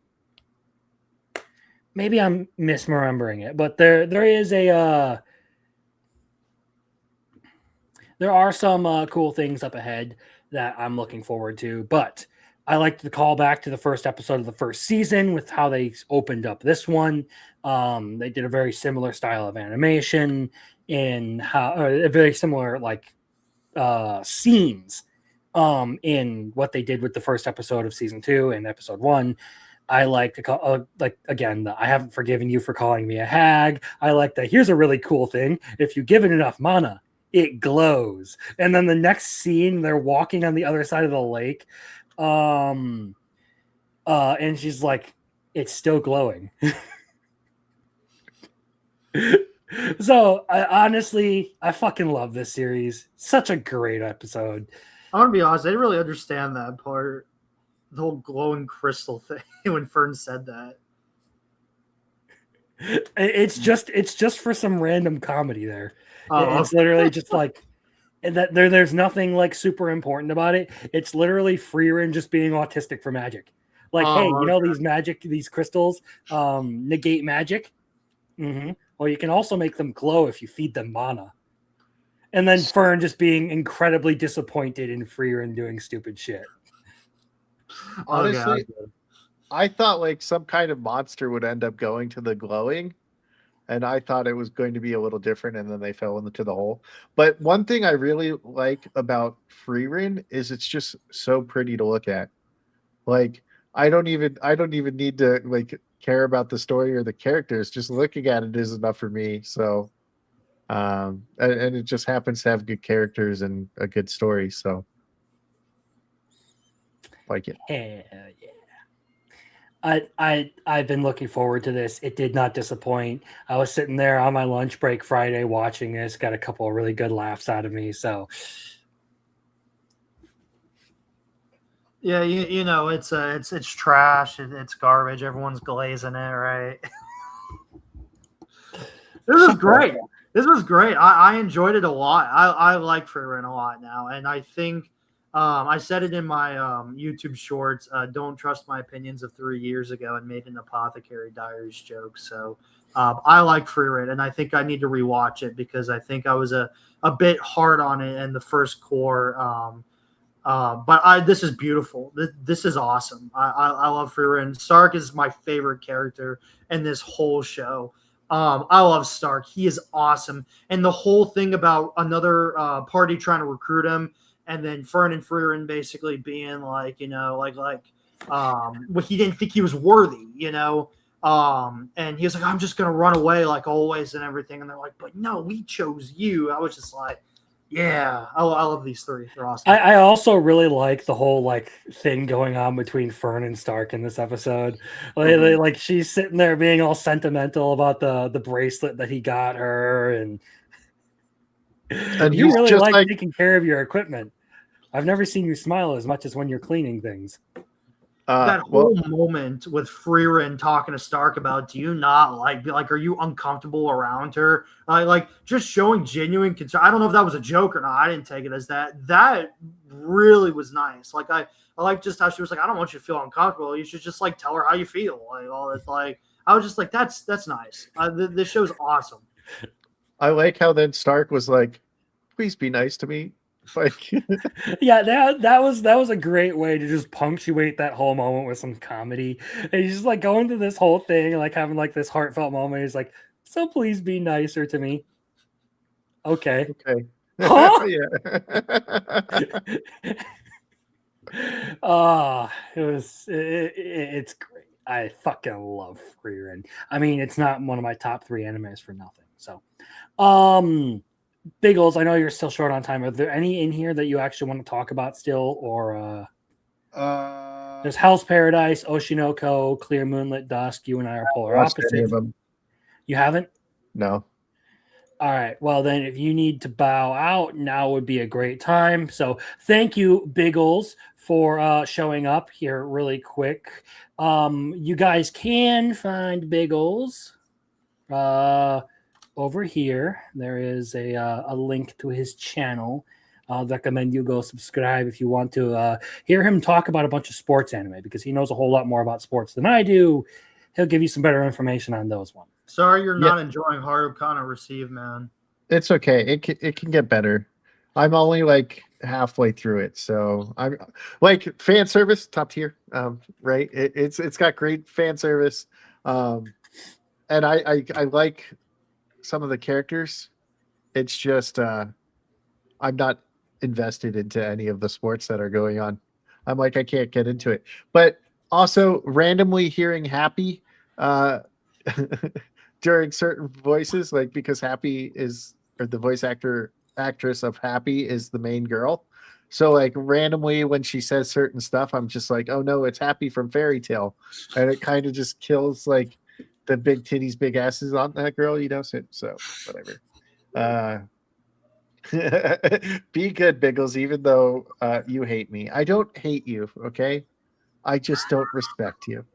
maybe I'm misremembering it, but there is there are some cool things up ahead that I'm looking forward to. But I like to call back to the first episode of the first season with how they opened up this one. They did a very similar style of animation in how a very similar scenes in what they did with the first episode of season 2 and episode 1. I like to call I haven't forgiven you for calling me a hag. I like that. Here's a really cool thing. If you give it enough mana, it glows. And then the next scene, they're walking on the other side of the lake. And she's like, it's still glowing. So I fucking love this series. Such a great episode. I'm gonna be honest, I didn't really understand that part, the whole glowing crystal thing when Fern said that. It's just for some random comedy there. Oh. It's literally just like that. There's nothing like super important about it. It's literally Frieren just being autistic for magic. Like, hey, okay. these crystals negate magic. Mm-hmm. Well, you can also make them glow if you feed them mana. And then Fern just being incredibly disappointed in Freerin doing stupid shit. Honestly, Okay. I thought like some kind of monster would end up going to the glowing, and I thought it was going to be a little different, and then they fell into the hole. But one thing I really like about Freerin is it's just so pretty to look at. Like I don't even need to like care about the story or the characters. Just looking at it is enough for me. So and it just happens to have good characters and a good story. So like it. Hell yeah. I've been looking forward to this. It did not disappoint. I was sitting there on my lunch break Friday watching this, got a couple of really good laughs out of me. So Yeah, you know, it's trash. It's garbage. Everyone's glazing it, right? This was great. This was great. I enjoyed it a lot. I like Freerin a lot now, and I think I said it in my YouTube shorts. Don't trust my opinions of 3 years ago, and made an Apothecary Diaries joke. So I like Freerin, and I think I need to rewatch it because I think I was a bit hard on it in the first core. But this is beautiful. This is awesome. I love Freerin. Stark is my favorite character in this whole show. I love Stark. He is awesome. And the whole thing about another party trying to recruit him, and then Fern and Freerin basically being like, you know, well, he didn't think he was worthy, you know. And he was like, I'm just gonna run away like always and everything. And they're like, but no, we chose you. I was just like, yeah, I love these three. They're awesome. I also really like the whole like thing going on between Fern and Stark in this episode. Like she's sitting there being all sentimental about the bracelet that he got her, and you he's really just like like taking care of your equipment. I've never seen you smile as much as when you're cleaning things. That whole moment with Freerin talking to Stark about, do you not like, are you uncomfortable around her? Like just showing genuine concern. I don't know if that was a joke or not. I didn't take it as that. That really was nice. Like I like just how she was like, I don't want you to feel uncomfortable. You should just like tell her how you feel. Like all this, like I was just like, that's nice. This show's awesome. I like how then Stark was like, please be nice to me. Like Yeah, that was a great way to just punctuate that whole moment with some comedy. And he's just like going through this whole thing, like having like this heartfelt moment. He's like, so please be nicer to me. Okay. okay. Huh? It's great. I fucking love Freerin. I mean, it's not one of my top 3 animes for nothing. So Biggles, I know you're still short on time. Are there any in here that you actually want to talk about still, or there's Hell's Paradise, Oshinoko, Clear Moonlit Dusk. You and I are polar opposites. You haven't? No. All right. Well, then, if you need to bow out, now would be a great time. So, thank you, Biggles, for showing up here really quick. You guys can find Biggles over here. There is a link to his channel. I'll recommend you go subscribe if you want to hear him talk about a bunch of sports anime, because he knows a whole lot more about sports than I do. He'll give you some better information on those ones. Sorry you're not enjoying Harukana Receive, man. It's okay. It can get better. I'm only like halfway through it, so I'm like fan service top tier. Right? It's got great fan service, and I like some of the characters. It's just I'm not invested into any of the sports that are going on. I'm like, I can't get into it. But also randomly hearing Happy during certain voices, like because Happy is, or the voice actress of Happy is the main girl. So like randomly when she says certain stuff, I'm just like, oh no, it's Happy from Fairy Tale. And it kind of just kills like the big titties, big asses on that girl, you know. So whatever. Be good, Biggles, even though you hate me. I don't hate you, okay? I just don't respect you.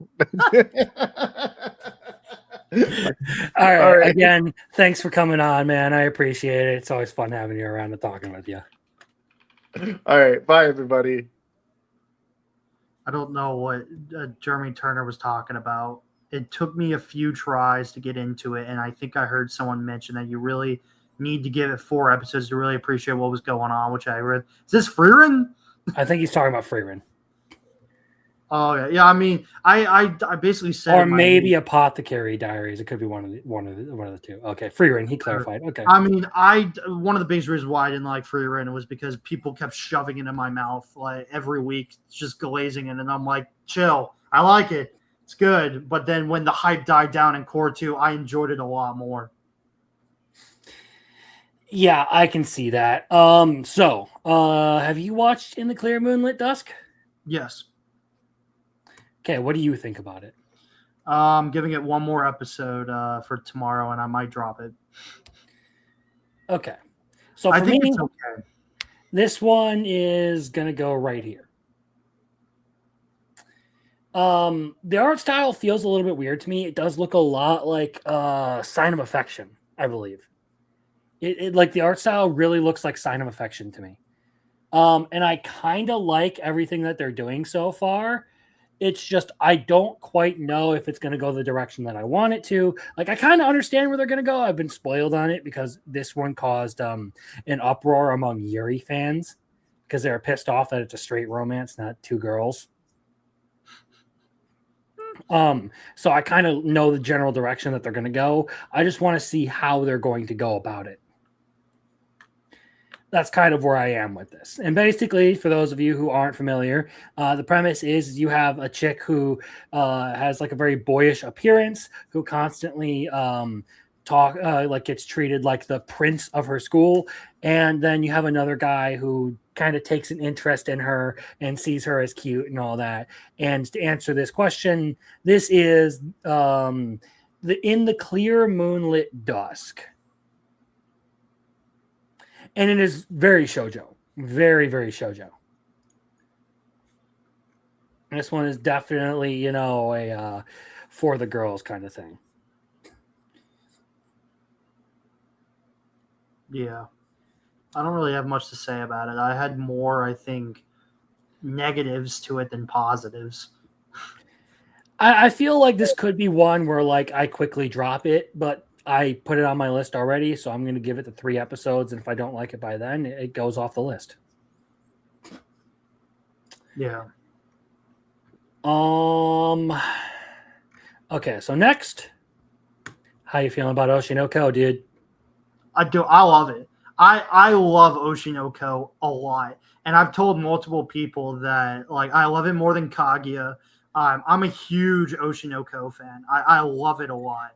All right. Again, thanks for coming on, man. I appreciate it. It's always fun having you around and talking with you. All right. Bye, everybody. I don't know what Jeremy Turner was talking about. It took me a few tries to get into it, and I think I heard someone mention that you really need to give it 4 episodes to really appreciate what was going on, which I read. Is this Freerin? I think he's talking about Freerin. Oh yeah, yeah. I mean, I basically said Or in my- maybe Apothecary Diaries. It could be one of the two. Okay, Freerin. He clarified. Okay. I mean, one of the biggest reasons why I didn't like Freerin was because people kept shoving it in my mouth like every week, just glazing it, and I'm like, chill. I like it. It's good. But then when the hype died down in Core 2, I enjoyed it a lot more. Yeah, I can see that. So, have you watched In the Clear Moonlit Dusk? Yes. Okay, what do you think about it? Giving it one more episode for tomorrow, and I might drop it. Okay. So I for think me, it's okay. this one is gonna go right here. The art style feels a little bit weird to me. It does look a lot like Sign of Affection, I believe. It like the art style really looks like Sign of Affection to me. And I kind of like everything that they're doing so far. It's just I don't quite know if it's going to go the direction that I want it to. Like I kind of understand where they're going to go. I've been spoiled on it because this one caused an uproar among Yuri fans because they're pissed off that it's a straight romance, not 2 girls. So I kind of know the general direction that they're going to go. I just want to see how they're going to go about it. That's kind of where I am with this. And basically, for those of you who aren't familiar, the premise is you have a chick who has like a very boyish appearance, who constantly gets treated like the prince of her school. And then you have another guy who kind of takes an interest in her and sees her as cute and all that. And to answer this question, this is In the Clear Moonlit Dusk. And it is very shoujo. Very, very shoujo. This one is definitely, a for the girls kind of thing. Yeah. I don't really have much to say about it. I had more, I think, negatives to it than positives. I feel like this could be one where like I quickly drop it, but I put it on my list already, so I'm going to give it the 3 episodes, and if I don't like it by then, it goes off the list. Yeah. Okay, so next, how you feeling about Oshinoko, dude? I love it. I love Oshinoko a lot. And I've told multiple people that like I love it more than Kaguya. I'm a huge Oshinoko fan. I love it a lot.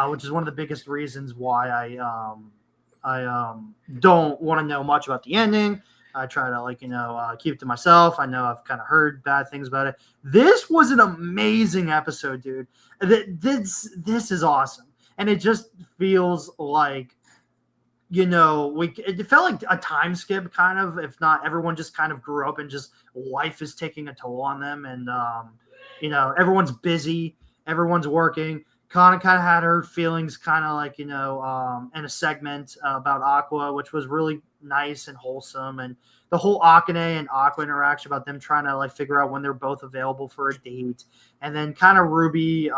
Which is one of the biggest reasons why I don't want to know much about the ending. I try to keep it to myself. I know I've kind of heard bad things about it. This was an amazing episode, dude. This is awesome, and it just feels like it felt like a time skip, kind of. If not, everyone just kind of grew up and just life is taking a toll on them, and everyone's busy, everyone's working. Kana kind of had her feelings kind of like, in a segment about Aqua, which was really nice and wholesome. And the whole Akane and Aqua interaction about them trying to figure out when they're both available for a date. And then kind of Ruby, with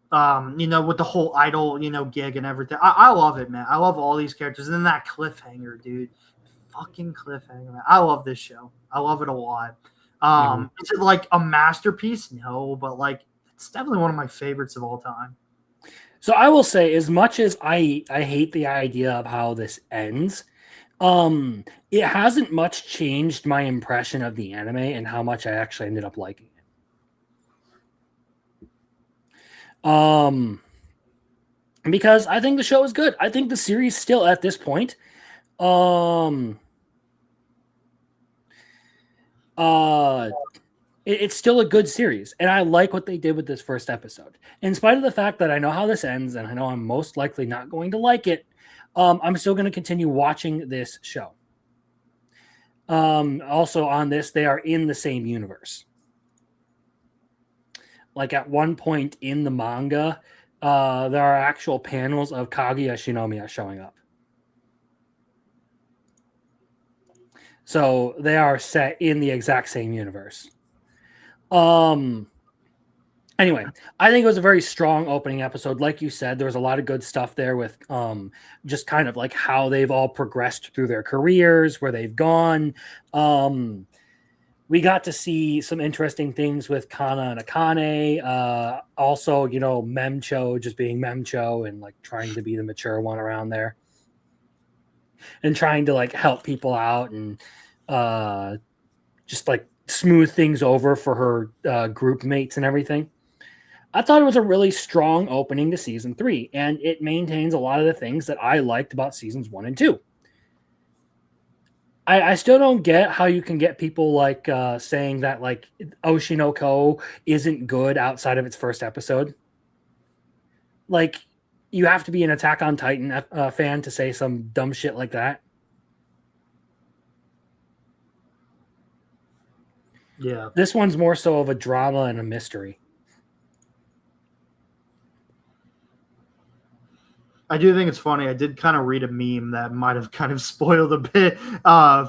the whole idol, gig and everything. I love it, man. I love all these characters. And then that cliffhanger, dude. Fucking cliffhanger, man. I love this show. I love it a lot. Is it like a masterpiece? No, but it's definitely one of my favorites of all time. So I will say, as much as I hate the idea of how this ends, it hasn't much changed my impression of the anime and how much I actually ended up liking it. Because I think the show is good. I think the series still at this point, it's still a good series, and I like what they did with this first episode. In spite of the fact that I know how this ends, and I know I'm most likely not going to like it, I'm still going to continue watching this show. Also on this, they are in the same universe. Like at one point in the manga, there are actual panels of Kaguya Shinomiya showing up. So they are set in the exact same universe. Anyway, I think it was a very strong opening episode. Like you said, there was a lot of good stuff there with just kind of like how they've all progressed through their careers, where they've gone. We got to see some interesting things with Kana and Akane. Also, you know, Memcho just being Memcho and like trying to be the mature one around there. And trying to like help people out and just like smooth things over for her group mates and everything. I thought it was a really strong opening to season 3, and it maintains a lot of the things that I liked about seasons 1 and 2. I still don't get how you can get people like saying that like Oshinoko isn't good outside of its first episode. Like, you have to be an Attack on Titan fan to say some dumb shit like that. Yeah. This one's more so of a drama and a mystery. I do think it's funny. I did kind of read a meme that might have kind of spoiled a bit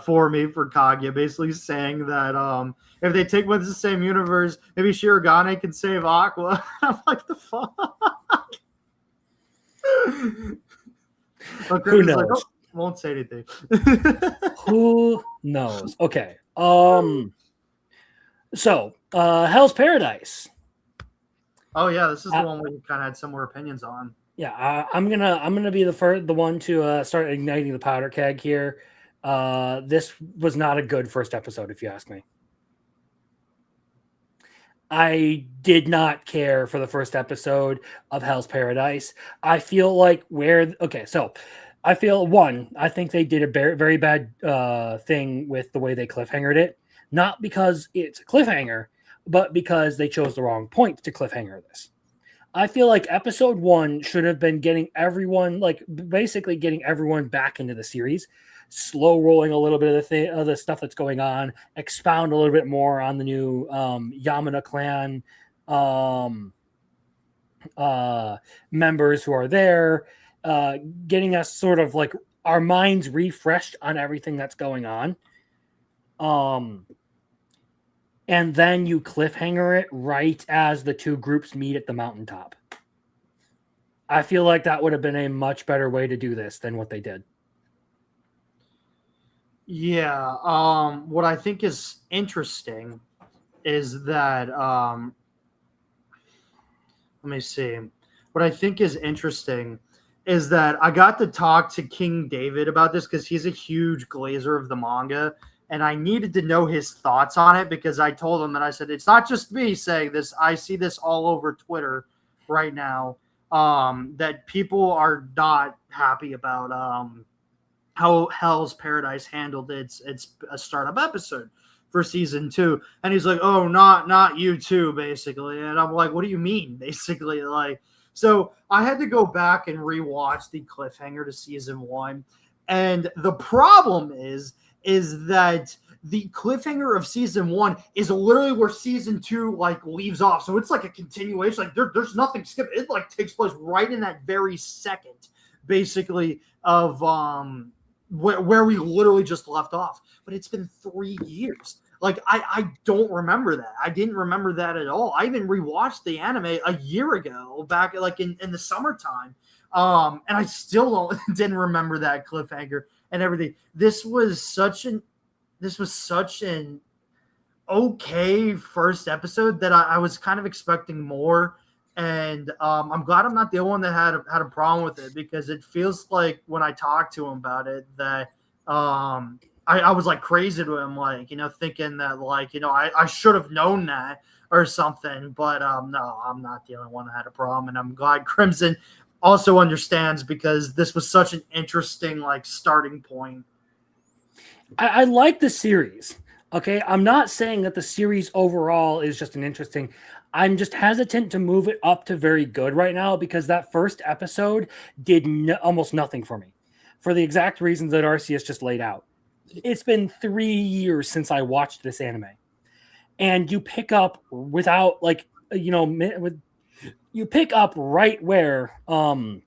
for me for Kaguya, basically saying that if they take what's the same universe, maybe Shirogane can save Aqua. I'm like, the fuck? Okay, Who it's like, knows? oh, won't say anything. Who knows? Okay. So Hell's Paradise. Oh yeah, this is the one we kind of had similar opinions on. Yeah, I'm gonna be the one to start igniting the powder keg here. This was not a good first episode, if you ask me. I did not care for the first episode of Hell's Paradise. I feel like I think they did a very bad thing with the way they cliffhangered it. Not because it's a cliffhanger, but because they chose the wrong point to cliffhanger this. I feel like episode 1 should have been getting everyone back into the series, slow rolling a little bit of the stuff that's going on, expound a little bit more on the new Yamada clan members who are there, getting us sort of like our minds refreshed on everything that's going on. And then you cliffhanger it right as the two groups meet at the mountaintop. I feel like that would have been a much better way to do this than what they did. Yeah. What I think is interesting is that let me see. What I think is interesting is that I got to talk to King David about this because he's a huge glazer of the manga. And I needed to know his thoughts on it because I told him that I said, it's not just me saying this. I see this all over Twitter right now, that people are not happy about how Hell's Paradise handled its a startup episode for season 2. And he's like, oh, not you too, basically. And I'm like, what do you mean, basically? Like, so I had to go back and rewatch the cliffhanger to season 1. And the problem is that the cliffhanger of season 1 is literally where season 2 like leaves off. So it's like a continuation. Like there's nothing skipped. It like takes place right in that very second, basically, of where we literally just left off. But it's been 3 years. Like I don't remember that. I didn't remember that at all. I even rewatched the anime a year ago, back like in the summertime. And I still didn't remember that cliffhanger and everything. This was such an okay first episode that I was kind of expecting more. And I'm glad I'm not the only one that had a problem with it, because it feels like when I talked to him about it that I was like crazy to him, like, thinking that like, I should have known that or something. But no, I'm not the only one that had a problem. And I'm glad Crimson also understands, because this was such an interesting like starting point. I like the series. Okay, I'm not saying that the series overall is just an interesting. I'm just hesitant to move it up to very good right now, because that first episode did almost nothing for me, for the exact reasons that Arceus just laid out. It's been 3 years since I watched this anime, and you pick up without like you pick up right where the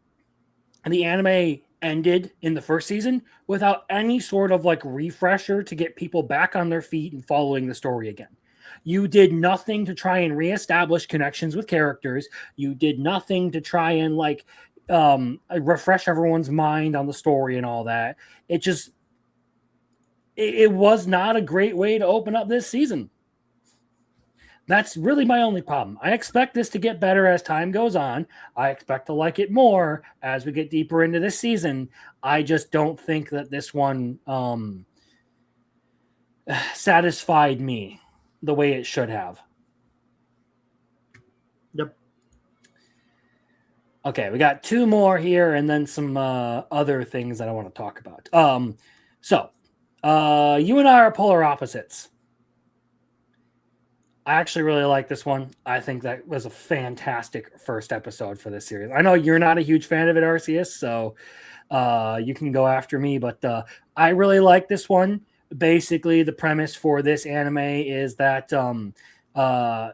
anime ended in the first season, without any sort of like refresher to get people back on their feet and following the story again. You did nothing to try and reestablish connections with characters. You did nothing to try and like refresh everyone's mind on the story and all that. It was not a great way to open up this season. That's really my only problem. I expect this to get better as time goes on. I expect to like it more as we get deeper into this season. I just don't think that this one satisfied me the way it should have. Yep. Okay, we got 2 more here and then some other things that I want to talk about. So you and I are polar opposites. I actually really like this one. I think that was a fantastic first episode for this series. I know you're not a huge fan of it, Arceus, so you can go after me, but I really like this one. Basically, the premise for this anime is that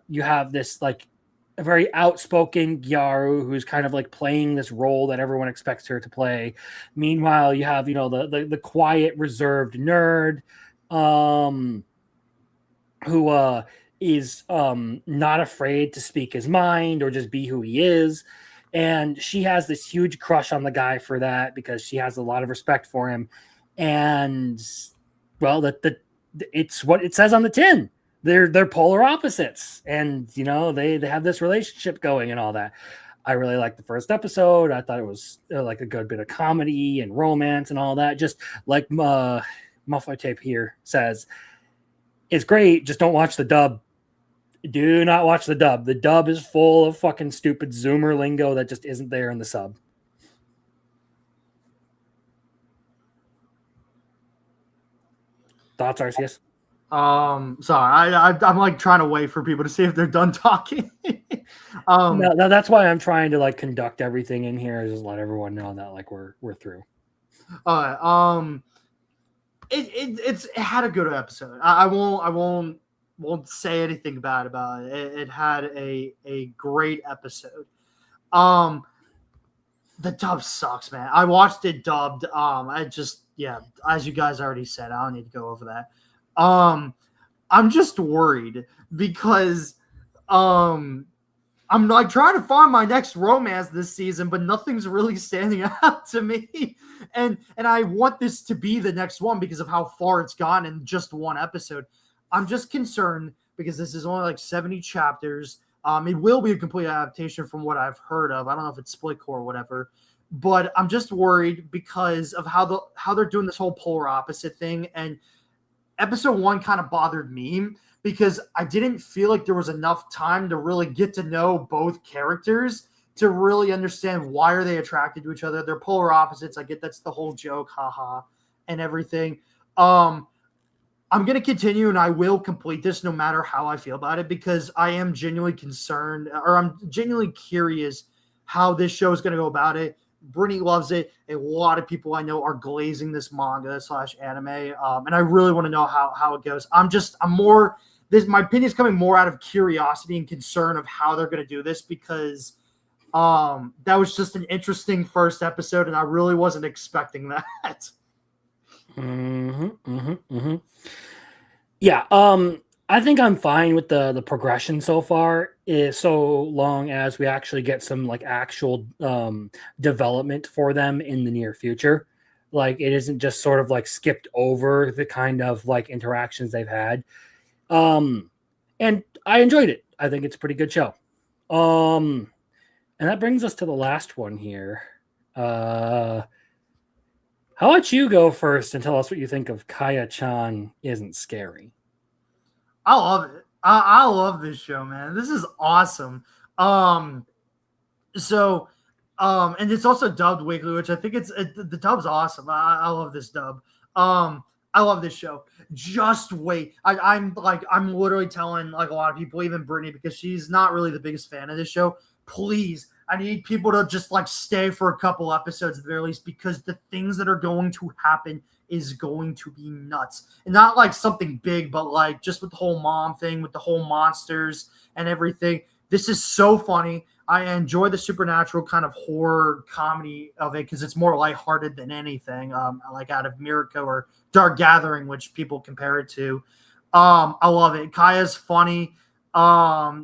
you have this like a very outspoken Gyaru who's kind of like playing this role that everyone expects her to play. Meanwhile, you have, you know, the quiet, reserved nerd who is not afraid to speak his mind or just be who he is. And she has this huge crush on the guy for that because she has a lot of respect for him. And well, it's what it says on the tin. They're polar opposites, and you know they have this relationship going and all that. I really liked the first episode. I thought it was like a good bit of comedy and romance and all that. Just like Muffler Tape here says, it's great. Just don't watch the dub. Do not watch the dub. The dub is full of fucking stupid Zoomer lingo that just isn't there in the sub. Thoughts, Arceus? Sorry, I'm like trying to wait for people to see if they're done talking. No, that's why I'm trying to like conduct everything in here, just let everyone know that like we're through. It had a good episode. I won't say anything bad about it. It had a great episode. The dub sucks, man. I watched it dubbed. As you guys already said, I don't need to go over that. I'm just worried because I'm like trying to find my next romance this season, but nothing's really standing out to me. And I want this to be the next one because of how far it's gone in just one episode. I'm just concerned because this is only like 70 chapters. It will be a complete adaptation from what I've heard of. I don't know if it's split core or whatever, but I'm just worried because of how they're doing this whole polar opposite thing. And episode 1 kind of bothered me because I didn't feel like there was enough time to really get to know both characters to really understand why are they attracted to each other. They're polar opposites. I get that's the whole joke, haha, and everything. I'm going to continue and I will complete this no matter how I feel about it because I am genuinely concerned or I'm genuinely curious how this show is going to go about it. Brittany loves it. A lot of people I know are glazing this manga / anime. And I really want to know how it goes. My opinion is coming more out of curiosity and concern of how they're going to do this because that was just an interesting first episode and I really wasn't expecting that. Yeah, I think I'm fine with the progression so far, so long as we actually get some like actual development for them in the near future. Like it isn't just sort of like skipped over the kind of like interactions they've had. And I enjoyed it. I think it's a pretty good show. And that brings us to the last one here. How about you go first and tell us what you think of Kaya-chan Isn't Scary? I love it. I love this show, man. This is awesome. And it's also dubbed weekly, which I think the dub's awesome. I love this dub. I love this show. Just wait. I'm literally telling like a lot of people, even Brittany, because she's not really the biggest fan of this show. Please, I need people to just like stay for a couple episodes at the very least because the things that are going to happen is going to be nuts. And not like something big, but like just with the whole mom thing, with the whole monsters and everything. This is so funny. I enjoy the supernatural kind of horror comedy of it because it's more lighthearted than anything, like out of Miracle or Dark Gathering, which people compare it to. I love it. Kaya's funny. I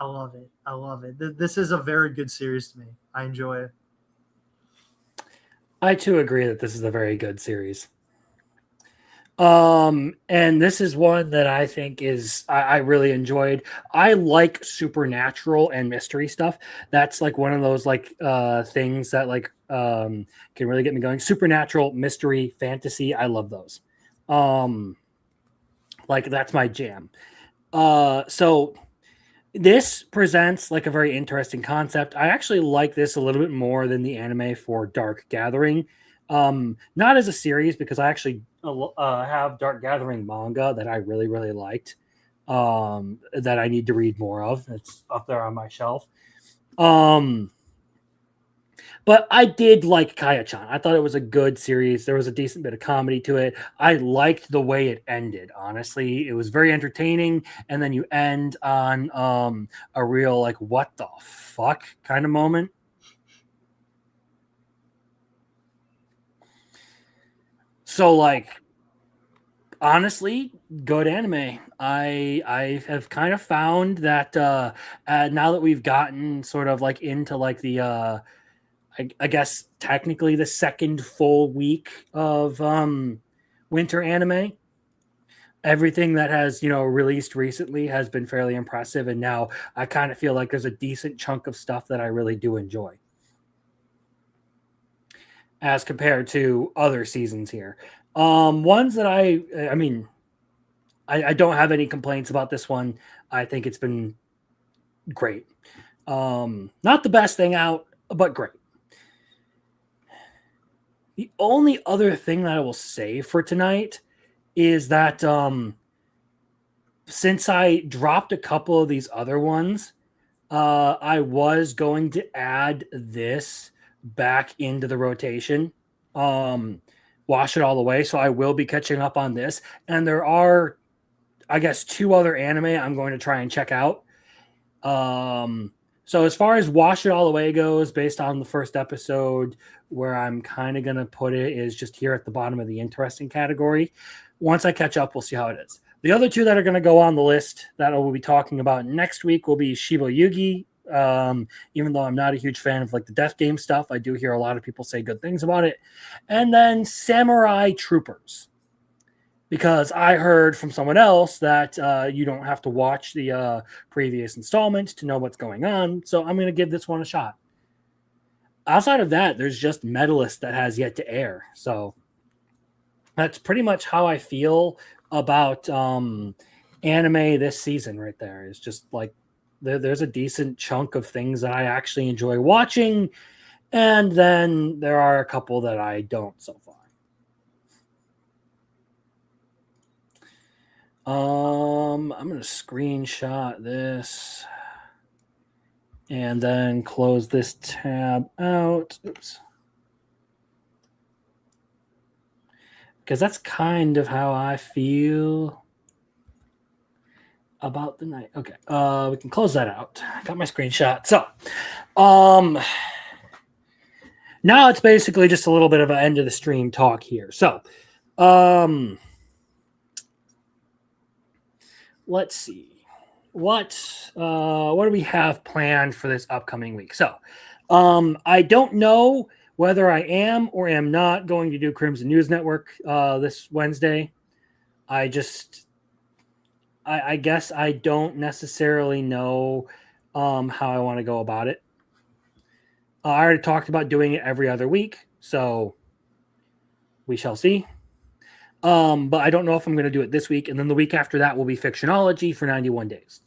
love it. I love it. This is a very good series to me. I enjoy it. I too agree that this is a very good series. And this is one that I think is I really enjoyed. I like supernatural and mystery stuff. That's like one of those like things that like can really get me going. Supernatural, mystery, fantasy. I love those. Like that's my jam. So this presents like a very interesting concept. I actually like this a little bit more than the anime for Dark Gathering. Not as a series because I actually have Dark Gathering manga that I really, really liked. That I need to read more of. It's up there on my shelf. But I did like Kaya-chan. I thought it was a good series. There was a decent bit of comedy to it. I liked the way it ended, honestly. It was very entertaining. And then you end on a real, like, what the fuck kind of moment. So, like, honestly, good anime. I have kind of found that now that we've gotten sort of like into like the I guess technically the second full week of winter anime. Everything that has, released recently has been fairly impressive. And now I kind of feel like there's a decent chunk of stuff that I really do enjoy as compared to other seasons here. Ones that I mean, I don't have any complaints about this one. I think it's been great. Not the best thing out, but great. The only other thing that I will say for tonight is that since I dropped a couple of these other ones, I was going to add this back into the rotation. Wash it all the way. So I will be catching up on this. And there are, I guess, 2 other anime I'm going to try and check out. So as far as Wash It All Away goes, based on the first episode, where I'm kind of going to put it is just here at the bottom of the interesting category. Once I catch up, we'll see how it is. The other 2 that are going to go on the list that we'll be talking about next week will be Shiba Yugi. Even though I'm not a huge fan of like the Death Game stuff, I do hear a lot of people say good things about it. And then Samurai Troopers. Because I heard from someone else that you don't have to watch the previous installment to know what's going on. So I'm going to give this one a shot. Outside of that, there's just Medalist that has yet to air. So that's pretty much how I feel about anime this season right there. It's just like there's a decent chunk of things that I actually enjoy watching. And then there are a couple that I don't so far. I'm going to screenshot this and then close this tab out. Oops. Because that's kind of how I feel about the night. Okay. We can close that out. Got my screenshot. So, now it's basically just a little bit of an end of the stream talk here. So, let's see what do we have planned for this upcoming week. So I don't know whether I am or am not going to do Crimson News Network this Wednesday. I guess I don't necessarily know how I want to go about it. I already talked about doing it every other week, so we shall see. But I don't know if I'm going to do it this week. And then the week after that will be Fictionology for 91 days.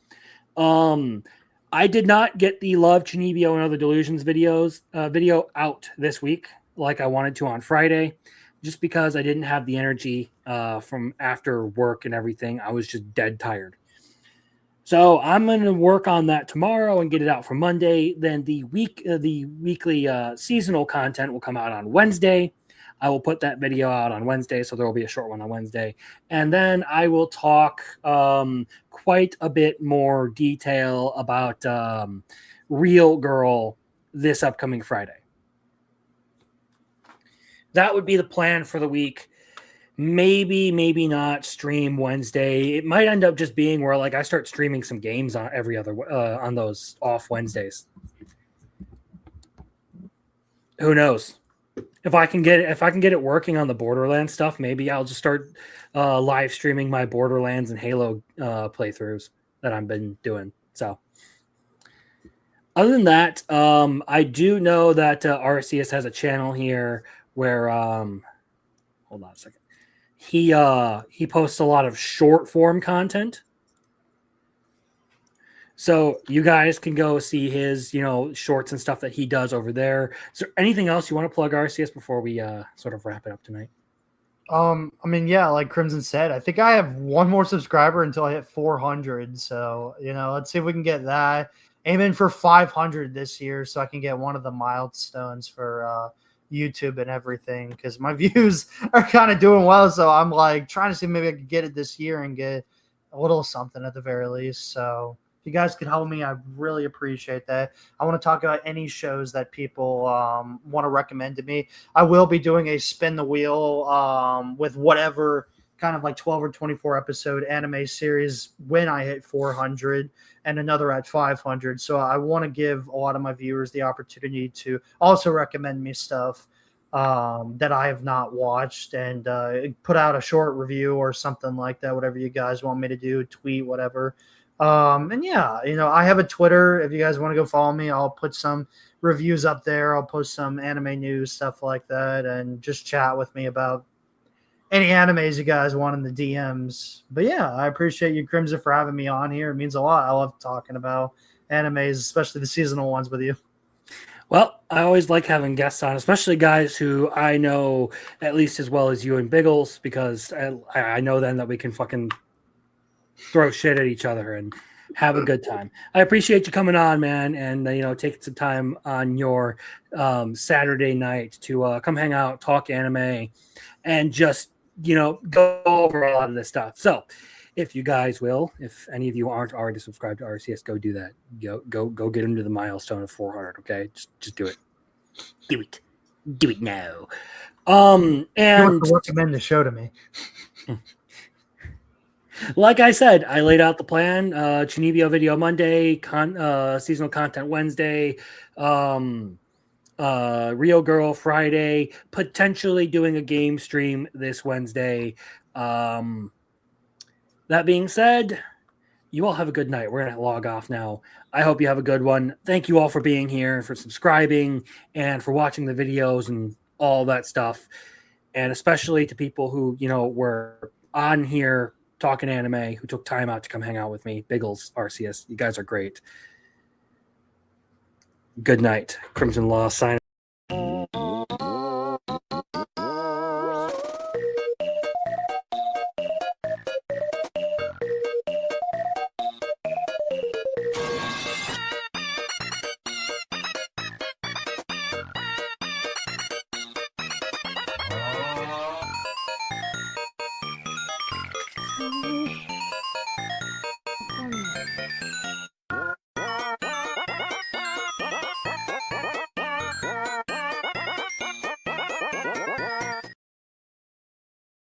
I did not get the Love, Chunibyo, and Other Delusions video out this week like I wanted to on Friday, just because I didn't have the energy from after work and everything. I was just dead tired. So I'm going to work on that tomorrow and get it out for Monday. Then the weekly seasonal content will come out on Wednesday. I will put that video out on Wednesday, so there will be a short one on Wednesday. And then I will talk quite a bit more detail about Real Girl this upcoming Friday. That would be the plan for the week. maybe not stream Wednesday. It might end up just being where like I start streaming some games on every other on those off Wednesdays. Who knows? If I can get it working on the Borderlands stuff, maybe I'll just start live streaming my Borderlands and Halo playthroughs that I've been doing. So, other than that, I do know that RCS has a channel here where hold on a second. He posts a lot of short form content. So you guys can go see his, shorts and stuff that he does over there. Is there anything else you want to plug, RCS, before we sort of wrap it up tonight? I mean, yeah, like Crimson said, I think I have one more subscriber until I hit 400. So, let's see if we can get that. Aiming for 500 this year so I can get one of the milestones for YouTube and everything, because my views are kind of doing well. So I'm like trying to see maybe I could get it this year and get a little something at the very least. So if you guys could help me, I really appreciate that. I want to talk about any shows that people want to recommend to me. I will be doing a spin the wheel with whatever kind of like 12 or 24 episode anime series when I hit 400 and another at 500. So I want to give a lot of my viewers the opportunity to also recommend me stuff that I have not watched and put out a short review or something like that, whatever you guys want me to do, tweet, whatever. And yeah, I have a Twitter. If you guys want to go follow me, I'll put some reviews up there. I'll post some anime news, stuff like that, and just chat with me about any animes you guys want in the DMs. But yeah, I appreciate you, Crimson, for having me on here. It means a lot. I love talking about animes, especially the seasonal ones with you. Well, I always like having guests on, especially guys who I know at least as well as you and Biggles, because I know then that we can fucking throw shit at each other and have a good time. I appreciate you coming on, man, and taking some time on your Saturday night to come hang out, talk anime, and just go over a lot of this stuff. So if you guys will, if any of you aren't already subscribed to RCS, go do that. Go get into the milestone of 400. Okay, just do it. Do it now. And recommend the show to me. Like I said, I laid out the plan. Chinibio video Monday, seasonal content Wednesday, Rio Girl Friday, potentially doing a game stream this Wednesday. That being said, you all have a good night. We're going to log off now. I hope you have a good one. Thank you all for being here, for subscribing, and for watching the videos and all that stuff. And especially to people who, were on here talking anime, who took time out to come hang out with me. Biggles, RCS, you guys are great. Good night. Crimson Law sign.